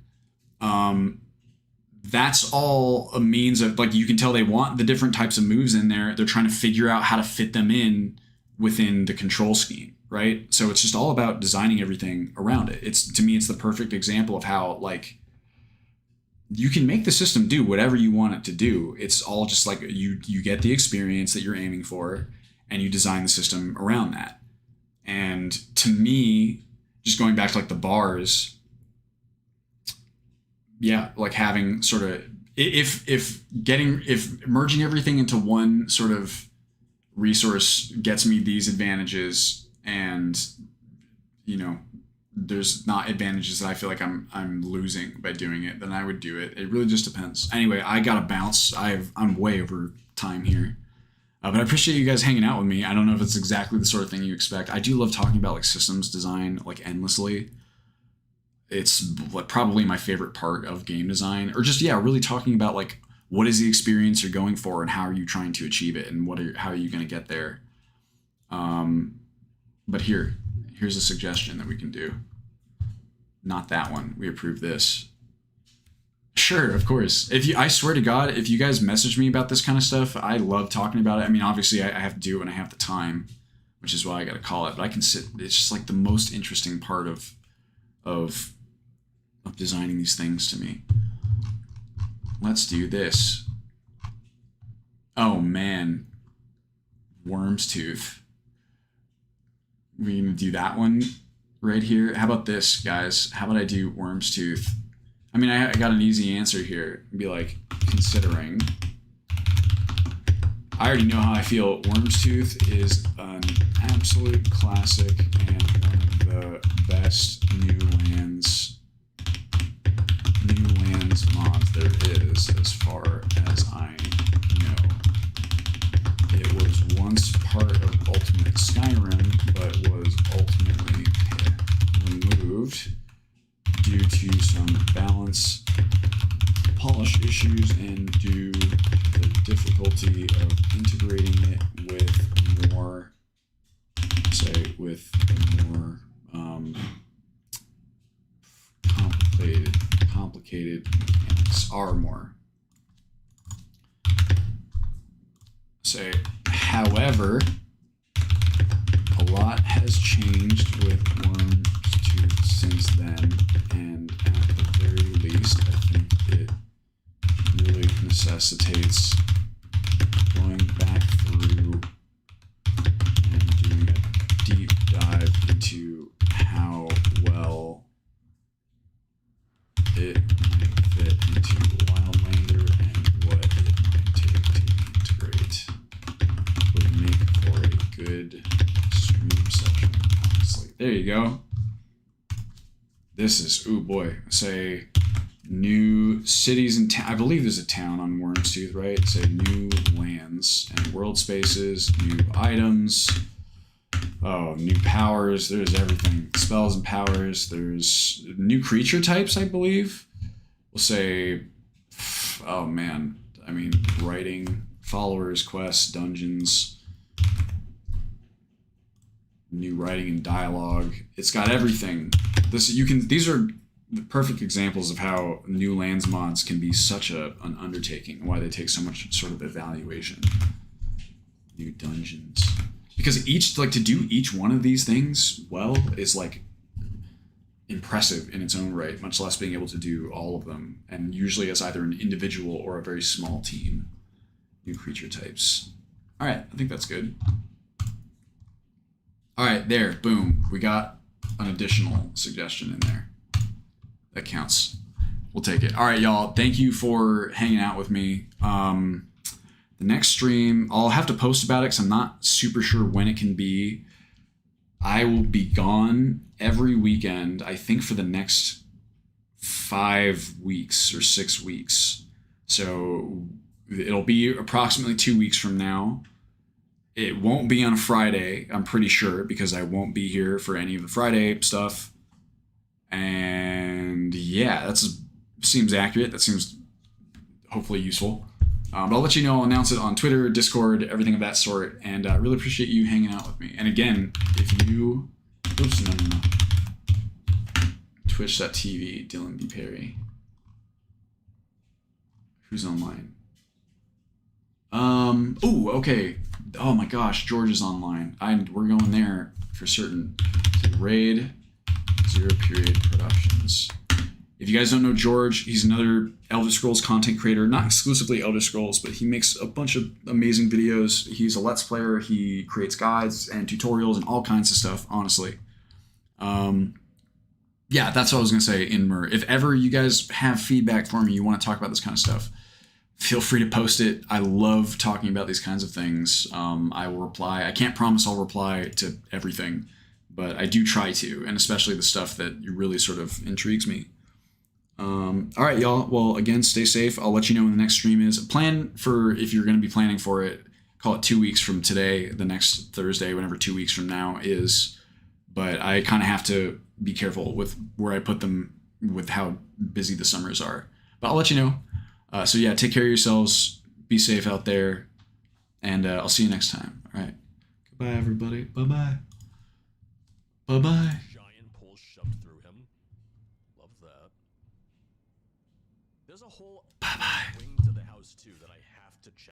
That's all a means of, like, you can tell they want the different types of moves in there. They're trying to figure out how to fit them in within the control scheme, right? So it's just all about designing everything around it. To me, it's the perfect example of how, like, you can make the system do whatever you want it to do. It's all just like you get the experience that you're aiming for and you design the system around that. And to me, just going back to like the bars, yeah, like having sort of, if merging everything into one sort of resource gets me these advantages, and there's not advantages that I feel like I'm losing by doing it, then I would do it. It really just depends. Anyway, I gotta bounce. I'm way over time here, but I appreciate you guys hanging out with me. I don't know if it's exactly the sort of thing you expect. I do love talking about like systems design like endlessly. It's like probably my favorite part of game design, or just really talking about like what is the experience you're going for and how are you trying to achieve it and how are you going to get there. But here's a suggestion that we can do. Not that one. We approve this. Sure, of course. I swear to God, if you guys message me about this kind of stuff, I love talking about it. I mean, obviously I have to do it when I have the time, which is why I got to call it. But I can sit. It's just like the most interesting part of designing these things to me. Let's do this. Oh man, Wormstooth. We're gonna do that one right here. How about this, guys? How about I do Wormstooth? I mean, I got an easy answer here. It'd be like, considering. I already know how I feel. Wormstooth is an absolute classic and one of the best new lands mods there is, as far as I know. It was once part of Ultimate Skyrim, but was ultimately removed due to some balance polish issues and due to the difficulty of integrating it with more complicated mechanics. However, a lot has changed with Wormstooth since then, and at the very least, I think it really necessitates going back through and doing a deep dive into how well it might fit into Wildlander and what it might take to integrate. Would make for a good stream session, honestly. There you go. This is, oh boy, say new cities and I believe there's a town on Wormstooth, right? Say new lands and world spaces, new items. Oh, new powers. There's everything. Spells and powers. There's new creature types, I believe. We'll say, oh man, I mean, writing, followers, quests, dungeons, new writing and dialogue. It's got everything. These are the perfect examples of how new lands mods can be such an undertaking, why they take so much sort of evaluation. New dungeons. Because because to do each one of these things well is like impressive in its own right, much less being able to do all of them, and usually as either an individual or a very small team. New creature types. All right, I think that's good. All right, there, boom. We got an additional suggestion in there. That counts. We'll take it. All right, y'all. Thank you for hanging out with me. The next stream, I'll have to post about it because I'm not super sure when it can be. I will be gone every weekend, I think, for the next 5 weeks or 6 weeks. So it'll be approximately 2 weeks from now. It won't be on a Friday, I'm pretty sure, because I won't be here for any of the Friday stuff. And yeah, that seems accurate. That seems hopefully useful. But I'll let you know. I'll announce it on Twitter, Discord, everything of that sort. And I really appreciate you hanging out with me. And again, if you... Oops, no. Twitch.tv, Dylan B. Perry. Who's online? Oh, okay. Oh my gosh, George is online. We're going there for certain. Raid, Zero Period Productions. If you guys don't know George, he's another Elder Scrolls content creator, not exclusively Elder Scrolls, but he makes a bunch of amazing videos. He's a Let's Player. He creates guides and tutorials and all kinds of stuff, honestly. Yeah, that's what I was going to say in Mur. If ever you guys have feedback for me, you want to talk about this kind of stuff, feel free to post it. I love talking about these kinds of things. I will reply. I can't promise I'll reply to everything, but I do try to, and especially the stuff that really sort of intrigues me. All right, y'all. Well, again, stay safe. I'll let you know when the next stream is. Plan for, if you're going to be planning for it, call it 2 weeks from today, the next Thursday, whenever 2 weeks from now is. But I kind of have to be careful with where I put them with how busy the summers are. But I'll let you know. So yeah, take care of yourselves. Be safe out there. And I'll see you next time. All right. Goodbye, everybody. Bye-bye. Bye-bye.